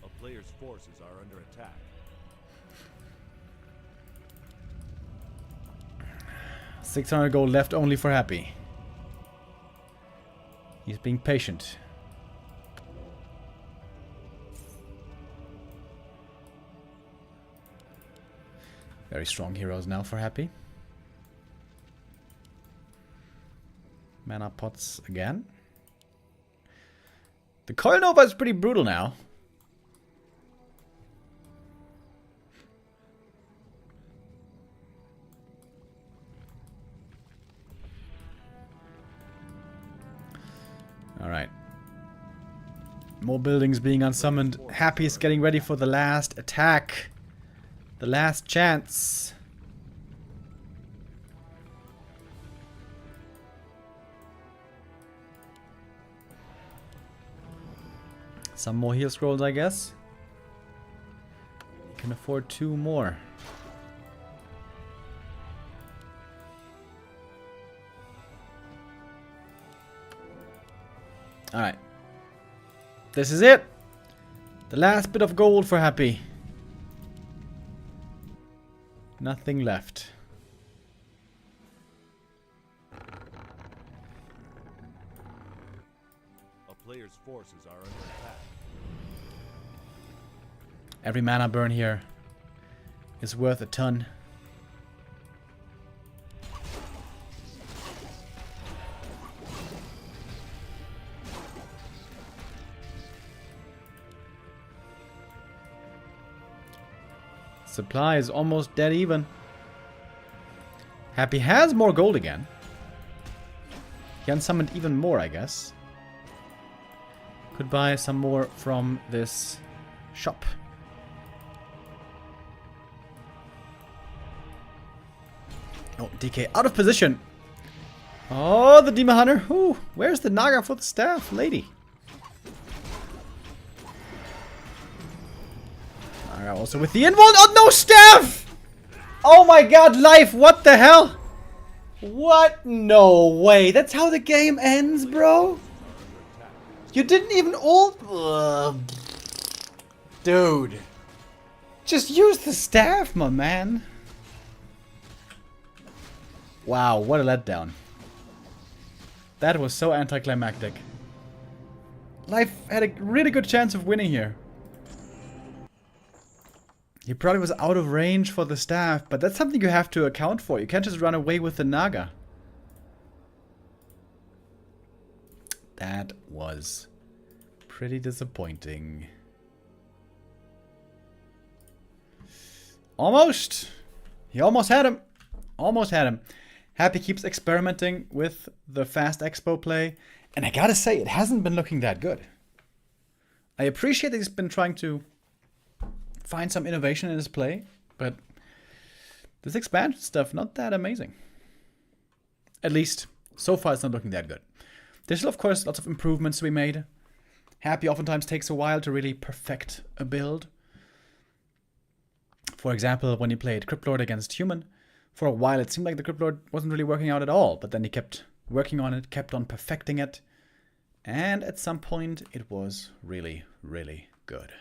S3: A player's forces are under attack.
S2: $600 gold left only for Happy. He's being patient. Very strong heroes now for Happy. Mana pots again. The Coil Nova is pretty brutal now. Alright. More buildings being unsummoned. Happy is getting ready for the last attack. The last chance. Some more heal scrolls, I guess. Can afford 2 more. Alright. This is it. The last bit of gold for Happy. Nothing left.
S3: A player's forces are under attack.
S2: Every mana burn here is worth a ton. Supply is almost dead even. Happy has more gold again. He unsummoned even more, I guess. Could buy some more from this shop. Oh, DK out of position. Oh, the Demon Hunter. Ooh, where's the Naga for the staff, lady? Naga also with the invuln. Oh, no staff! Oh my god, life, what the hell? What? No way. That's how the game ends, bro? You didn't even ult? Ugh. Dude. Just use the staff, my man. Wow, what a letdown. That was so anticlimactic. Life had a really good chance of winning here. He probably was out of range for the staff, but that's something you have to account for. You can't just run away with the Naga. That was pretty disappointing. Almost! He almost had him. Almost had him. Happy keeps experimenting with the fast expo play. And I gotta say, it hasn't been looking that good. I appreciate that he's been trying to find some innovation in his play, but this expansion stuff, not that amazing. At least, so far it's not looking that good. There's still, of course, lots of improvements to be made. Happy oftentimes takes a while to really perfect a build. For example, when he played Cryptlord against Human, for a while it seemed like the Cryptlord wasn't really working out at all, but then he kept working on it, kept on perfecting it, and at some point it was really, really good.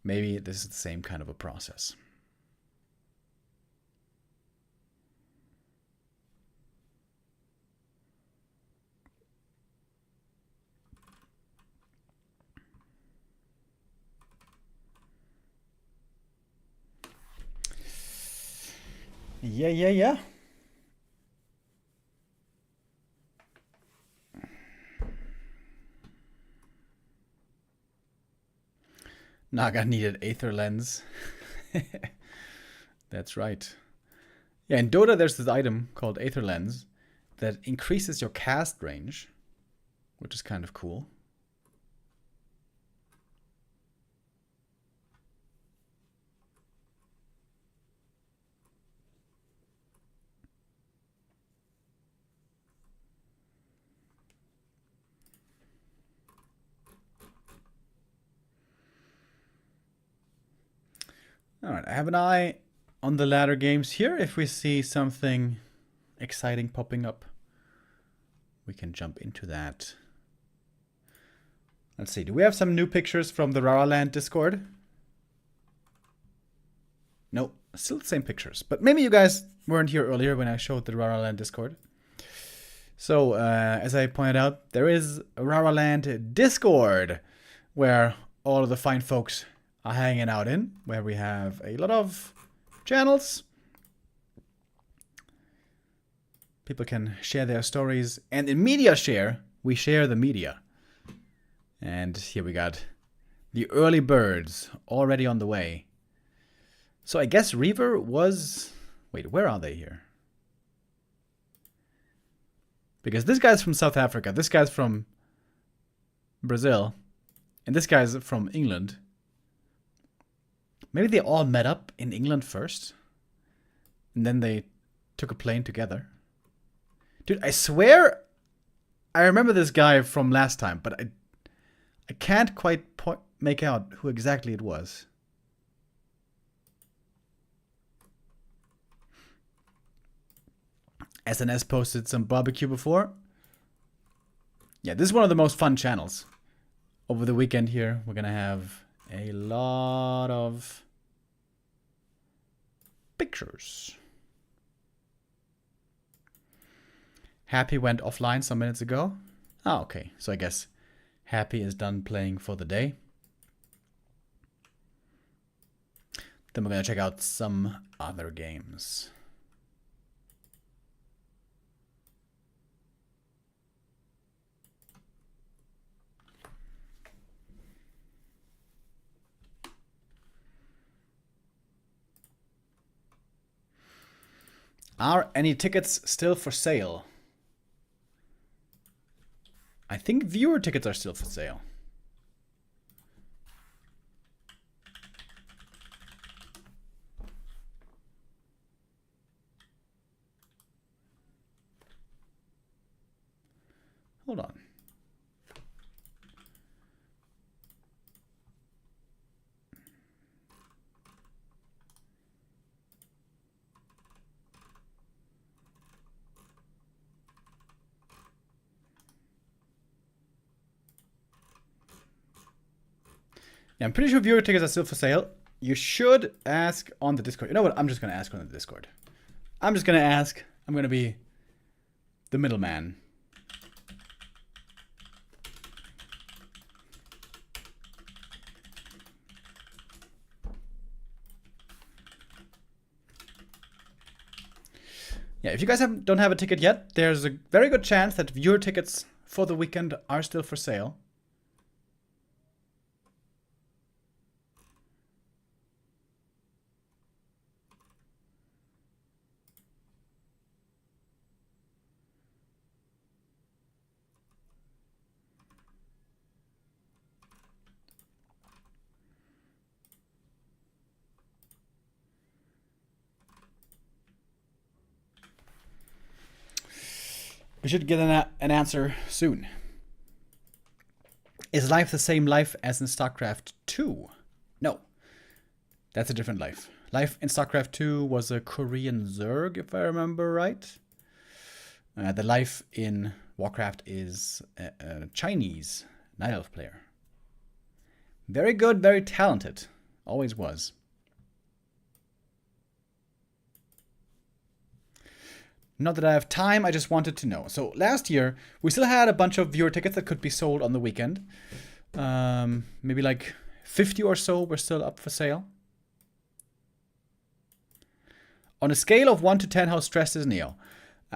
S2: Maybe this is the same kind of a process. Yeah. Naga needed Aether Lens. That's right. Yeah, in Dota there's this item called Aether Lens that increases your cast range, which is kind of cool. Alright, I have an eye on the ladder games here. If we see something exciting popping up, we can jump into that. Let's see, do we have some new pictures from the Raraland Discord? No, still the same pictures. But maybe you guys weren't here earlier when I showed the Raraland Discord. So, as I pointed out, there is a Raraland Discord where all of the fine folks are hanging out in, where we have a lot of channels. People can share their stories, and in media share, we share the media. And here we got the early birds already on the way. So I guess Reaver was... Wait, where are they here? Because this guy's from South Africa, this guy's from Brazil, and this guy's from England. Maybe they all met up in England first, and then they took a plane together. Dude, I swear I remember this guy from last time, but I can't quite make out who exactly it was. SNS posted some barbecue before. Yeah, this is one of the most fun channels. Over the weekend here, we're gonna have a lot of pictures. Happy went offline some minutes ago. Ah, okay. So I guess Happy is done playing for the day. Then we're gonna check out some other games. Are any tickets still for sale? I think viewer tickets are still for sale. Hold on. Yeah, I'm pretty sure viewer tickets are still for sale. You should ask on the Discord. You know what? I'm just going to ask on the Discord. I'm just going to ask. I'm going to be the middleman. Yeah, if you guys don't have a ticket yet, there's a very good chance that viewer tickets for the weekend are still for sale. We should get an answer soon. Is life the same life as in StarCraft 2? No. That's a different life. Life in StarCraft 2 was a Korean Zerg, if I remember right. The life in Warcraft is a Chinese Night Elf player. Very good, very talented. Always was. Not that I have time, I just wanted to know. So last year, we still had a bunch of viewer tickets that could be sold on the weekend. Maybe like 50 or so were still up for sale. On a scale of 1 to 10, how stressed is Neo?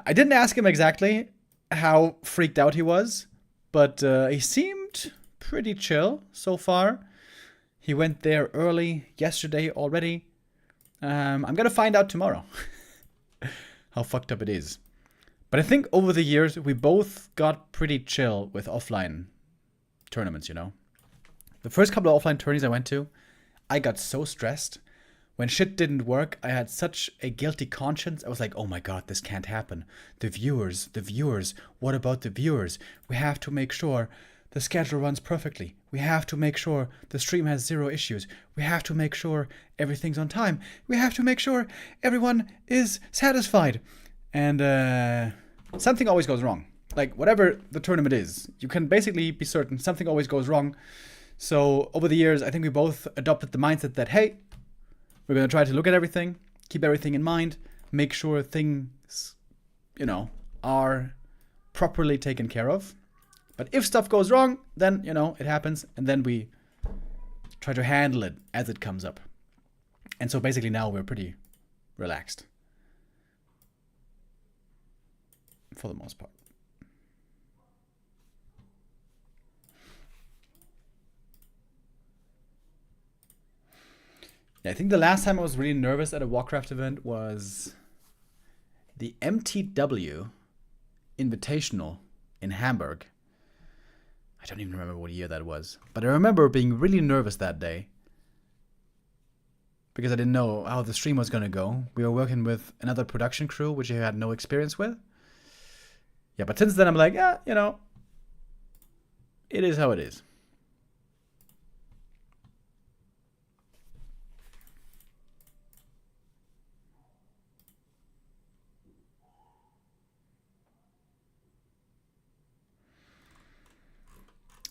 S2: I didn't ask him exactly how freaked out he was, but he seemed pretty chill so far. He went there early yesterday already. I'm gonna find out tomorrow how fucked up it is. But I think over the years, we both got pretty chill with offline tournaments, you know? The first couple of offline tourneys I went to, I got so stressed. When shit didn't work, I had such a guilty conscience. I was like, oh my god, this can't happen. The viewers, what about the viewers? We have to make sure the schedule runs perfectly. We have to make sure the stream has 0 issues. We have to make sure everything's on time. We have to make sure everyone is satisfied. And something always goes wrong. Like, whatever the tournament is, you can basically be certain something always goes wrong. So over the years, I think we both adopted the mindset that, hey, we're going to try to look at everything, keep everything in mind, make sure things, you know, are properly taken care of. But if stuff goes wrong, then, you know, it happens. And then we try to handle it as it comes up. And so basically now we're pretty relaxed. For the most part. Yeah, I think the last time I was really nervous at a Warcraft event was the MTW Invitational in Hamburg. I don't even remember what year that was. But I remember being really nervous that day. Because I didn't know how the stream was going to go. We were working with another production crew, which I had no experience with. Yeah, but since then I'm like, yeah, you know, it is how it is.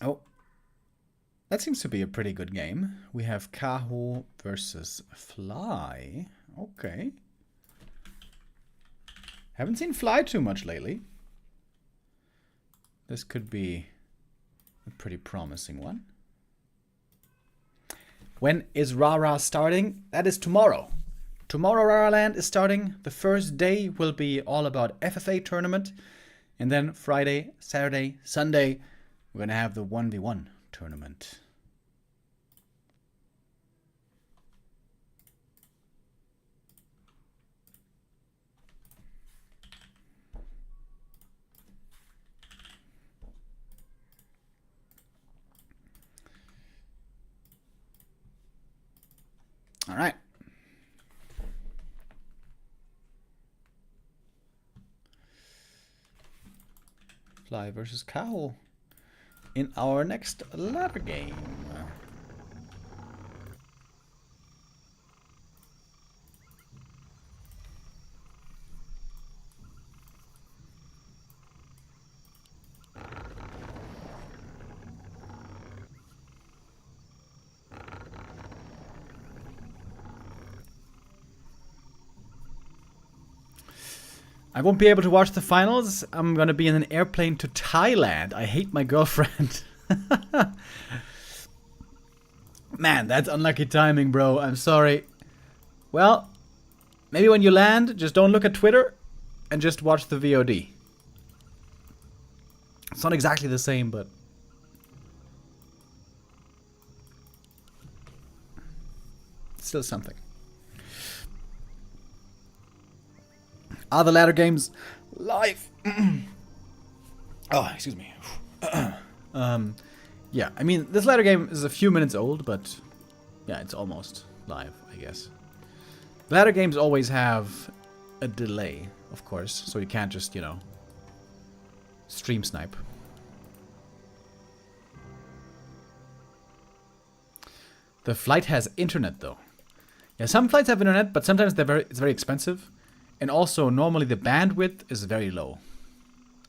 S2: Oh. That seems to be a pretty good game. We have Kaho versus Fly. Okay. Haven't seen Fly too much lately. This could be a pretty promising one. When is Rara starting? That is tomorrow. Tomorrow Raraland is starting. The first day will be all about FFA tournament. And then Friday, Saturday, Sunday, we're going to have the 1v1 tournament. All right. Fly versus Kaho in our next ladder game. I won't be able to watch the finals. I'm gonna be in an airplane to Thailand. I hate my girlfriend. Man, that's unlucky timing, bro. I'm sorry. Well, maybe when you land, just don't look at Twitter and just watch the VOD. It's not exactly the same, but it's still something. Are the ladder games live? Oh, excuse me. Yeah, I mean, this ladder game is a few minutes old, but yeah, it's almost live, I guess. The ladder games always have a delay, of course, so you can't just, you know, stream snipe. The flight has internet, though. Yeah, some flights have internet, but sometimes it's very expensive. And also, normally the bandwidth is very low.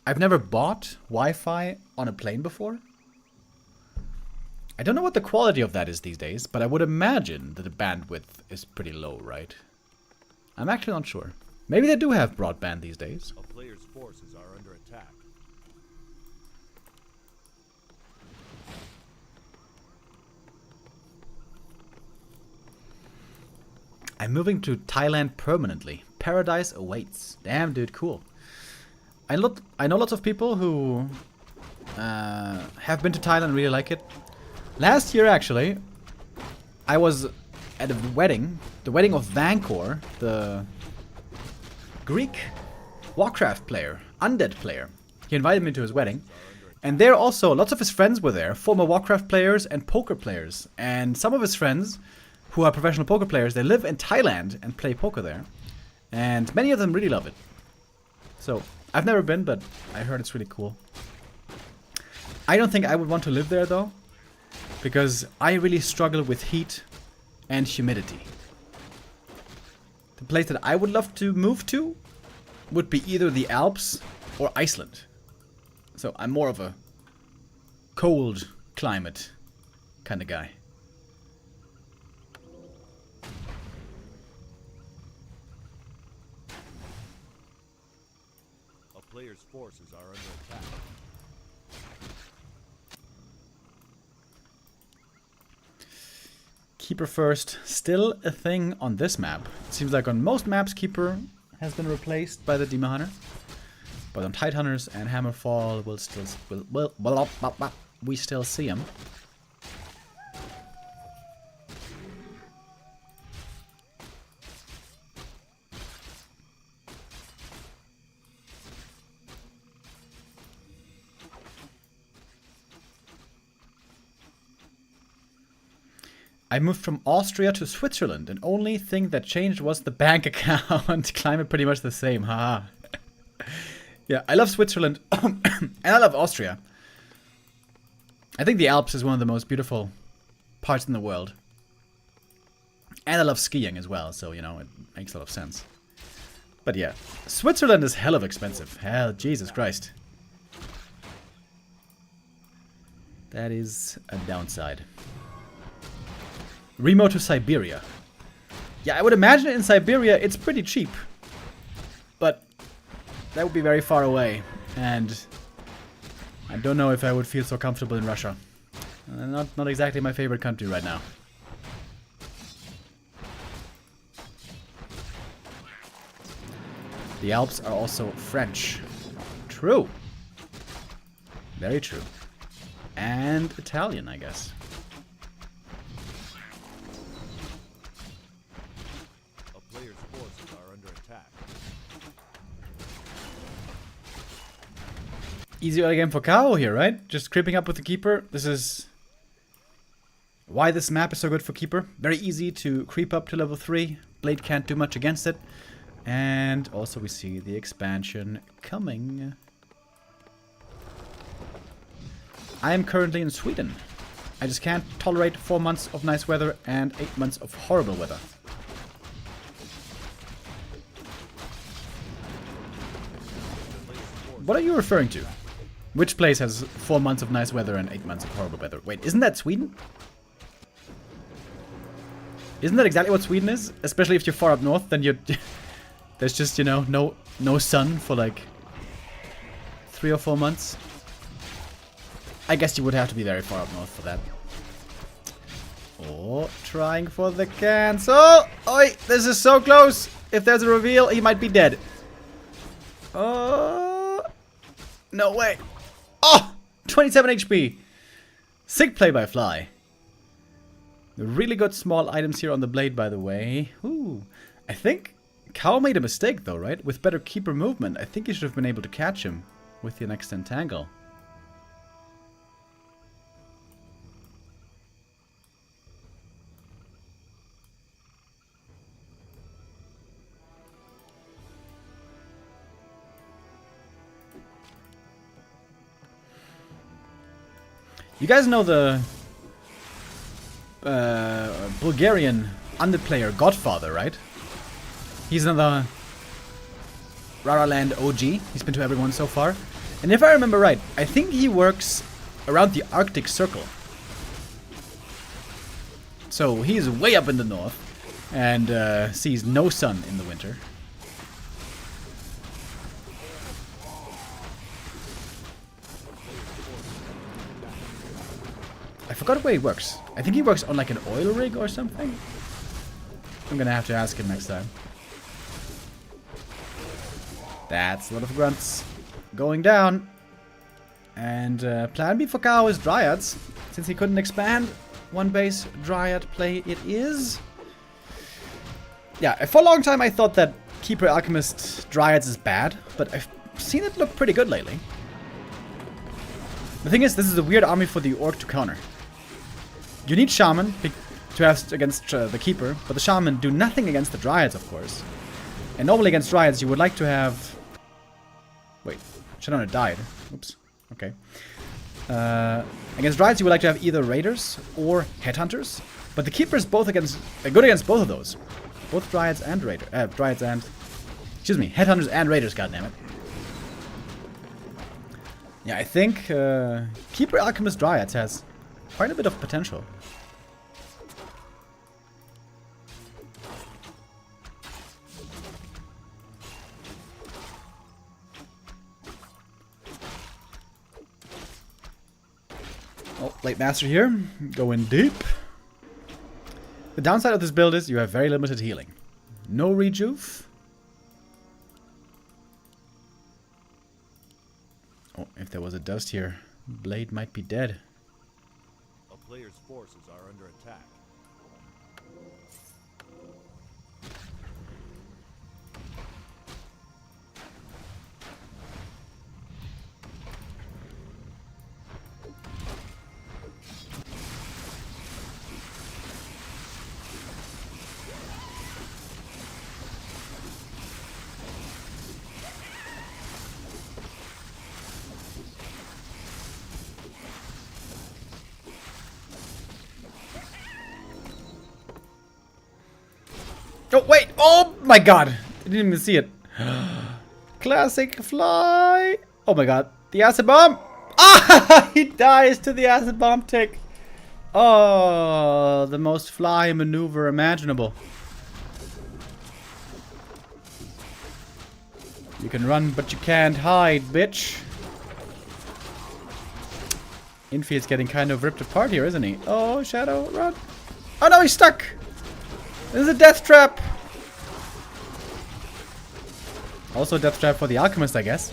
S2: I've never bought Wi-Fi on a plane before. I don't know what the quality of that is these days, but I would imagine that the bandwidth is pretty low, right? I'm actually not sure. Maybe they do have broadband these days.
S3: A player's forces are under attack.
S2: I'm moving to Thailand permanently. Paradise awaits. Damn, dude, cool. I know lots of people who have been to Thailand and really like it. Last year, actually, I was at a wedding. The wedding of Vankor, the Greek Warcraft player, undead player. He invited me to his wedding. And there also, lots of his friends were there. Former Warcraft players and poker players. And some of his friends, who are professional poker players, they live in Thailand and play poker there. And many of them really love it. So, I've never been, but I heard it's really cool. I don't think I would want to live there, though. Because I really struggle with heat and humidity. The place that I would love to move to would be either the Alps or Iceland. So, I'm more of a cold climate kind of guy.
S3: Players' forces are under attack.
S2: Keeper first, still a thing on this map. It seems like on most maps, Keeper has been replaced by the Demon Hunter. But on Tidehunters and Hammerfall, we still see him. I moved from Austria to Switzerland, and only thing that changed was the bank account. Climate pretty much the same, haha. Yeah, I love Switzerland, and I love Austria. I think the Alps is one of the most beautiful parts in the world. And I love skiing as well, so, you know, it makes a lot of sense. But yeah, Switzerland is hell of expensive. Hell, Jesus Christ. That is a downside. Remo to Siberia. Yeah, I would imagine in Siberia it's pretty cheap. But that would be very far away. And I don't know if I would feel so comfortable in Russia. Not exactly my favorite country right now. The Alps are also French. True. Very true. And Italian, I guess.
S3: A player's forces are under attack.
S2: Easy early game for Kaho here, right? Just creeping up with the keeper. This is why this map is so good for keeper. Very easy to creep up to level 3. Blade can't do much against it. And also we see the expansion coming. I am currently in Sweden. I just can't tolerate 4 months of nice weather and 8 months of horrible weather. What are you referring to? Which place has 4 months of nice weather and 8 months of horrible weather? Wait, isn't that Sweden? Isn't that exactly what Sweden is? Especially if you're far up north, then you're... there's just, you know, no sun for like 3 or 4 months. I guess you would have to be very far up north for that. Oh, trying for the cancel. Oi, this is so close. If there's a reveal, he might be dead. Oh, no way. Oh, 27 HP. Sick play by Fly. Really good small items here on the blade, by the way. Ooh, I think Kaho made a mistake though, right? With better keeper movement, I think he should have been able to catch him with the next entangle. You guys know the Bulgarian underplayer Godfather, right? He's another Raraland OG. He's been to everyone so far. And if I remember right, I think he works around the Arctic Circle. So he's way up in the north and sees no sun in the winter. I forgot where he works. I think he works on like an oil rig or something. I'm gonna have to ask him next time. That's a lot of grunts going down. And plan B for Kaho is Dryads. Since he couldn't expand, one base Dryad play it is. Yeah, for a long time I thought that Keeper Alchemist Dryads is bad, but I've seen it look pretty good lately. The thing is, this is a weird army for the Orc to counter. You need Shaman to have against the Keeper, but the Shaman do nothing against the Dryads, of course. And normally against Dryads you would like to have... Wait, Shadowrunner died. Oops. Okay. Against Dryads you would like to have either Raiders or Headhunters, but the Keeper is both good against both of those. Both Dryads and Dryads and... Excuse me, Headhunters and Raiders, goddammit. Yeah, I think Keeper Alchemist Dryads has quite a bit of potential. Oh, Late Master here, going deep. The downside of this build is you have very limited healing. No rejuve. Oh, if there was a dust here, Blade might be dead.
S3: A player's forces are under attack.
S2: Oh, wait! Oh my god! I didn't even see it. Classic Fly! Oh my god. The acid bomb! Ah! Ah! He dies to the acid bomb tick. Oh, the most fly maneuver imaginable. You can run, but you can't hide, bitch. Infi is getting kind of ripped apart here, isn't he? Oh, Shadow, run. Oh no, he's stuck. This is a death trap. Also a death trap for the alchemist, I guess.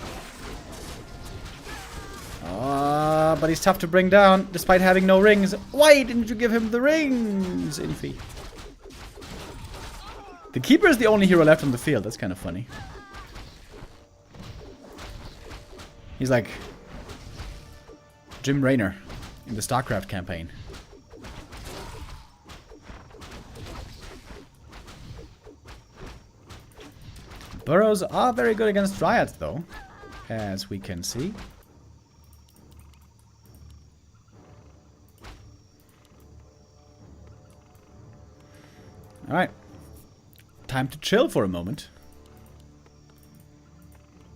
S2: But he's tough to bring down, despite having no rings. Why didn't you give him the rings, Infi? The Keeper is the only hero left on the field. That's kind of funny. He's like Jim Raynor in the StarCraft campaign. Burrows are very good against Dryads, though, as we can see. Alright. Time to chill for a moment.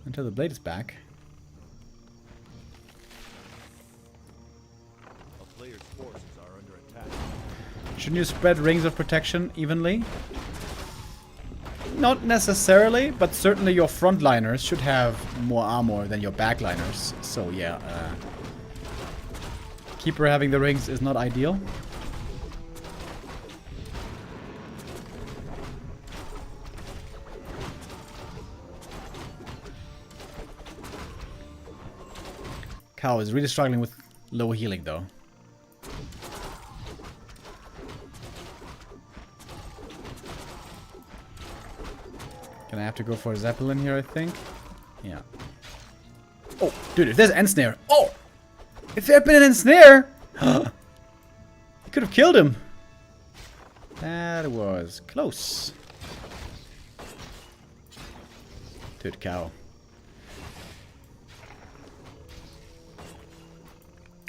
S2: Until the blade is back.
S3: A player's forces are under attack.
S2: Shouldn't you spread rings of protection evenly? Not necessarily, but certainly your frontliners should have more armor than your backliners. So yeah, Keeper having the rings is not ideal. Kaho is really struggling with low healing though. Gonna have to go for a Zeppelin here, I think. Yeah. Oh, dude, if there's an ensnare. Oh! If there had been an ensnare! He could have killed him. That was close. Dude, Kaho.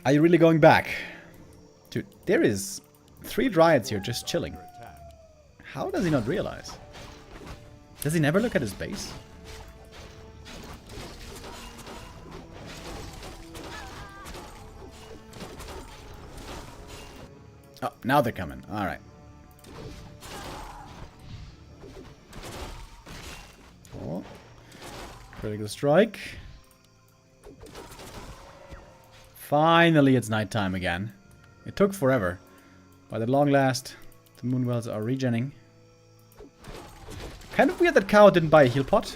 S2: Are you really going back? Dude, there is 3 Dryads here just chilling. How does he not realize? Does he never look at his base? Oh, now they're coming. Alright. Oh. Critical strike. Finally, it's nighttime again. It took forever. But at long last, the Moonwells are regenning. Kind of weird that Kaho didn't buy a heal pot.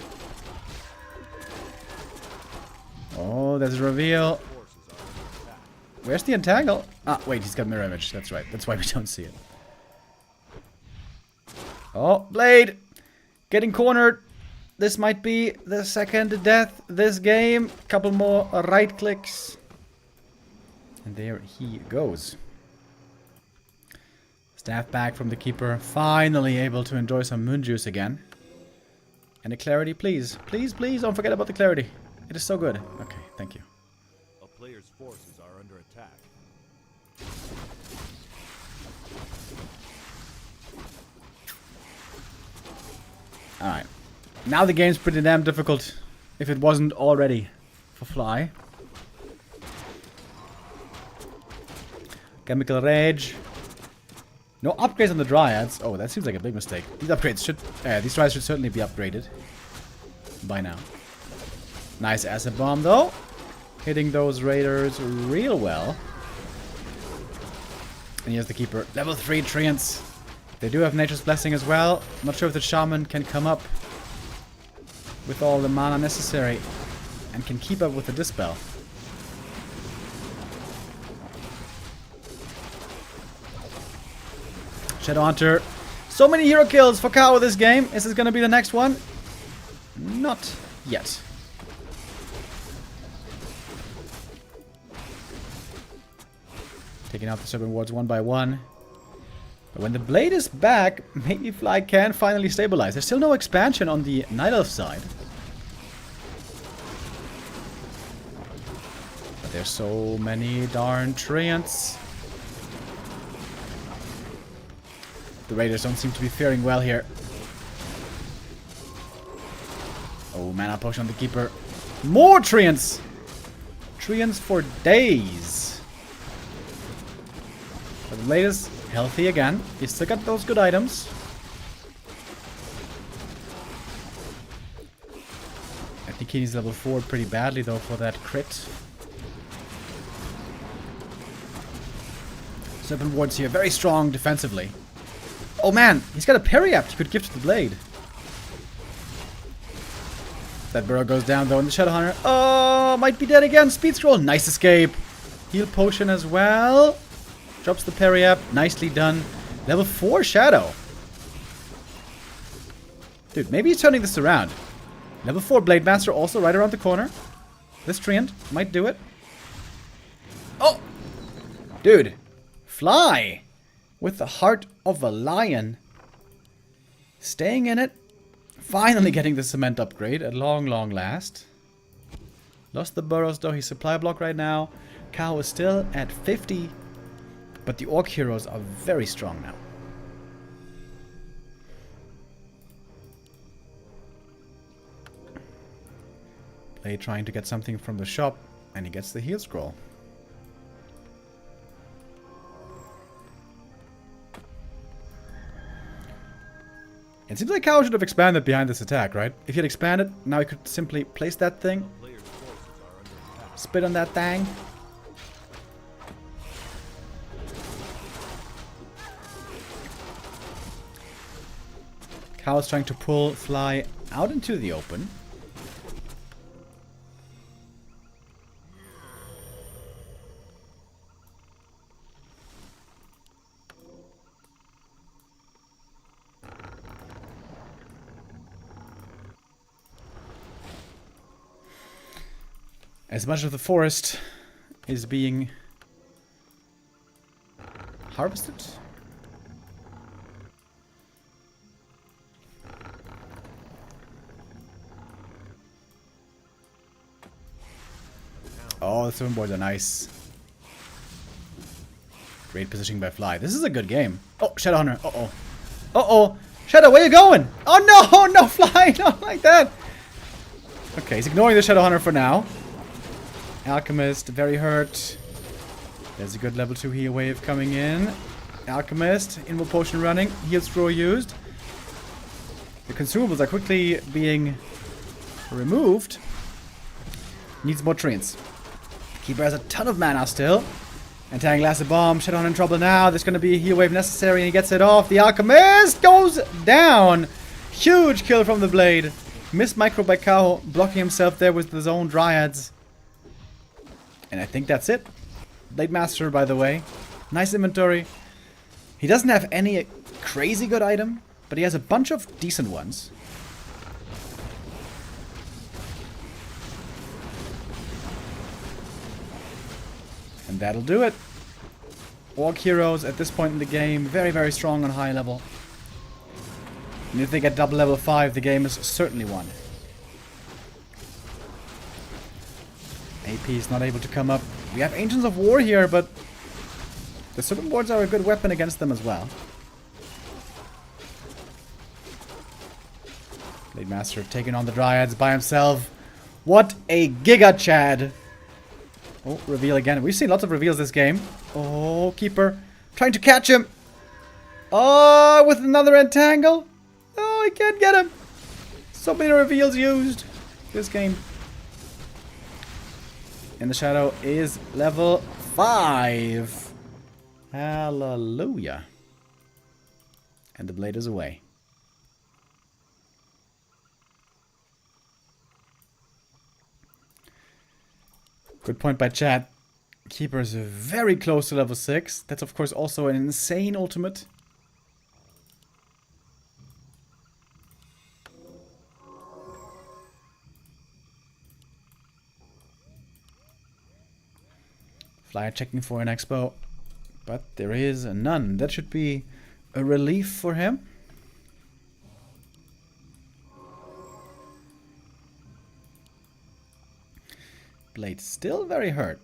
S2: Oh, there's a reveal. Where's the entangle? Ah, wait, he's got mirror image. That's right. That's why we don't see it. Oh, Blade! Getting cornered. This might be the second death this game. Couple more right clicks. And there he goes. Staff back from the Keeper. Finally able to enjoy some moon juice again. And a clarity, please. Please, please don't forget about the clarity. It is so good. Okay, thank you.
S3: A player's forces are under attack.
S2: Alright. Now the game's pretty damn difficult. If it wasn't already for Fly. Chemical Rage. No upgrades on the Dryads. Oh, that seems like a big mistake. These upgrades should... these Dryads should certainly be upgraded. By now. Nice acid bomb, though. Hitting those raiders real well. And here's the Keeper. Level 3 Treants. They do have Nature's Blessing as well. Not sure if the Shaman can come up with all the mana necessary. And can keep up with the Dispel. Shadowhunter. So many hero kills for Kaho this game. Is this going to be the next one? Not yet. Taking out the Serpent Wards one by one. But when the Blade is back, maybe Fly can finally stabilize. There's still no expansion on the Night Elf side. But there's so many darn Treants. The Raiders don't seem to be faring well here. Oh, mana potion on the Keeper. More Treants! treants for days. But the blade is healthy again. He's still got those good items. I think he needs level 4 pretty badly though for that crit. Serpent wards here, very strong defensively. Oh man, he's got a parry apt he could give to the blade. That burrow goes down though, and the Shadow Hunter, oh, might be dead again. Speed scroll, nice escape. Heal potion as well. Drops the parry apt, nicely done. Level 4 Shadow. Dude, maybe he's turning this around. Level 4 Blade Master also right around the corner. This treant might do it. Oh! Dude. Fly! With the heart of a lion. Staying in it. Finally getting the cement upgrade at long, long last. Lost the burrows though. He's supply block right now. Kaho is still at 50. But the orc heroes are very strong now. Play trying to get something from the shop, and he gets the heal scroll. It seems like Kaho should have expanded behind this attack, right? If he had expanded, now he could simply place that thing. Spit on that thing. Kaho's trying to pull Fly out into the open. As much of the forest is being harvested. Oh, the swim boards are nice. Great positioning by Fly. This is a good game. Oh, Shadow Hunter. Uh-oh. Uh-oh. Shadow, where you going? Oh, no. No, Fly. Not like that. Okay, he's ignoring the Shadow Hunter for now. Alchemist, very hurt. There's a good level 2 heal wave coming in. Alchemist, Invo Potion running. Heal scroll used. The consumables are quickly being removed. Needs more treants. Keeper has a ton of mana still. Anti-glass bomb. Shadow Hunter in trouble now. There's going to be a heal wave necessary and he gets it off. The Alchemist goes down. Huge kill from the blade. Missed micro by Kaho, blocking himself there with his own dryads. And I think that's it. Blade Master, by the way. Nice inventory. He doesn't have any crazy good item, but he has a bunch of decent ones. And that'll do it. Orc heroes at this point in the game, very, very strong on high level. And if they get double level 5, the game is certainly won. AP is not able to come up. We have Ancients of War here, but the Serpent Boards are a good weapon against them as well. Blade Master taking on the Dryads by himself. What a Giga Chad! Oh, reveal again. We've seen lots of reveals this game. Oh, Keeper. Trying to catch him. Oh, with another entangle. Oh, I can't get him. So many reveals used this game. And the Shadow is level 5. Hallelujah. And the blade is away. Good point by chat. Keeper is very close to level 6. That's of course also an insane ultimate. Flyer checking for an expo, but there is none. That should be a relief for him. Blade still very hurt.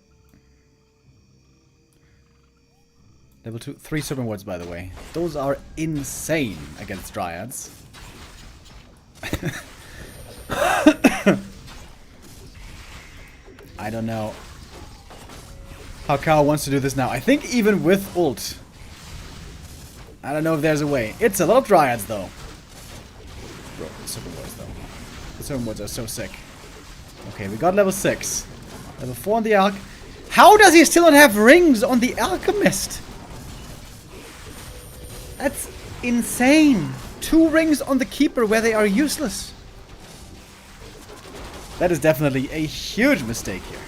S2: Level 2, 3 Serpent Wards, by the way. Those are insane against Dryads. I don't know how Kaho wants to do this now. I think even with ult. I don't know if there's a way. It's a lot of dryads though. Bro, the super wards though. The super wards are so sick. Okay, we got level 6. Level 4 on the Alch. How does he still not have rings on the Alchemist? That's insane. 2 rings on the Keeper where they are useless. That is definitely a huge mistake here.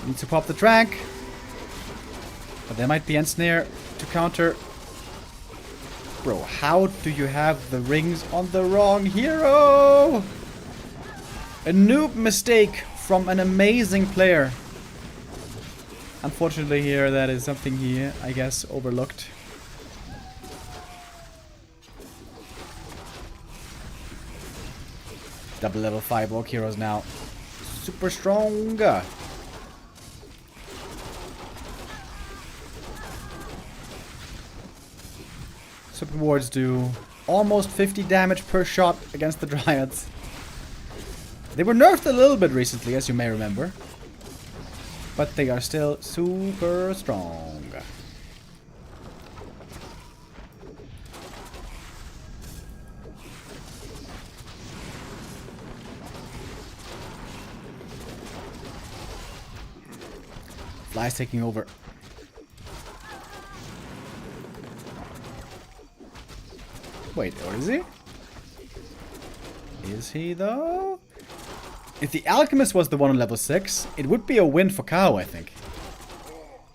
S2: Need to pop the track. But there might be Ensnare to counter. Bro, how do you have the rings on the wrong hero? A noob mistake from an amazing player. Unfortunately here, that is something he, I guess, overlooked. Double level 5 Orc heroes now. Super strong. Super wards do almost 50 damage per shot against the Dryads. They were nerfed a little bit recently, as you may remember. But they are still super strong. Fly's taking over. Wait, or is he? Is he though? If the Alchemist was the one on level 6, it would be a win for Kaho, I think.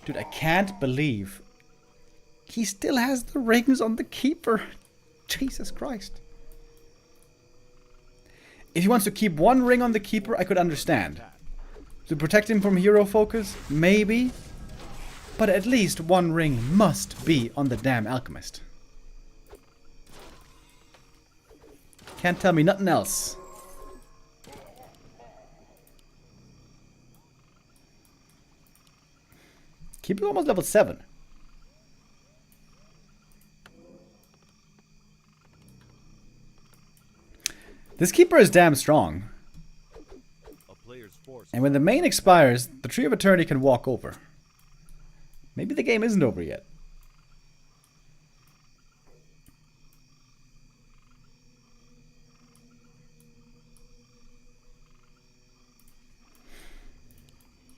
S2: Dude, I can't believe he still has the rings on the Keeper. Jesus Christ. If he wants to keep 1 ring on the Keeper, I could understand. To protect him from hero focus, maybe. But at least 1 ring must be on the damn Alchemist. Can't tell me nothing else. Keeper's almost level 7. This Keeper is damn strong. And when the main expires, the Tree of Eternity can walk over. Maybe the game isn't over yet.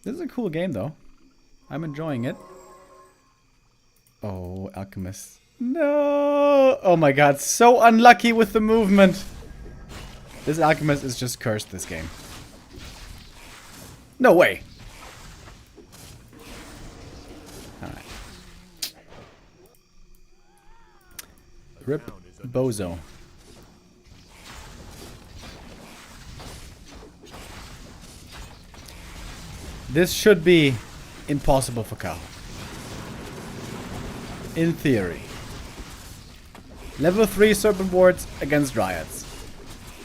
S2: This is a cool game though. I'm enjoying it. Oh, Alchemist. No! Oh my god, so unlucky with the movement. This Alchemist is just cursed this game. No way. Alright. Rip Bozo. This should be impossible for Kaho. In theory. Level 3 Serpent Wards against Dryads.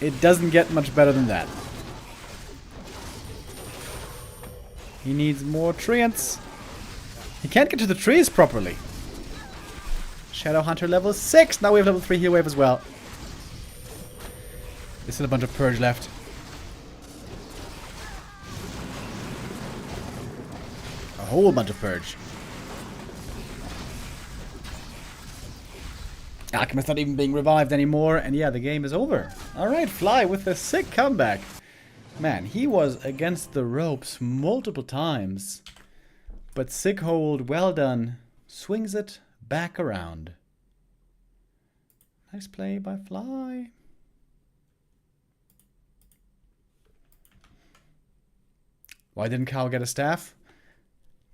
S2: It doesn't get much better than that. He needs more treants. He can't get to the trees properly. Shadow Hunter level 6. Now we have level 3 heal wave as well. There's still a bunch of Purge left. A whole bunch of Purge. Alchemist not even being revived anymore. And yeah, the game is over. Alright, Fly with a sick comeback. Man, he was against the ropes multiple times. But sick hold, well done. Swings it back around. Nice play by Fly. Why didn't Kaho get a staff?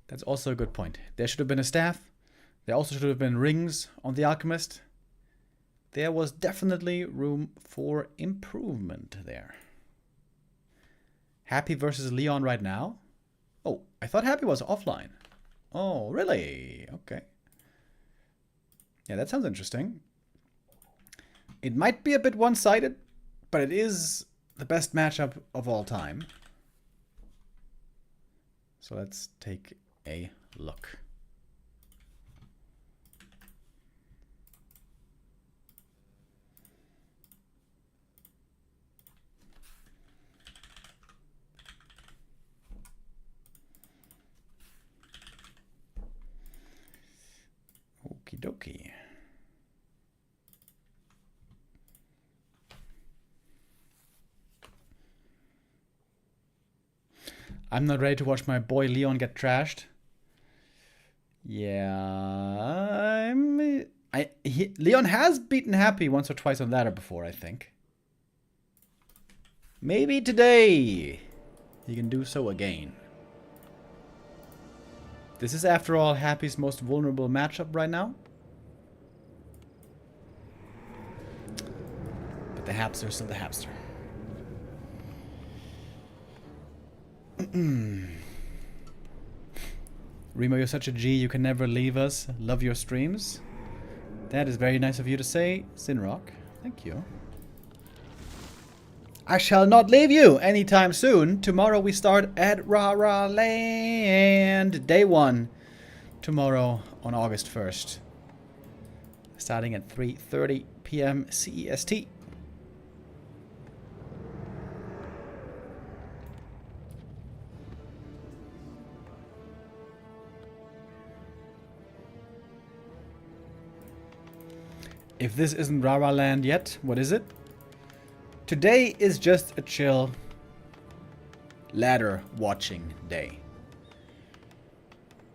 S2: That's also a good point. There should have been a staff. There also should have been rings on the Alchemist. There was definitely room for improvement there. Happy versus Leon right now? Oh, I thought Happy was offline. Oh, really? Okay. Yeah, that sounds interesting. It might be a bit one-sided, but it is the best matchup of all time. So let's take a look. Okie dokie. I'm not ready to watch my boy Leon get trashed. Yeah, Leon has beaten Happy once or twice on ladder before, I think. Maybe today he can do so again. This is, after all, Happy's most vulnerable matchup right now. But the Hapster is still the Hapster. Remo, you're such a G, you can never leave us. Love your streams. That is very nice of you to say, Sinrock. Thank you. I shall not leave you anytime soon. Tomorrow we start at Raraland. Day 1. Tomorrow on August 1st. Starting at 3:30 p.m. CEST. If this isn't Raraland yet, what is it? Today is just a chill ladder watching day.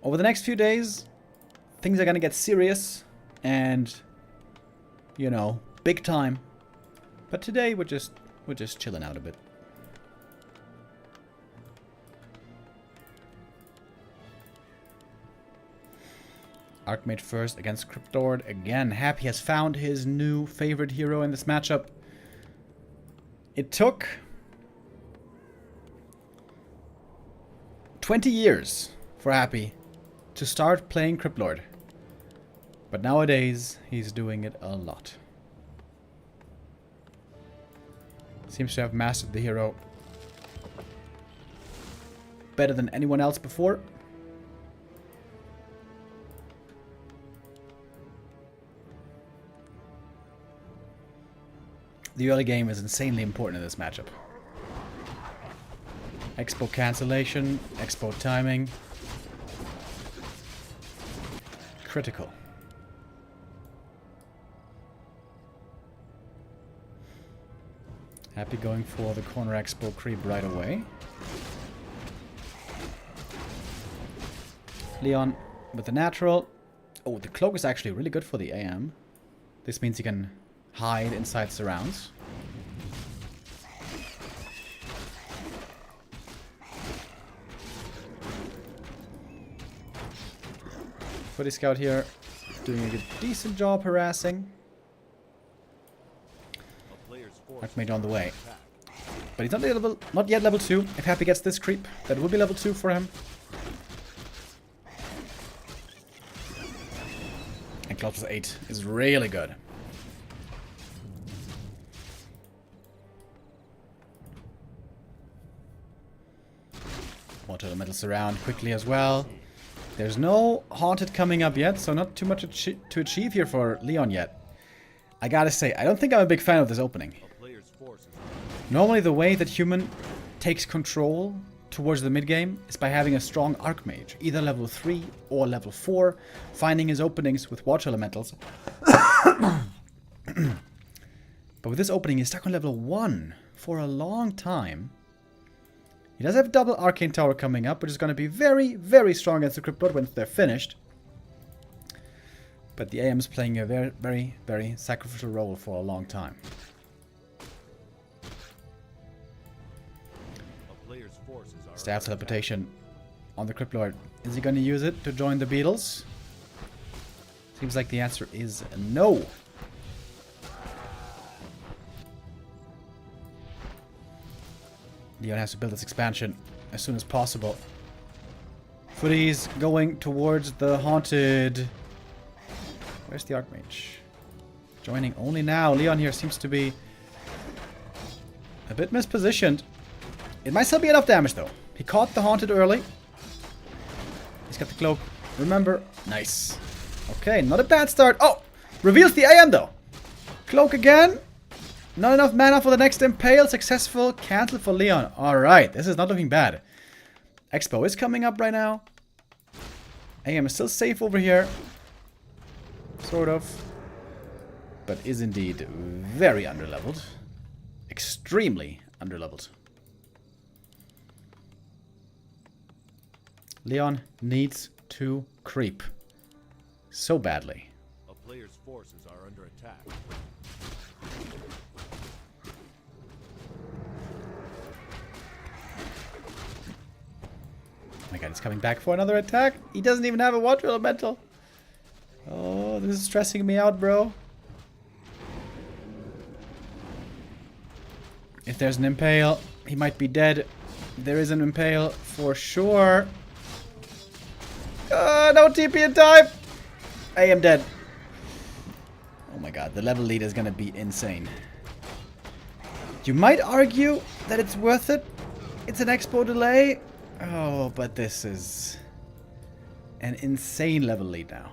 S2: Over the next few days, things are gonna get serious and, you know, big time. But today we're just chilling out a bit. Archmage first against Cryptord again. Happy has found his new favorite hero in this matchup. It took 20 years for Happy to start playing Cryptlord. But nowadays, he's doing it a lot. Seems to have mastered the hero better than anyone else before. The early game is insanely important in this matchup. Expo cancellation, expo timing. Critical. Happy going for the corner expo creep right away. Leon with the natural. Oh, the cloak is actually really good for the AM. This means he can hide inside surrounds. Footy Scout here doing a decent job harassing. Archmage on the way. But he's not yet level 2. If Happy gets this creep, that will be level 2 for him. And Cloud 8 is really good. Water Elemental Surround quickly as well. There's no Haunted coming up yet, so not too much to achieve here for Leon yet. I gotta say, I don't think I'm a big fan of this opening. Normally the way that Human takes control towards the mid-game is by having a strong Archmage, either level 3 or level 4, finding his openings with Water Elementals. But with this opening, he's stuck on level 1 for a long time. He does have double Arcane Tower coming up, which is going to be very, very strong against the Cryptod once they're finished. But the AM is playing a very, very, very sacrificial role for a long time. Staff teleportation on the Cryptlord. Is he going to use it to join the Beatles? Seems like the answer is no. Leon has to build this expansion as soon as possible. Footy's going towards the Haunted. Where's the Archmage? Joining only now. Leon here seems to be a bit mispositioned. It might still be enough damage though. He caught the Haunted early. He's got the cloak. Remember. Nice. Okay, not a bad start. Oh! Reveals the AM though. Cloak again. Not enough mana for the next Impale. Successful. Cancel for Leon. Alright, this is not looking bad. Expo is coming up right now. AM is still safe over here. Sort of. But is indeed very underleveled. Extremely underleveled. Leon needs to creep. So badly.
S3: A player's forces are under attack.
S2: Oh my god, he's coming back for another attack. He doesn't even have a water elemental. Oh, this is stressing me out, bro. If there's an impale, he might be dead. There is an impale for sure. No TP in time. I am dead. Oh my god, the level lead is gonna be insane. You might argue that it's worth it. It's an expo delay. Oh, but this is an insane level lead now.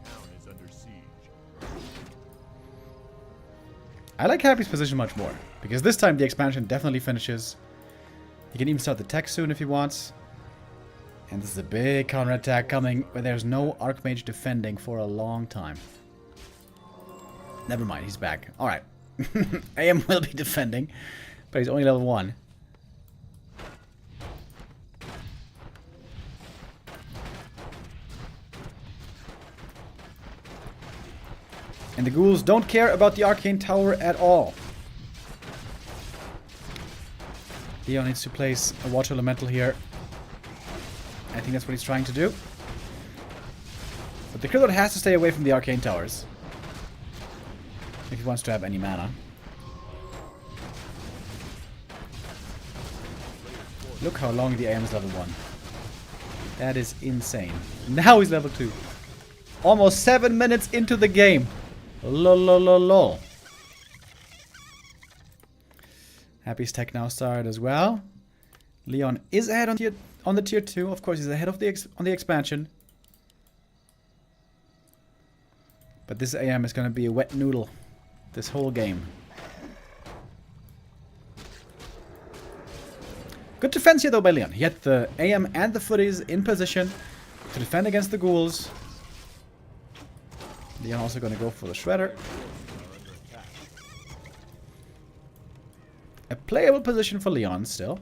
S3: The town is under siege.
S2: I like Happy's position much more, because this time the expansion definitely finishes. He can even start the tech soon if he wants. And this is a big counterattack coming where there's no Archmage defending for a long time. Never mind, he's back. Alright. AM will be defending, but he's only level 1. And the ghouls don't care about the Arcane Tower at all. Leon needs to place a water elemental here. I think that's what he's trying to do. But the Cryptid has to stay away from the Arcane Towers if he wants to have any mana. Look how long the AM is level 1. That is insane. Now he's level 2. Almost 7 minutes into the game. Lol. Happy's tech now started as well. Leon is ahead on the tier 2. Of course, he's ahead of on the expansion. But this AM is going to be a wet noodle this whole game. Good defense here though by Leon. He had the AM and the footies in position to defend against the ghouls. Leon also going to go for the Shredder. A playable position for Leon still.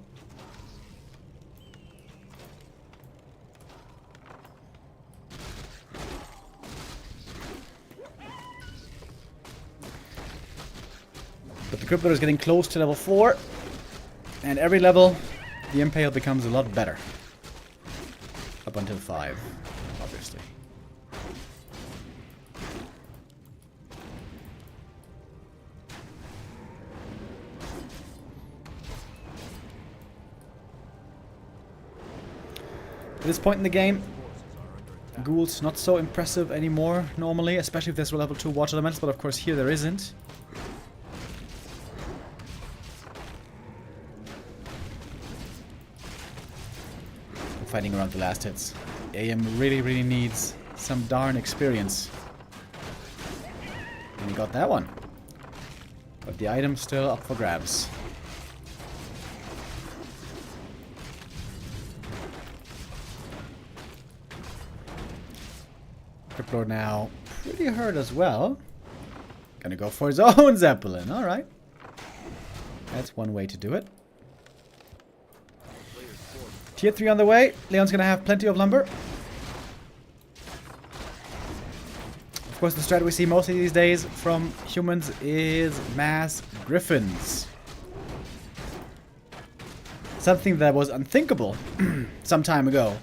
S2: But the Crippler is getting close to level 4. And every level, the Impale becomes a lot better. Up until 5, obviously. At this point in the game, ghouls not so impressive anymore normally, especially if there's level 2 water elements, but of course here there isn't. I'm fighting around the last hits. AM really needs some darn experience. And he got that one. But the item's still up for grabs. Crippler now pretty hurt as well. Gonna go for his own Zeppelin. Alright. That's one way to do it. Tier 3 on the way. Leon's gonna have plenty of lumber. Of course, the strat we see mostly these days from humans is mass griffins. Something that was unthinkable some time ago.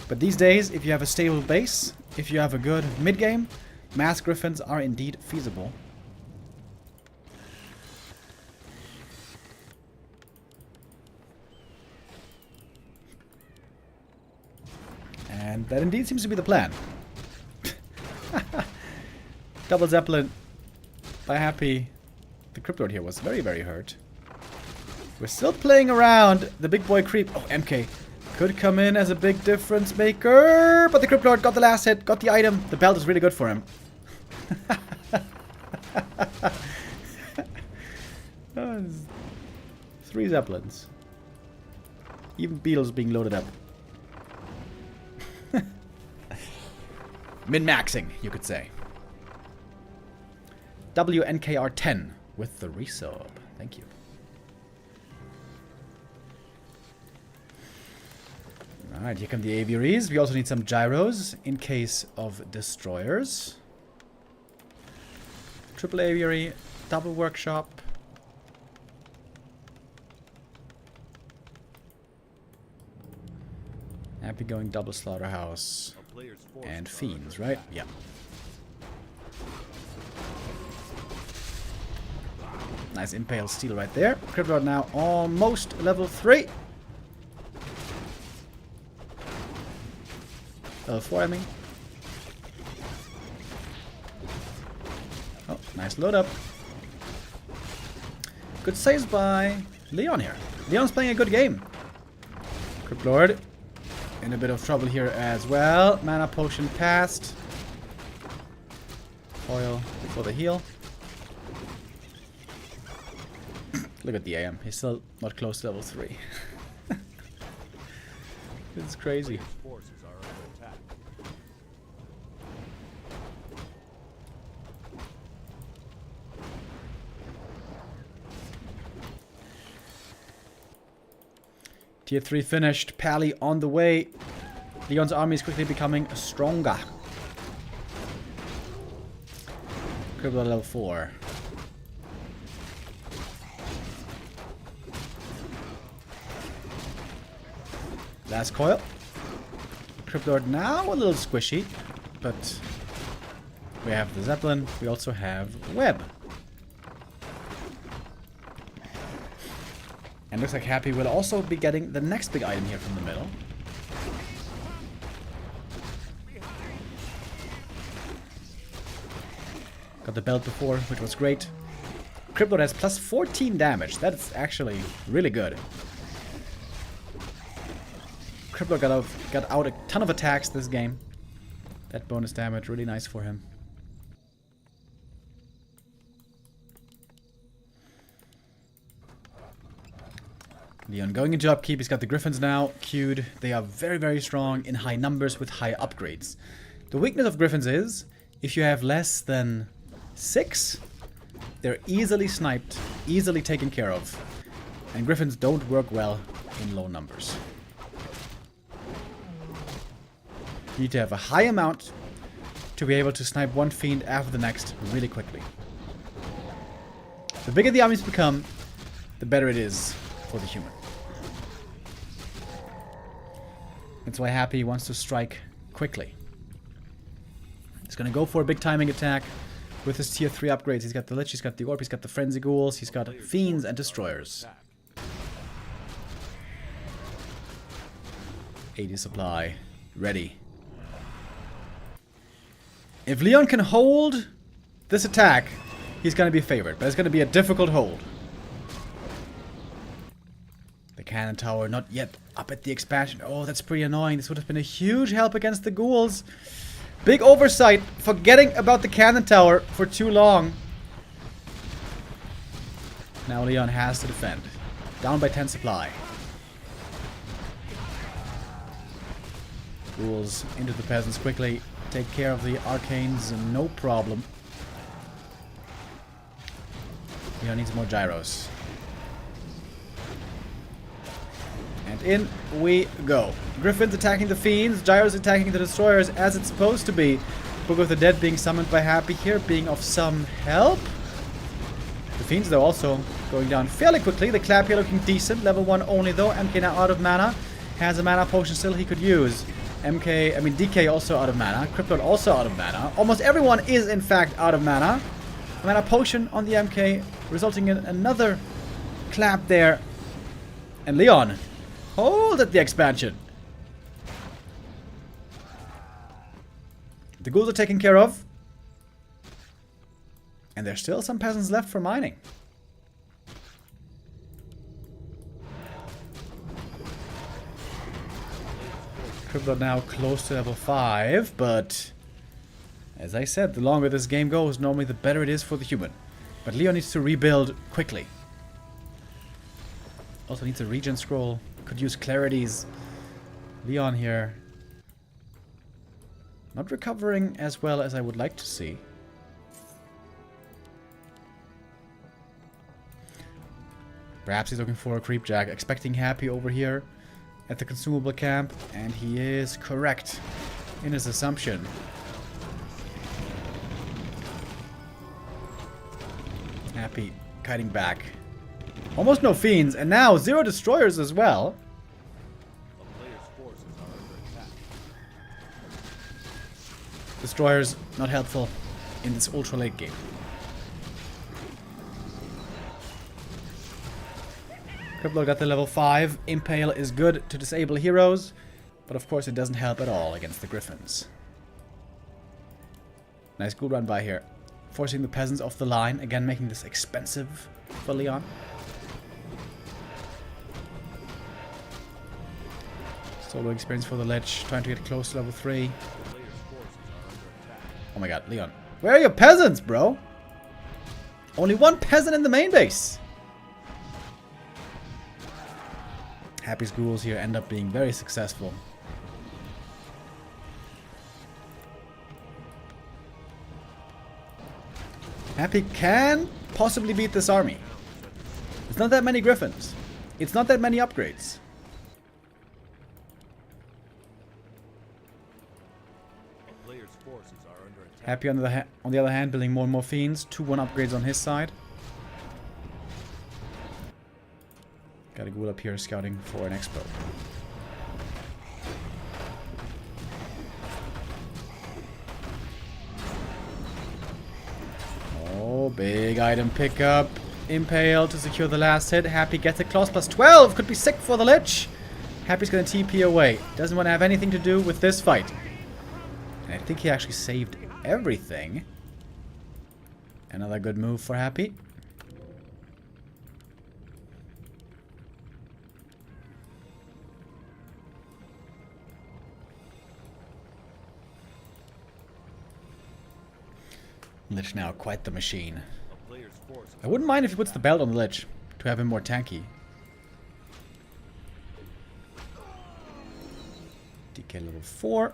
S2: But these days, if you have a stable base, if you have a good mid-game, mass griffins are indeed feasible. And that indeed seems to be the plan. Double Zeppelin by Happy. The Cryptid here was very hurt. We're still playing around the big boy creep. Oh, MK could come in as a big difference maker. But the Cryptid got the last hit, got the item. The belt is really good for him. Oh, 3 Zeppelins. Even Beetle's being loaded up. Min-maxing, you could say. WNKR10 with the resub. Thank you. Alright, here come the aviaries. We also need some gyros in case of destroyers. Triple aviary, double workshop. Happy going double slaughterhouse. And fiends, right? Yeah. Nice impale steel right there. Crypto now almost level 3. Level 4, I mean. Oh, nice load up. Good saves by Leon here. Leon's playing a good game. Cryptlord in a bit of trouble here as well. Mana potion passed. Foil before the heal. Look at the AM. He's still not close to level 3. It's crazy. Tier 3 finished. Pally on the way. Leon's army is quickly becoming stronger. Cribble level 4. Last coil. Cryptlord now a little squishy, but we have the Zeppelin. We also have Web. And looks like Happy will also be getting the next big item here from the middle. Got the belt before, which was great. Cryptlord has plus 14 damage. That's actually really good. Cryptlord got out a ton of attacks this game. That bonus damage, really nice for him. Leon going into upkeep. He's got the Griffins now queued. They are very, very strong in high numbers with high upgrades. The weakness of Griffins is, if you have less than 6, they're easily sniped, easily taken care of. And Griffins don't work well in low numbers. You need to have a high amount to be able to snipe one fiend after the next really quickly. The bigger the armies become, the better it is for the human. That's why Happy wants to strike quickly. He's gonna go for a big timing attack with his tier 3 upgrades. He's got the Lich, he's got the Orb, he's got the Frenzy Ghouls, he's got Fiends and Destroyers. 80 supply. Ready. If Leon can hold this attack, he's gonna be favored, but it's gonna be a difficult hold. The cannon tower not yet up at the expansion. Oh, that's pretty annoying. This would have been a huge help against the ghouls. Big oversight, forgetting about the cannon tower for too long. Now Leon has to defend. Down by 10 supply. Ghouls into the peasants quickly. Take care of the arcanes, no problem. Leon needs more gyros. And in we go. Griffins attacking the Fiends, Gyros attacking the Destroyers as it's supposed to be. Book of the Dead being summoned by Happy here, being of some help. The Fiends, though, also going down fairly quickly. The Clap here looking decent. Level 1 only, though. MK now out of mana. Has a mana potion still he could use. DK also out of mana. Cryptlord also out of mana. Almost everyone is, in fact, out of mana. A mana potion on the MK, resulting in another Clap there. And Leon, hold at the expansion. The ghouls are taken care of. And there's still some peasants left for mining. Crypto now close to level 5, but as I said, the longer this game goes, normally the better it is for the human. But Leon needs to rebuild quickly. Also needs a regen scroll. Could use clarities. Leon here. Not recovering as well as I would like to see. Perhaps he's looking for a creepjack, expecting Happy over here at the consumable camp, and he is correct in his assumption. Happy kiting back. Almost no fiends, and now 0 destroyers as well.
S3: A player's forces are under attack.
S2: Destroyers not helpful in this ultra late game. Crippler got the level 5. Impale is good to disable heroes, but of course it doesn't help at all against the Griffins. Nice good run by here. Forcing the peasants off the line, again making this expensive for Leon. Solo experience for the Lich, trying to get close to level 3. Oh my god, Leon. Where are your peasants, bro? Only one peasant in the main base. Happy's ghouls here end up being very successful. Happy can possibly beat this army. It's not that many griffins. It's not that many upgrades.
S3: A player's forces are under attack.
S2: Happy on the other hand, building more and more fiends. 2-1 upgrades on his side. Got a ghoul up here scouting for an expo. Oh, big item pickup. Impale to secure the last hit. Happy gets a claws plus 12. Could be sick for the Lich. Happy's gonna TP away. Doesn't want to have anything to do with this fight. And I think he actually saved everything. Another good move for Happy. Lich now, quite the machine.
S3: A player's forces
S2: I wouldn't mind if he puts the belt on the Lich to have him more tanky. DK level 4.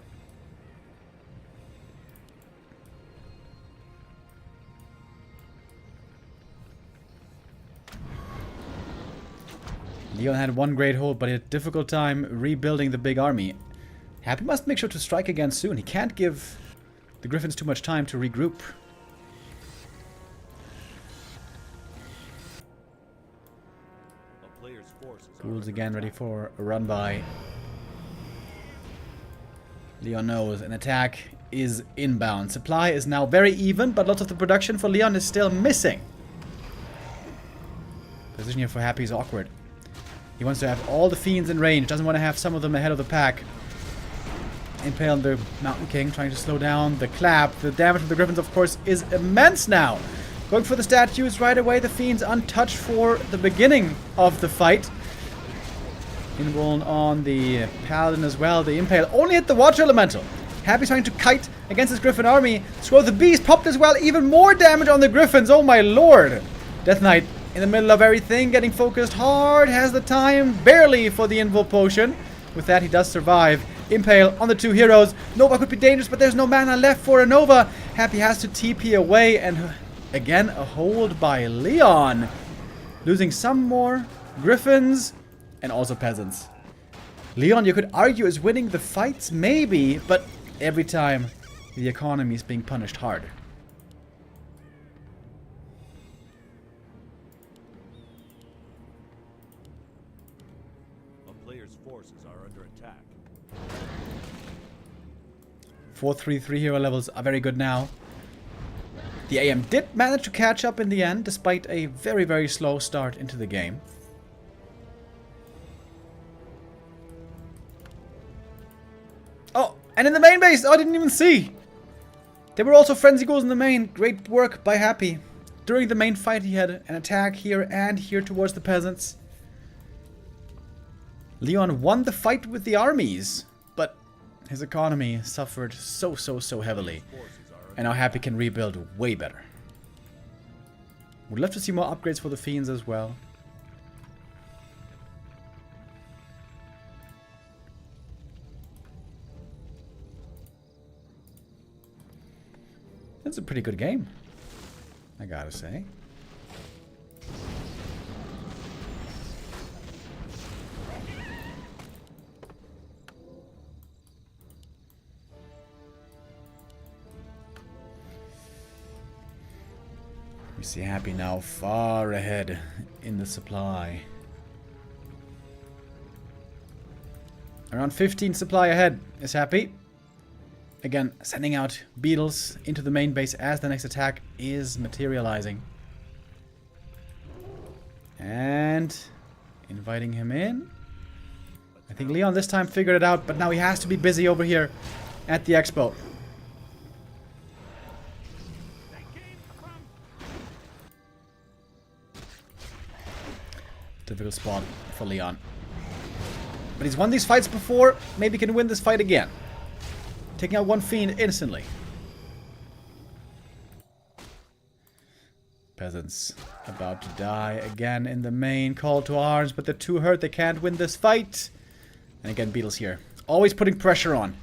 S2: Leon had one great hold, but he had a difficult time rebuilding the big army. Happy must make sure to strike again soon. He can't give the Griffins too much time to regroup.
S3: a player's forces are
S2: Ghouls
S3: under
S2: again ready
S3: attack.
S2: for a run by. Leon knows an attack is inbound. Supply is now very even, but lots of the production for Leon is still missing. Position here for Happy is awkward. He wants to have all the fiends in range, doesn't want to have some of them ahead of the pack. Impale on the Mountain King, trying to slow down the clap. The damage from the Griffins, of course, is immense now. Going for the statues right away. The fiends untouched for the beginning of the fight. Invuln on the Paladin as well. The Impale only hit the Water Elemental. Happy's trying to kite against his Griffin army. Scroll of the Beast popped as well. Even more damage on the Griffins. Oh my lord. Death Knight in the middle of everything. Getting focused hard. Has the time barely for the Invul Potion. With that, he does survive. Impale on the 2 heroes. Nova could be dangerous, but there's no mana left for a Nova. Happy has to TP away, and again, a hold by Leon. Losing some more Griffins and also peasants. Leon, you could argue, is winning the fights, maybe, but every time the economy is being punished hard.
S3: A player's forces are under attack.
S2: 4-3-3 hero levels are very good now. The AM did manage to catch up in the end, despite a very, very slow start into the game. Oh, and in the main base! Oh, I didn't even see! There were also Frenzy Ghouls in the main. Great work by Happy. During the main fight, he had an attack here and here towards the peasants. Leon won the fight with the armies, but his economy suffered so heavily. And now Happy can rebuild way better. Would love to see more upgrades for the Fiends as well. That's a pretty good game, I gotta say. We see Happy now far ahead in the supply. Around 15 supply ahead is Happy. Again, sending out beetles into the main base as the next attack is materializing. And inviting him in. I think Leon this time figured it out, but now he has to be busy over here at the expo. Difficult spot for Leon. But he's won these fights before. Maybe he can win this fight again. Taking out one fiend instantly. Peasants about to die again in the main call to arms, but they're too hurt. They can't win this fight. And again, Beetle's here. Always putting pressure on.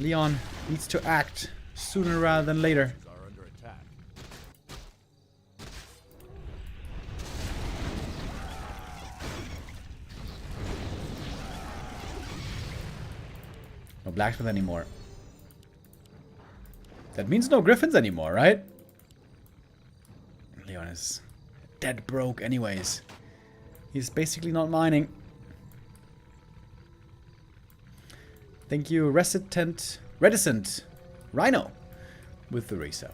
S2: Leon needs to act sooner rather than later. No blacksmith anymore. That means no griffins anymore, right? Leon is dead broke anyways. He's basically not mining. Thank you, Reticent Rhino with the resub.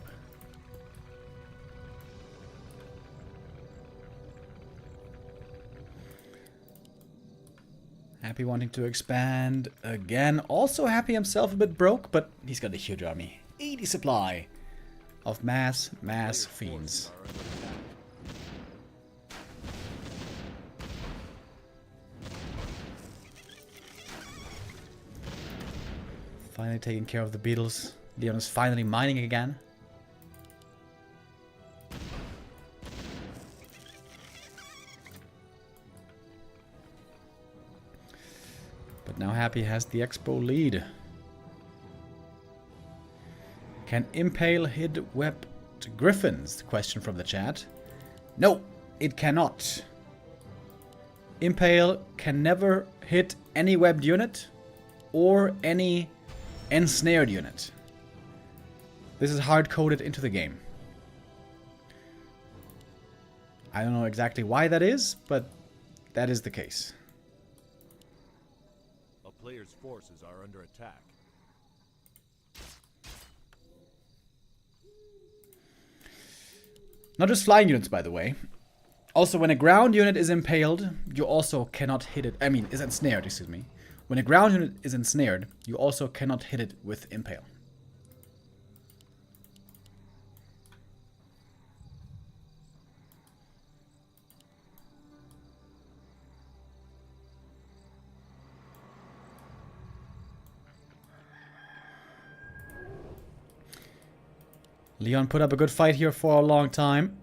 S2: Happy wanting to expand again. Also Happy himself a bit broke, but he's got a huge army. 80 supply of mass fiends. Finally taking care of the beetles. Leon is finally mining again. But now Happy has the expo lead. Can Impale hit webbed griffins? The question from the chat. No, it cannot. Impale can never hit any webbed unit or any ensnared unit. This is hard-coded into the game. I don't know exactly why that is, but that is the case.
S3: A player's forces are under attack.
S2: Not just flying units, by the way. Also, when a ground unit is impaled, you also cannot hit it. I mean, is ensnared, excuse me. When a ground unit is ensnared, you also cannot hit it with impale. Leon put up a good fight here for a long time.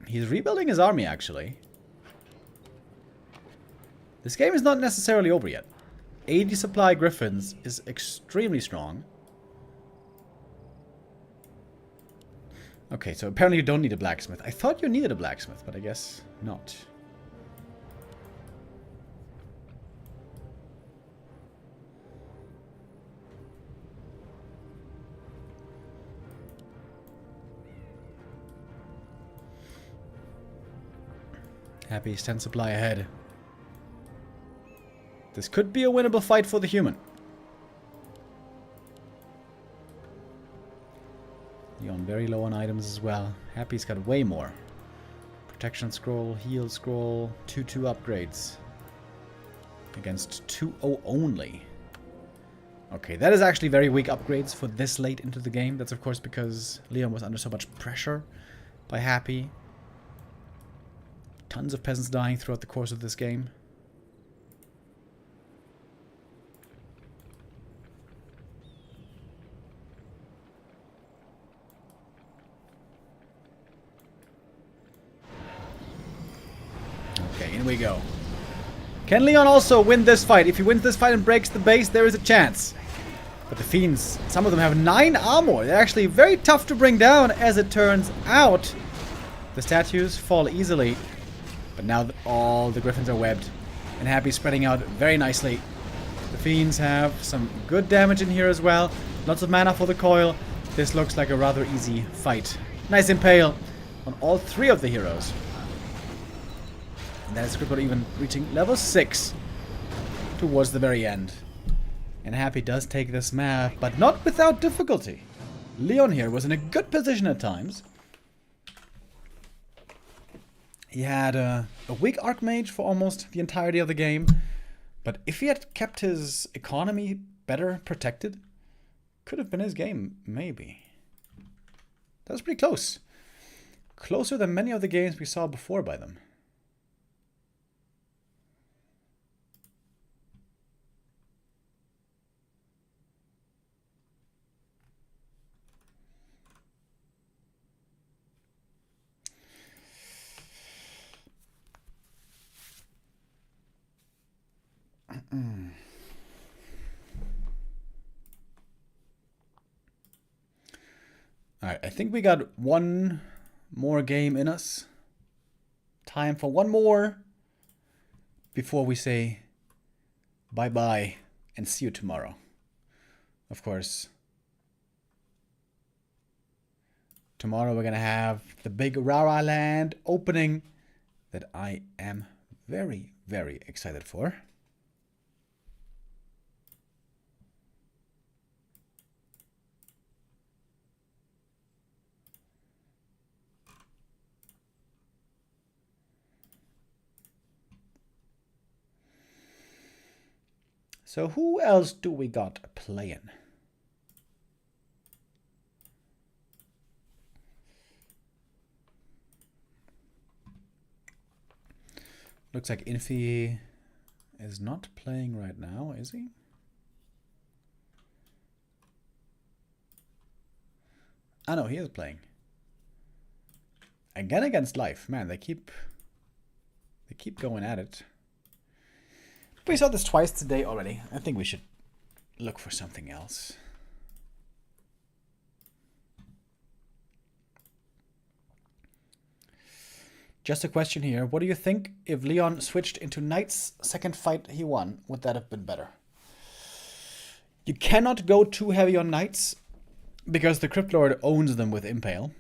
S2: He's rebuilding his army, actually. This game is not necessarily over yet. 80 supply griffins is extremely strong. Okay, so apparently you don't need a blacksmith. I thought you needed a blacksmith, but I guess not. Happy's 10 supply ahead. This could be a winnable fight for the human. Leon very low on items as well. Happy's got way more. Protection scroll, heal scroll, 2-2 upgrades. Against 2-0 only. Okay, that is actually very weak upgrades for this late into the game. That's of course because Leon was under so much pressure by Happy. Tons of peasants dying throughout the course of this game. Okay, in we go. Can Leon also win this fight? If he wins this fight and breaks the base, there is a chance. But the Fiends, some of them have 9 armor. They're actually very tough to bring down, as it turns out. The statues fall easily. But now all the Griffins are webbed. And Happy spreading out very nicely. The Fiends have some good damage in here as well. Lots of mana for the coil. This looks like a rather easy fight. Nice impale on all 3 of the heroes. And that is Crippled even reaching level 6 towards the very end. And Happy does take this map, but not without difficulty. Leon here was in a good position at times. He had a weak Archmage for almost the entirety of the game. But if he had kept his economy better protected, could have been his game, maybe. That was pretty close. Closer than many of the games we saw before by them. Alright, I think we got one more game in us. Time for one more before we say bye-bye and see you tomorrow. Of course, tomorrow we're going to have the big Raraland opening that I am very, very excited for. So who else do we got playing? Looks like Infi is not playing right now, is he? Ah no, he is playing. Again against life. Man, they keep going at it. We saw this twice today already. I think we should look for something else. Just a question here. What do you think if Leon switched into Knights second fight he won? Would that have been better? You cannot go too heavy on Knights because the Crypt Lord owns them with Impale.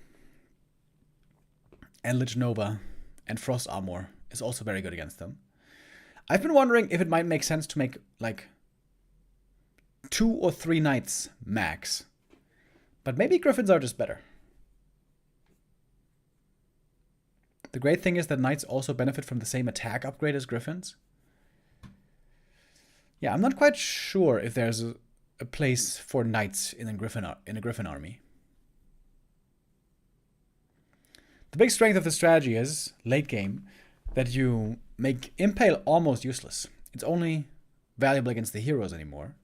S2: And Lich Nova and Frost Armor is also very good against them. I've been wondering if it might make sense to make, like, 2 or 3 Knights max. But maybe Griffins are just better. The great thing is that Knights also benefit from the same attack upgrade as Griffins. Yeah, I'm not quite sure if there's a place for Knights in a Griffin army. The big strength of the strategy is, late game, that you make Impale almost useless. It's only valuable against the heroes anymore.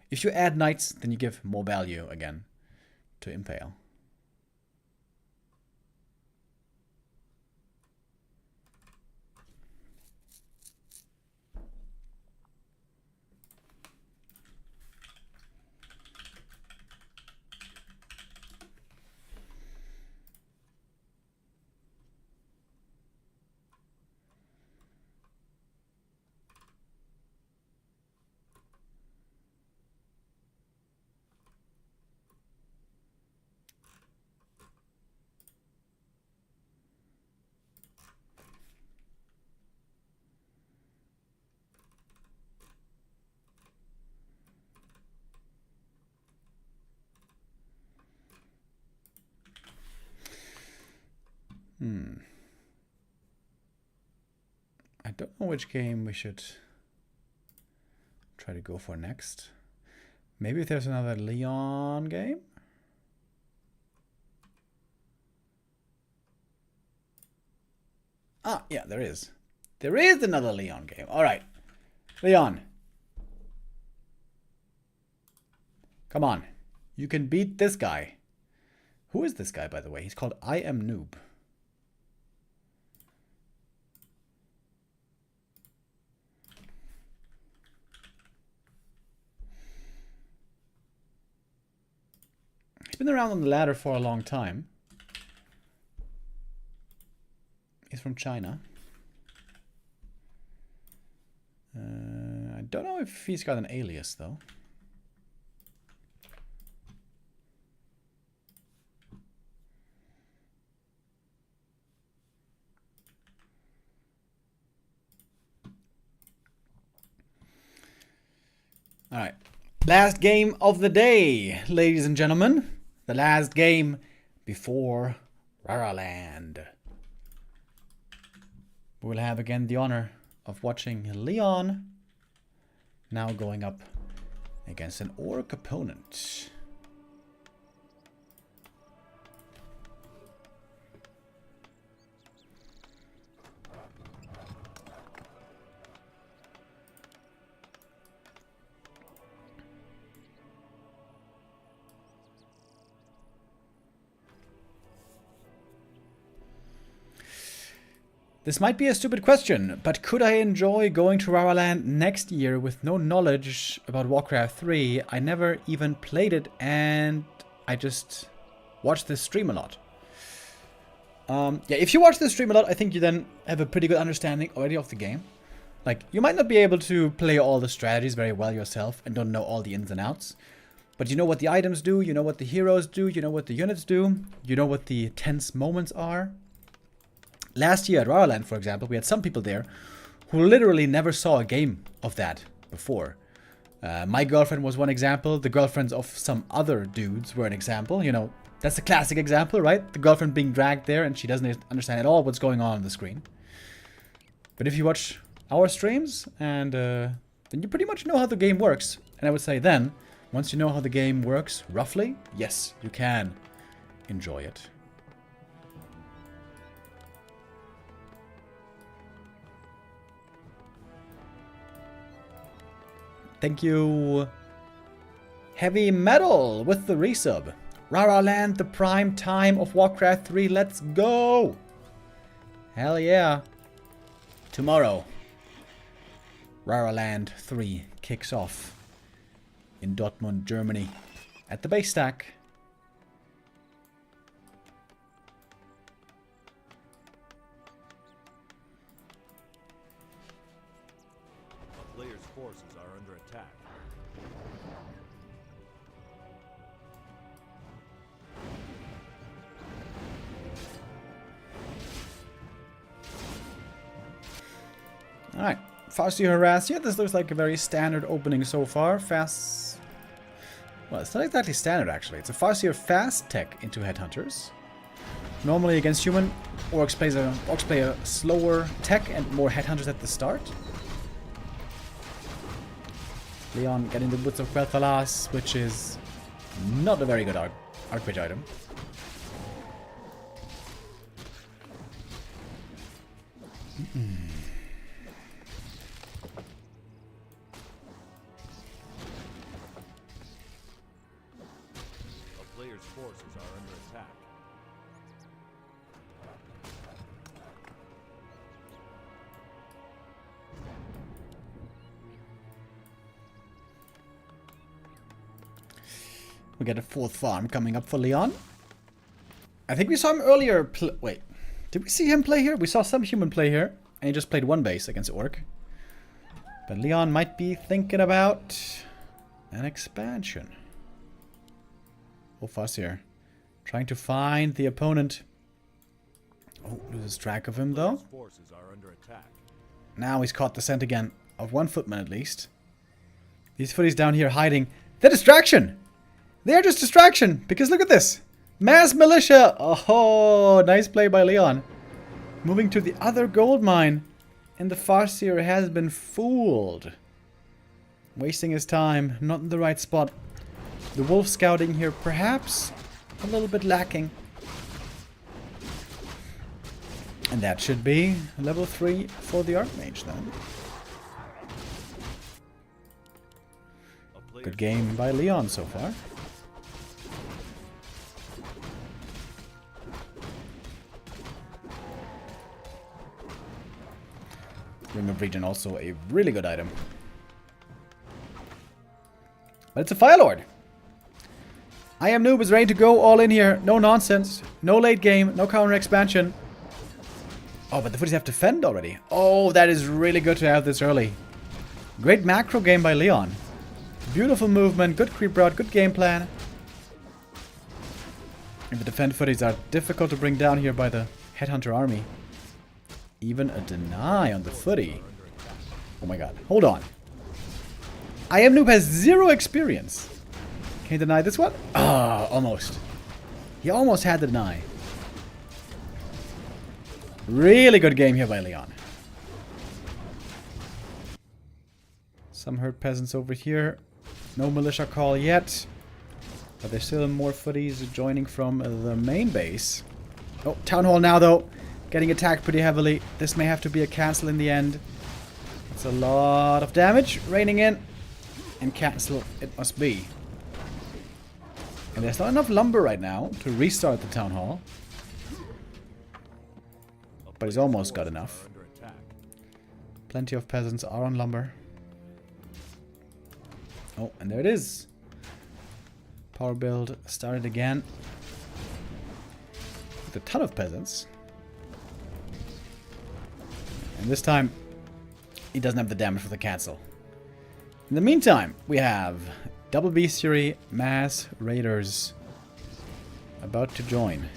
S2: If you add Knights, then you give more value again to Impale. I don't know which game we should try to go for next. Maybe if there's another Leon game? Ah, yeah, there is. There is another Leon game. All right. Leon. Come on. You can beat this guy. Who is this guy, by the way? He's called I Am Noob. been around on the ladder for a long time. He's from China. I don't know if he's got an alias, though. All right. Last game of the day, ladies and gentlemen. The last game before Raraland. We'll have again the honor of watching Leon now going up against an orc opponent. This might be a stupid question, but could I enjoy going to Raraland next year with no knowledge about Warcraft 3? I never even played it and I just watched this stream a lot. Yeah, if you watch this stream a lot, I think you then have a pretty good understanding already of the game. Like, you might not be able to play all the strategies very well yourself and don't know all the ins and outs. But you know what the items do, you know what the heroes do, you know what the units do, you know what the tense moments are. Last year at Raraland, for example, we had some people there who literally never saw a game of that before. My girlfriend was one example. The girlfriends of some other dudes were an example. You know, that's a classic example, right? The girlfriend being dragged there and she doesn't understand at all what's going on the screen. But if you watch our streams, and then you pretty much know how the game works. And I would say then, once you know how the game works, roughly, yes, you can enjoy it. Thank you, Heavy Metal, with the resub. Raraland, the prime time of Warcraft 3. Let's go! Hell yeah. Tomorrow, Raraland 3 kicks off in Dortmund, Germany, at the base stack.
S3: A player's forces are under attack.
S2: Alright, Farsi Harass. Yeah, this looks like a very standard opening so far. Fast. Well, it's not exactly standard actually. It's a Farseer fast tech into Headhunters. Normally against human, Orcs play a slower tech and more Headhunters at the start. Leon getting the Boots of Quel'Thalas, which is not a very good Archmage item.
S3: A player's forces are under attack.
S2: We get a fourth farm coming up for Leon. I think we saw him earlier. Wait, did we see him play here? We saw some human play here, and he just played one base against Orc. But Leon might be thinking about an expansion. Oh, Farseer. Trying to find the opponent. Oh, loses track of him though.
S3: Player's forces are under attack.
S2: Now he's caught the scent again of one footman at least. These footies down here hiding. They're distraction! They're just distraction! Because look at this! Mass militia! Oh, nice play by Leon. Moving to the other gold mine. And the Farseer has been fooled. Wasting his time. Not in the right spot. The wolf scouting here perhaps a little bit lacking. And that should be level 3 for the Archmage then. Good game by Leon so far. Ring of Regen also a really good item. But it's a Fire Lord. I am noob is ready to go all in here. No nonsense. No late game. No counter expansion. Oh, but the footies have to defend already. Oh, that is really good to have this early. Great macro game by Leon. Beautiful movement. Good creep route. Good game plan. And the defend footies are difficult to bring down here by the Headhunter army. Even a deny on the footy. Oh my god. Hold on. I am noob has 0 experience. Can he deny this one? Ah, almost. He almost had the deny. Really good game here by Leon. Some herd peasants over here. No militia call yet. But there's still more footies joining from the main base. Oh, town hall now though. Getting attacked pretty heavily. This may have to be a cancel in the end. It's a lot of damage raining in. And cancel it must be. And there's not enough lumber right now to restart the town hall. But he's almost got enough. Plenty of peasants are on lumber. Oh, and there it is. Power build started again. With a ton of peasants. And this time, he doesn't have the damage for the cancel. In the meantime, we have Double Bestiary, Mass Raiders about to join.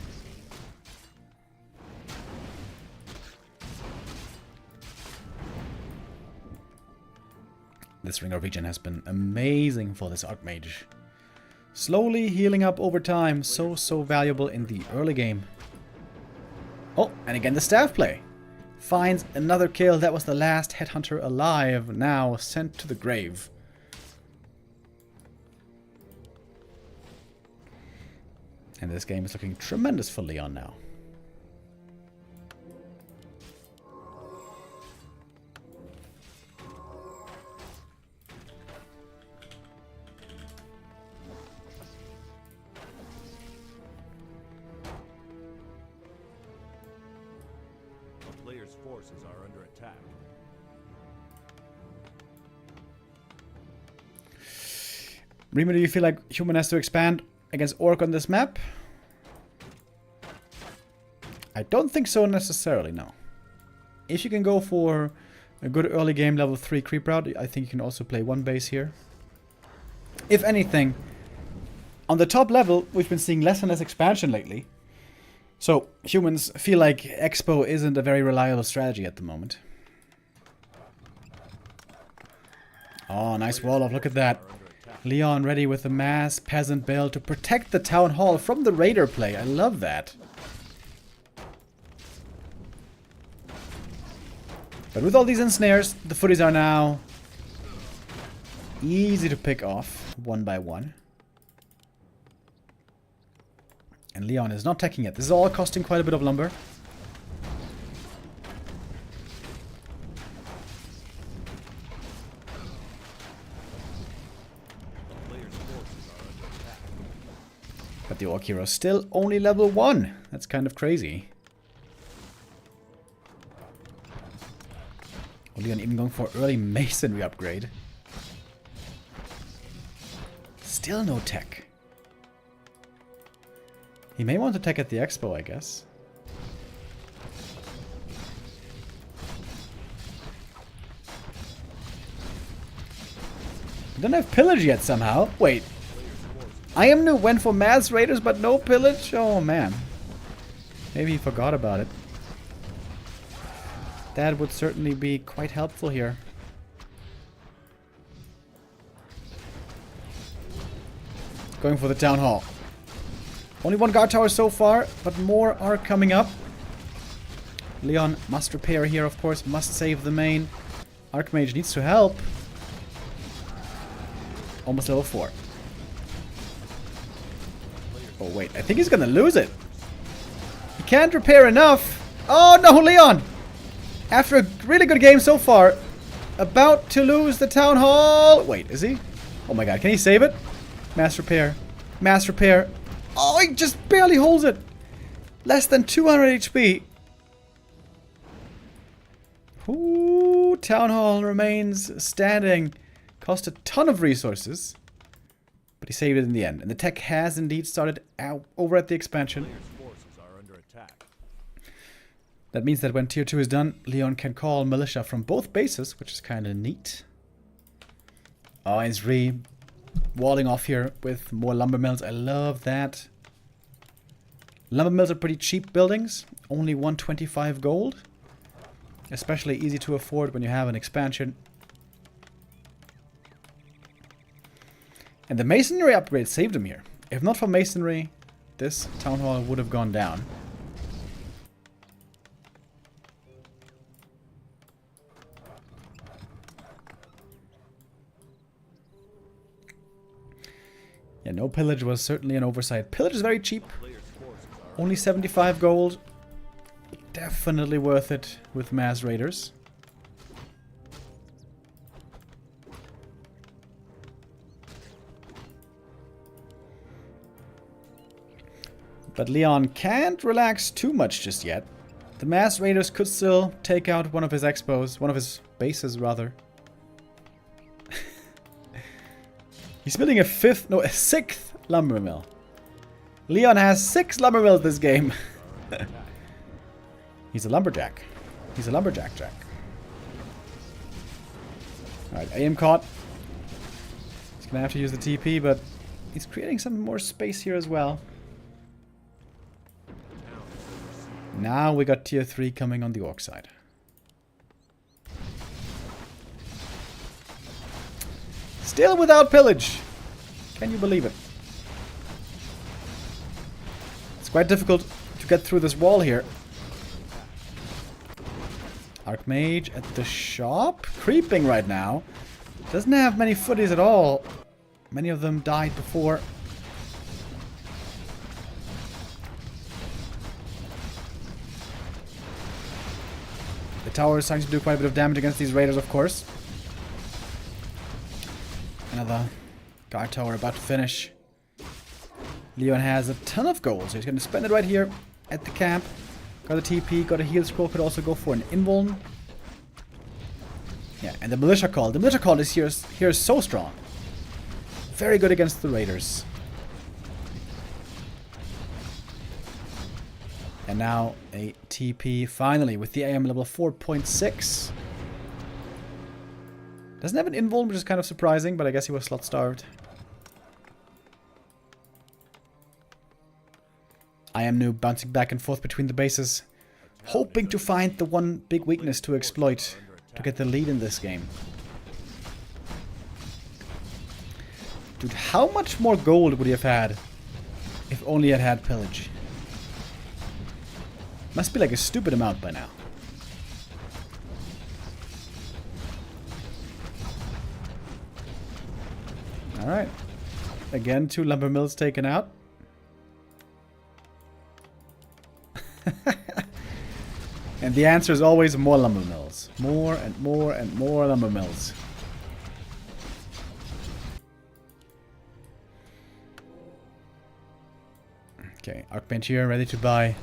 S2: This Ring of Regen has been amazing for this Archmage. Slowly healing up over time, so valuable in the early game. Oh, and again the staff play. Finds another kill. That was the last Headhunter alive, now sent to the grave. And this game is looking tremendous for Leon now.
S3: A player's forces are under attack.
S2: Rima, do you feel like Human has to expand against Orc on this map? I don't think so necessarily, no. If you can go for a good early game level 3 creep route, I think you can also play one base here. If anything, on the top level, we've been seeing less and less expansion lately. So, humans feel like Expo isn't a very reliable strategy at the moment. Oh, nice wall off, look at that. Leon ready with the mass peasant build to protect the town hall from the raider play. I love that. But with all these ensnares, the footies are now easy to pick off one by one. And Leon is not teching it. This is all costing quite a bit of lumber. But the Orc hero is still only level 1. That's kind of crazy. Oh, Leon even going for early masonry upgrade. Still no tech. He may want to tech at the expo, I guess. We don't have pillage yet somehow. Wait. I am new went for mass raiders but no pillage? Oh man. Maybe he forgot about it. That would certainly be quite helpful here. Going for the town hall. Only one guard tower so far, but more are coming up. Leon must repair here, of course. Must save the main. Archmage needs to help. Almost level 4. Oh wait, I think he's gonna lose it. He can't repair enough. Oh no, Leon! After a really good game so far, about to lose the town hall. Wait, is he? Oh my god, can he save it? Mass repair. Mass repair. Oh, he just barely holds it. Less than 200 HP. Ooh, town hall remains standing. Cost a ton of resources. But he saved it in the end. And the tech has indeed started out over at the expansion.
S3: Players' forces are under attack.
S2: That means that when tier 2 is done, Leon can call militia from both bases, which is kind of neat. Oh, he's walling off here with more lumber mills. I love that. Lumber mills are pretty cheap buildings. Only 125 gold. Especially easy to afford when you have an expansion. And the masonry upgrade saved him here. If not for masonry, this town hall would have gone down. Yeah, no pillage was certainly an oversight. Pillage is very cheap. Only 75 gold. Definitely worth it with mass raiders. But Leon can't relax too much just yet. The mass raiders could still take out one of his expos, one of his bases rather. He's building a sixth lumber mill. Leon has 6 lumber mills this game. He's a lumberjack. He's a lumberjack jack. Alright, aim caught. He's gonna have to use the TP, but he's creating some more space here as well. Now we got tier 3 coming on the orc side. Still without pillage. Can you believe it? It's quite difficult to get through this wall here. Archmage at the shop. Creeping right now. Doesn't have many footies at all. Many of them died before. The tower is starting to do quite a bit of damage against these raiders, of course. Another guard tower about to finish. Leon has a ton of gold, so he's going to spend it right here at the camp. Got a TP, got a heal scroll, could also go for an invuln. Yeah, and the militia call. The militia call is here is so strong. Very good against the raiders. And now a TP finally with the AM level 4.6. Doesn't have an invuln, which is kind of surprising, but I guess he was slot starved. I am noob bouncing back and forth between the bases, hoping to find the one big weakness to exploit to get the lead in this game. Dude, how much more gold would he have had if only he had had pillage? Must be like a stupid amount by now. Alright. Again, 2 lumber mills taken out. And the answer is always more lumber mills. More and more and more lumber mills. Okay, Archmage here, ready to buy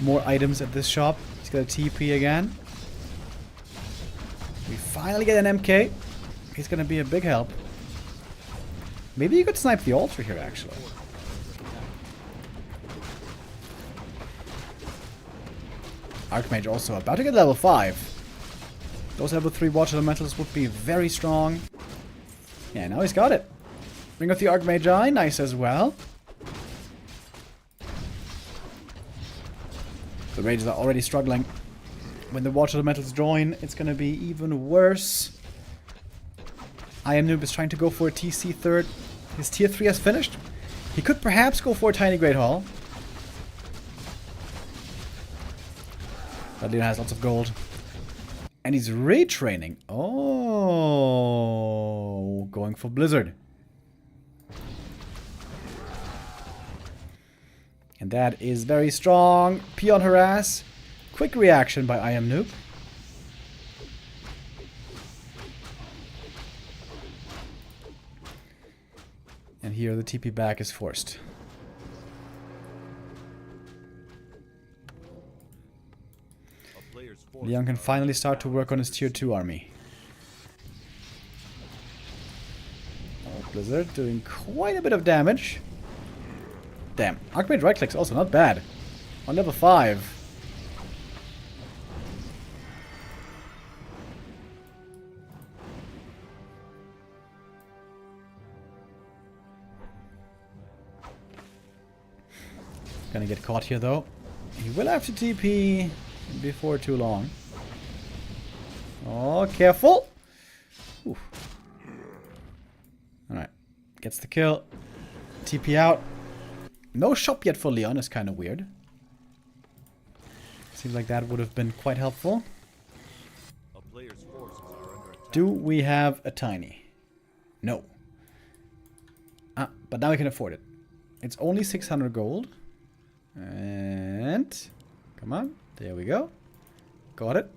S2: more items at this shop. He's got a TP again. We finally get an MK. He's gonna be a big help. Maybe you could snipe the altar here, actually. Archmage also about to get level 5. Those level 3 water elementals would be very strong. Yeah, now he's got it. Bring out the Archmage Eye, nice as well. The raiders are already struggling. When the water elementals join, it's gonna be even worse. I am noob is trying to go for a TC third. His tier 3 has finished. He could perhaps go for a tiny Great Hall. But Leon has lots of gold. And he's retraining. Oh, going for Blizzard. And that is very strong. Peon Harass. Quick reaction by I Am Noob. And here the TP back is forced. Leon can finally start to work on his tier 2 army. Blizzard doing quite a bit of damage. Damn. Archmage right clicks also not bad. On level 5. Gonna get caught here though. He will have to TP before too long. Oh, careful! Alright. Gets the kill. TP out. No shop yet for Leon is kind of weird. Seems like that would have been quite helpful.
S3: A player's forces are under attack.
S2: Do we have a tiny? No. Ah, but now we can afford it. It's only 600 gold. And... come on. There we go. Got it.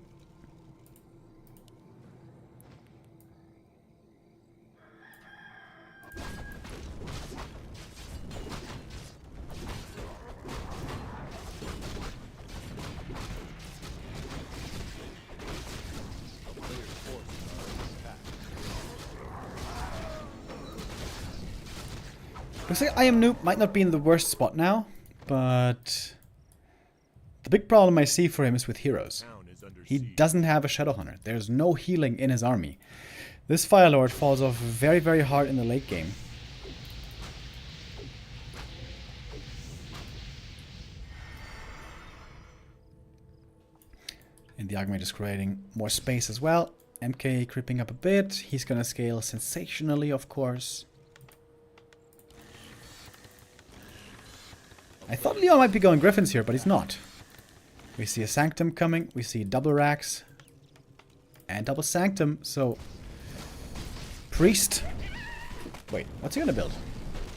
S2: Looks like I am noob might not be in the worst spot now, but the big problem I see for him is with heroes. He doesn't have a Shadow Hunter. There's no healing in his army. This Fire Lord falls off very, very hard in the late game. And the Archmage is creating more space as well. MK creeping up a bit. He's gonna scale sensationally, of course. I thought Leon might be going Griffins here, but he's not. We see a Sanctum coming. We see double Racks. And double Sanctum, so... Priest. Wait, what's he gonna build?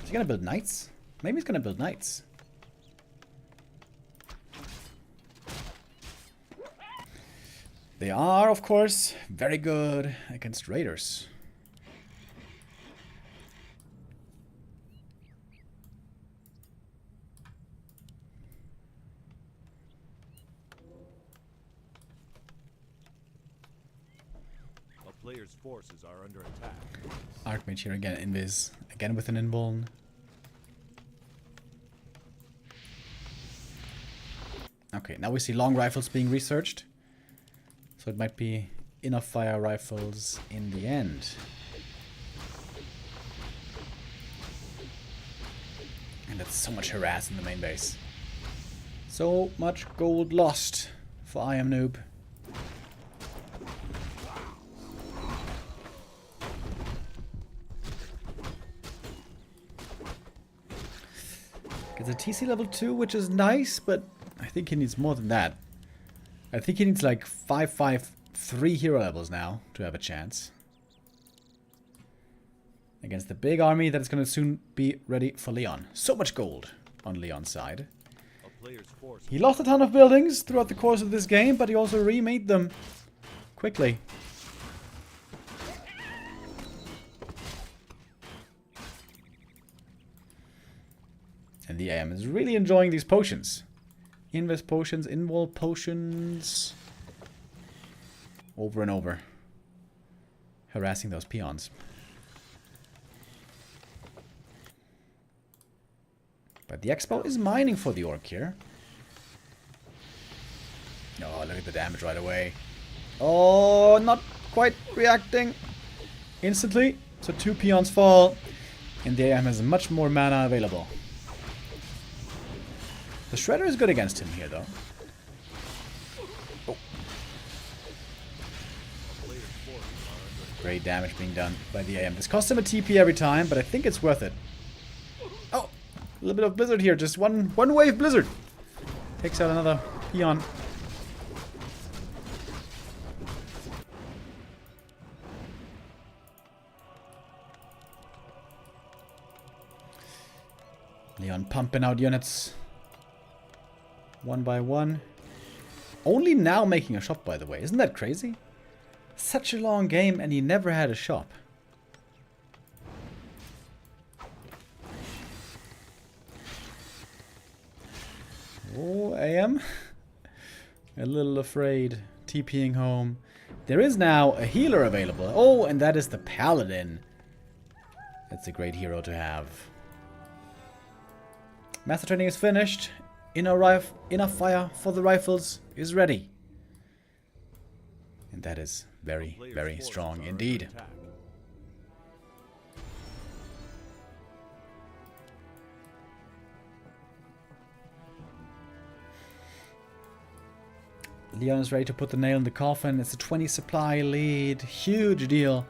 S2: Is he gonna build Knights? Maybe he's gonna build Knights. They are, of course, very good against Raiders.
S3: Player's forces are under attack.
S2: Archmage here again, Invis. Again with an Invuln. Okay, now we see long rifles being researched. So it might be enough fire rifles in the end. And that's so much harass in the main base. So much gold lost for I Am Noob. Gets a TC level 2, which is nice, but I think he needs more than that. I think he needs like 3 hero levels now to have a chance. Against the big army that is going to soon be ready for Leon. So much gold on Leon's side. He lost a ton of buildings throughout the course of this game, but he also remade them quickly. And the AM is really enjoying these potions. Invest potions, invul potions. Over and over. Harassing those peons. But the Expo is mining for the Orc here. Oh, look at the damage right away. Oh, not quite reacting instantly. So 2 peons fall. And the AM has much more mana available. The Shredder is good against him here, though. Oh. Great damage being done by the AM. This costs him a TP every time, but I think it's worth it. Oh, a little bit of Blizzard here. Just one wave Blizzard. Takes out another peon. Leon pumping out units. One by one. Only now making a shop, by the way. Isn't that crazy? Such a long game and he never had a shop. Oh, AM. A little afraid. TPing home. There is now a healer available. Oh, and that is the Paladin. That's a great hero to have. Master training is finished. Enough fire for the rifles is ready. And that is very, very strong indeed. Leon is ready to put the nail in the coffin. It's a 20 supply lead. Huge deal.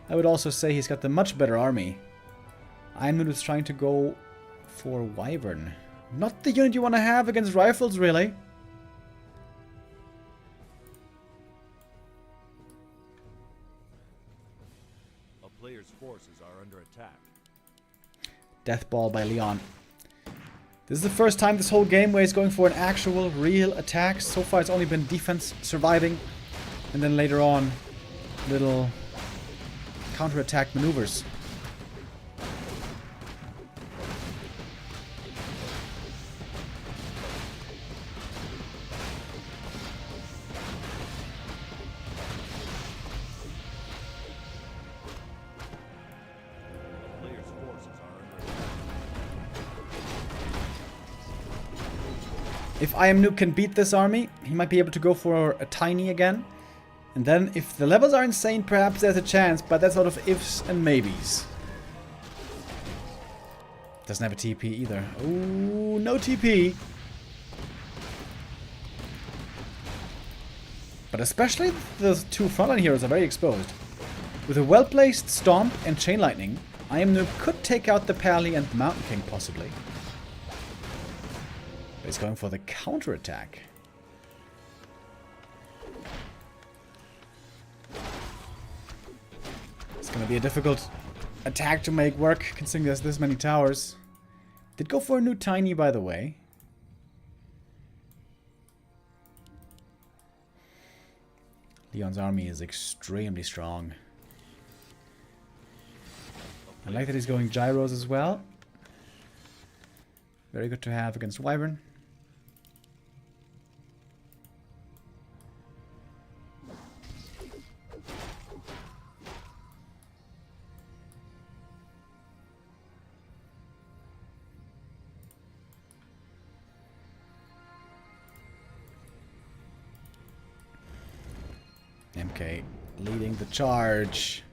S2: I would also say he's got the much better army. Ironwood is trying to go for Wyvern. Not the unit you want to have against rifles, really.
S3: A player's forces are under attack.
S2: Death Ball by Leon. This is the first time this whole game where he's going for an actual, real attack. So far it's only been defense surviving. And then later on, little counter-attack maneuvers. If I Am Noob can beat this army, he might be able to go for a tiny again. And then, if the levels are insane, perhaps there's a chance, but that's sort of ifs and maybes. Doesn't have a TP either. Ooh, no TP. But especially the two frontline heroes are very exposed. With a well-placed Stomp and Chain Lightning, I Am Noob could take out the Pally and the Mountain King, possibly. But he's going for the counter-attack. It's going to be a difficult attack to make work, considering there's this many towers. Did go for a new Tiny, by the way. Leon's army is extremely strong. I like that he's going Gyros as well. Very good to have against Wyvern. MK leading the charge.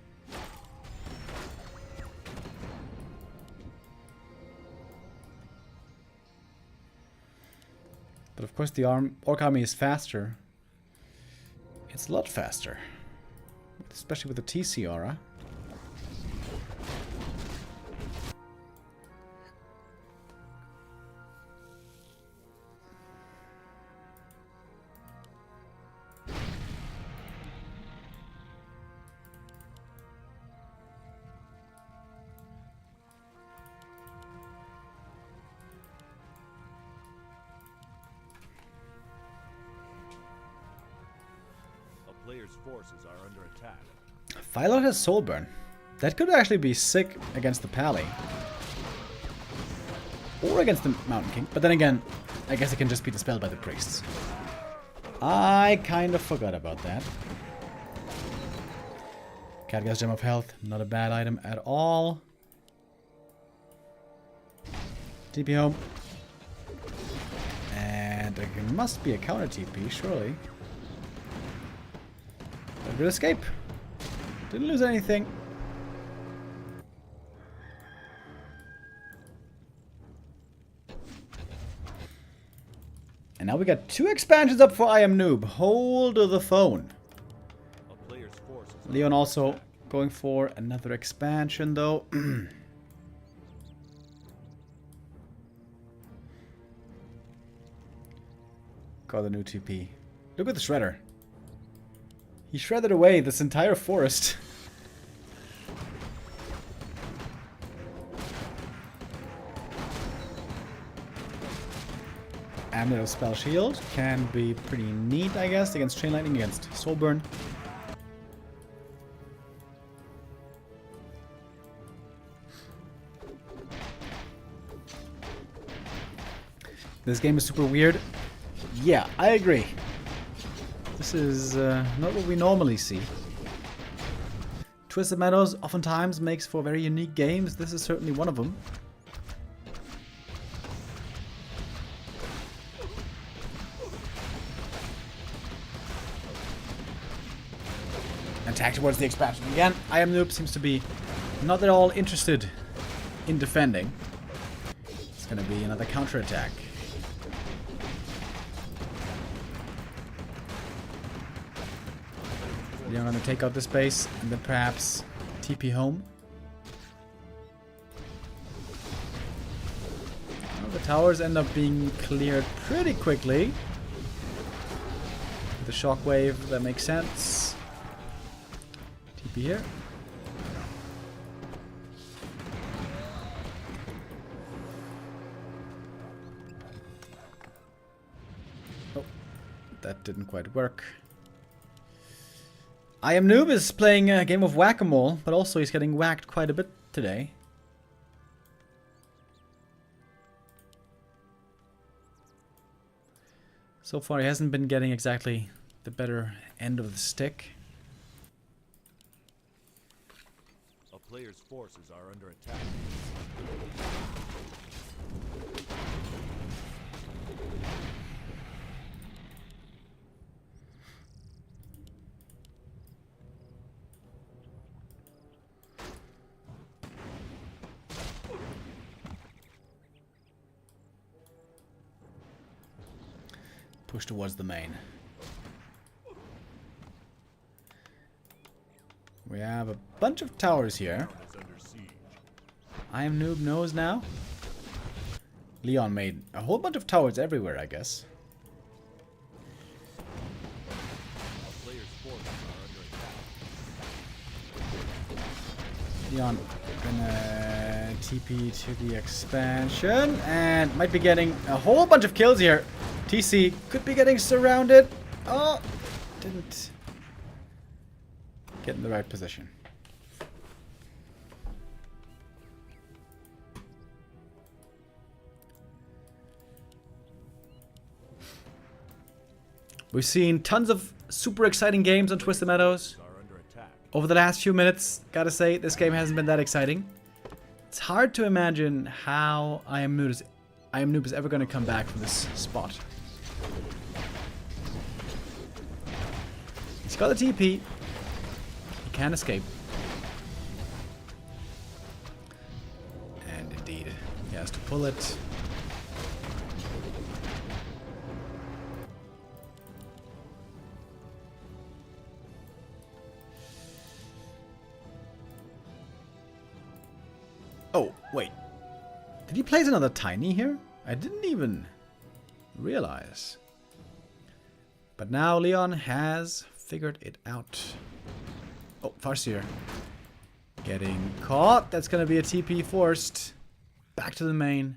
S2: But of course the Orc army is faster. It's a lot faster. Especially with the TC aura.
S3: Player's forces are under attack.
S2: Philo has Soulburn. That could actually be sick against the Pally. Or against the Mountain King. But then again, I guess it can just be dispelled by the priests. I kind of forgot about that. Khadgar's Gem of Health. Not a bad item at all. TP home. And there must be a counter TP, surely. Good escape. Didn't lose anything. And now we got 2 expansions up for I Am Noob. Hold the phone. Leon also going for another expansion though. Got the new TP. Look at the Shredder. He shredded away this entire forest. Amulet of Spell Shield can be pretty neat, I guess, against Chain Lightning, against Soulburn. This game is super weird. Yeah, I agree. This is not what we normally see. Twisted Meadows oftentimes makes for very unique games. This is certainly one of them. Attack towards the expansion again. I Am Noob seems to be not at all interested in defending. It's gonna be another counterattack. We're gonna take out this base and then perhaps TP home. Well, the towers end up being cleared pretty quickly. With the shockwave, that makes sense. TP here. Oh, that didn't quite work. I Am Noob is playing a game of whack-a-mole, but also he's getting whacked quite a bit today. So far he hasn't been getting exactly the better end of the stick.
S3: A player's forces are under attack.
S2: Push towards the main. We have a bunch of towers here. I Am Noob knows now. Leon made a whole bunch of towers everywhere, I guess. Leon gonna TP to the expansion and might be getting a whole bunch of kills here. TC could be getting surrounded. Oh, didn't get in the right position. We've seen tons of super exciting games on Twisted Meadows over the last few minutes. Gotta say, this game hasn't been that exciting. It's hard to imagine how I Am Noob is ever going to come back from this spot. He's got the TP. He can't escape. And indeed, he has to pull it. Oh, wait. Did he place another tiny here? I didn't even realize. But now Leon has figured it out. Oh, Farseer. Getting caught. That's going to be a TP forced. Back to the main.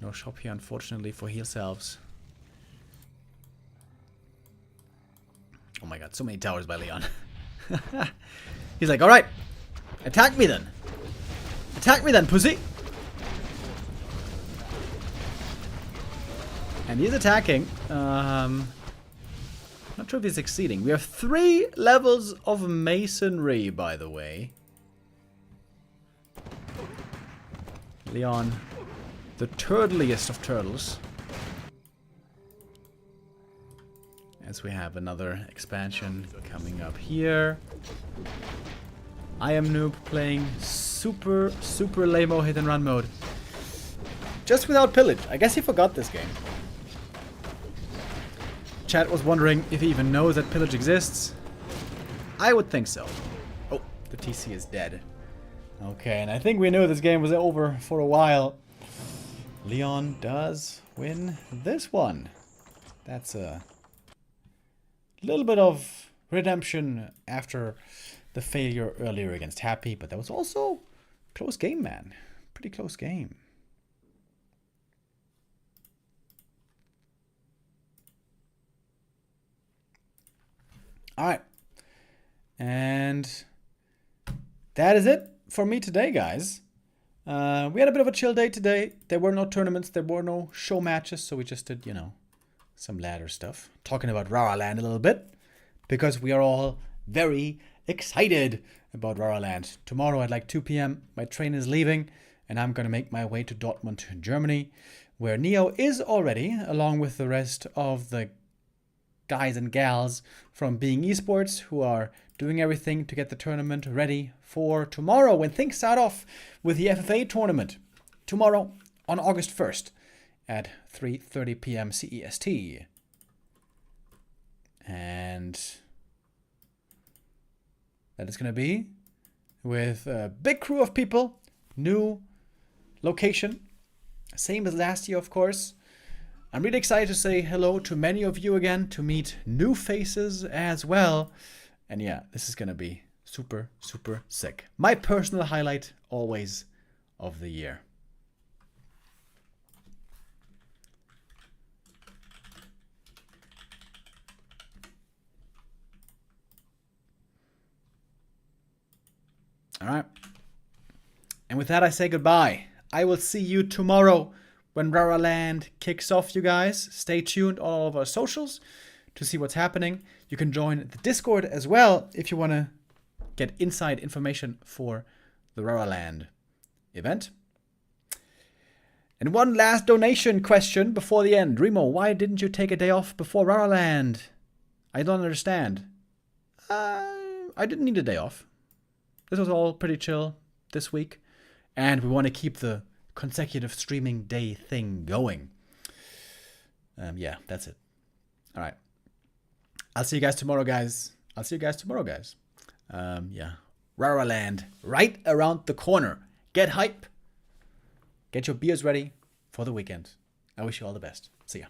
S2: No shop here, unfortunately, for heal selves. Oh my god, so many towers by Leon. He's like, alright, attack me then. Attack me then, pussy. And he's attacking. Not sure if he's succeeding. We have 3 levels of masonry, by the way. Leon, the turtliest of turtles. As we have another expansion coming up here. I Am Noob playing super lame-o hit and run mode. Just without pillage. I guess he forgot this game. Chat was wondering if he even knows that pillage exists. I would think so. Oh, the TC is dead. Okay, and I think we knew this game was over for a while. Leon does win this one. That's a little bit of redemption after the failure earlier against Happy, but that was also a close game, man. Pretty close game. Alright. And that is it for me today, guys. We had a bit of a chill day today. There were no tournaments, there were no show matches, so we just did, you know, some ladder stuff, talking about Raraland a little bit, because we are all very excited about Raraland. Tomorrow at like 2 p.m. my train is leaving, and I'm going to make my way to Dortmund, Germany, where Neo is already, along with the rest of the guys and gals from Being Esports, who are doing everything to get the tournament ready for tomorrow, when things start off with the FFA tournament. Tomorrow on August 1st at 3:30 p.m. CEST. And that is going to be with a big crew of people, new location, same as last year, of course. I'm really excited to say hello to many of you again, to meet new faces as well. And yeah, this is going to be super, super sick. My personal highlight always of the year. All right. And with that, I say goodbye. I will see you tomorrow when Raraland kicks off, you guys. Stay tuned on all of our socials to see what's happening. You can join the Discord as well if you want to get inside information for the Raraland event. And one last donation question before the end. Remo, why didn't you take a day off before Raraland? I don't understand. I didn't need a day off. This was all pretty chill this week. And we want to keep the consecutive streaming day thing going. Yeah, that's it. All right. I'll see you guys tomorrow, guys. Yeah. Raraland, right around the corner. Get hype. Get your beers ready for the weekend. I wish you all the best. See ya.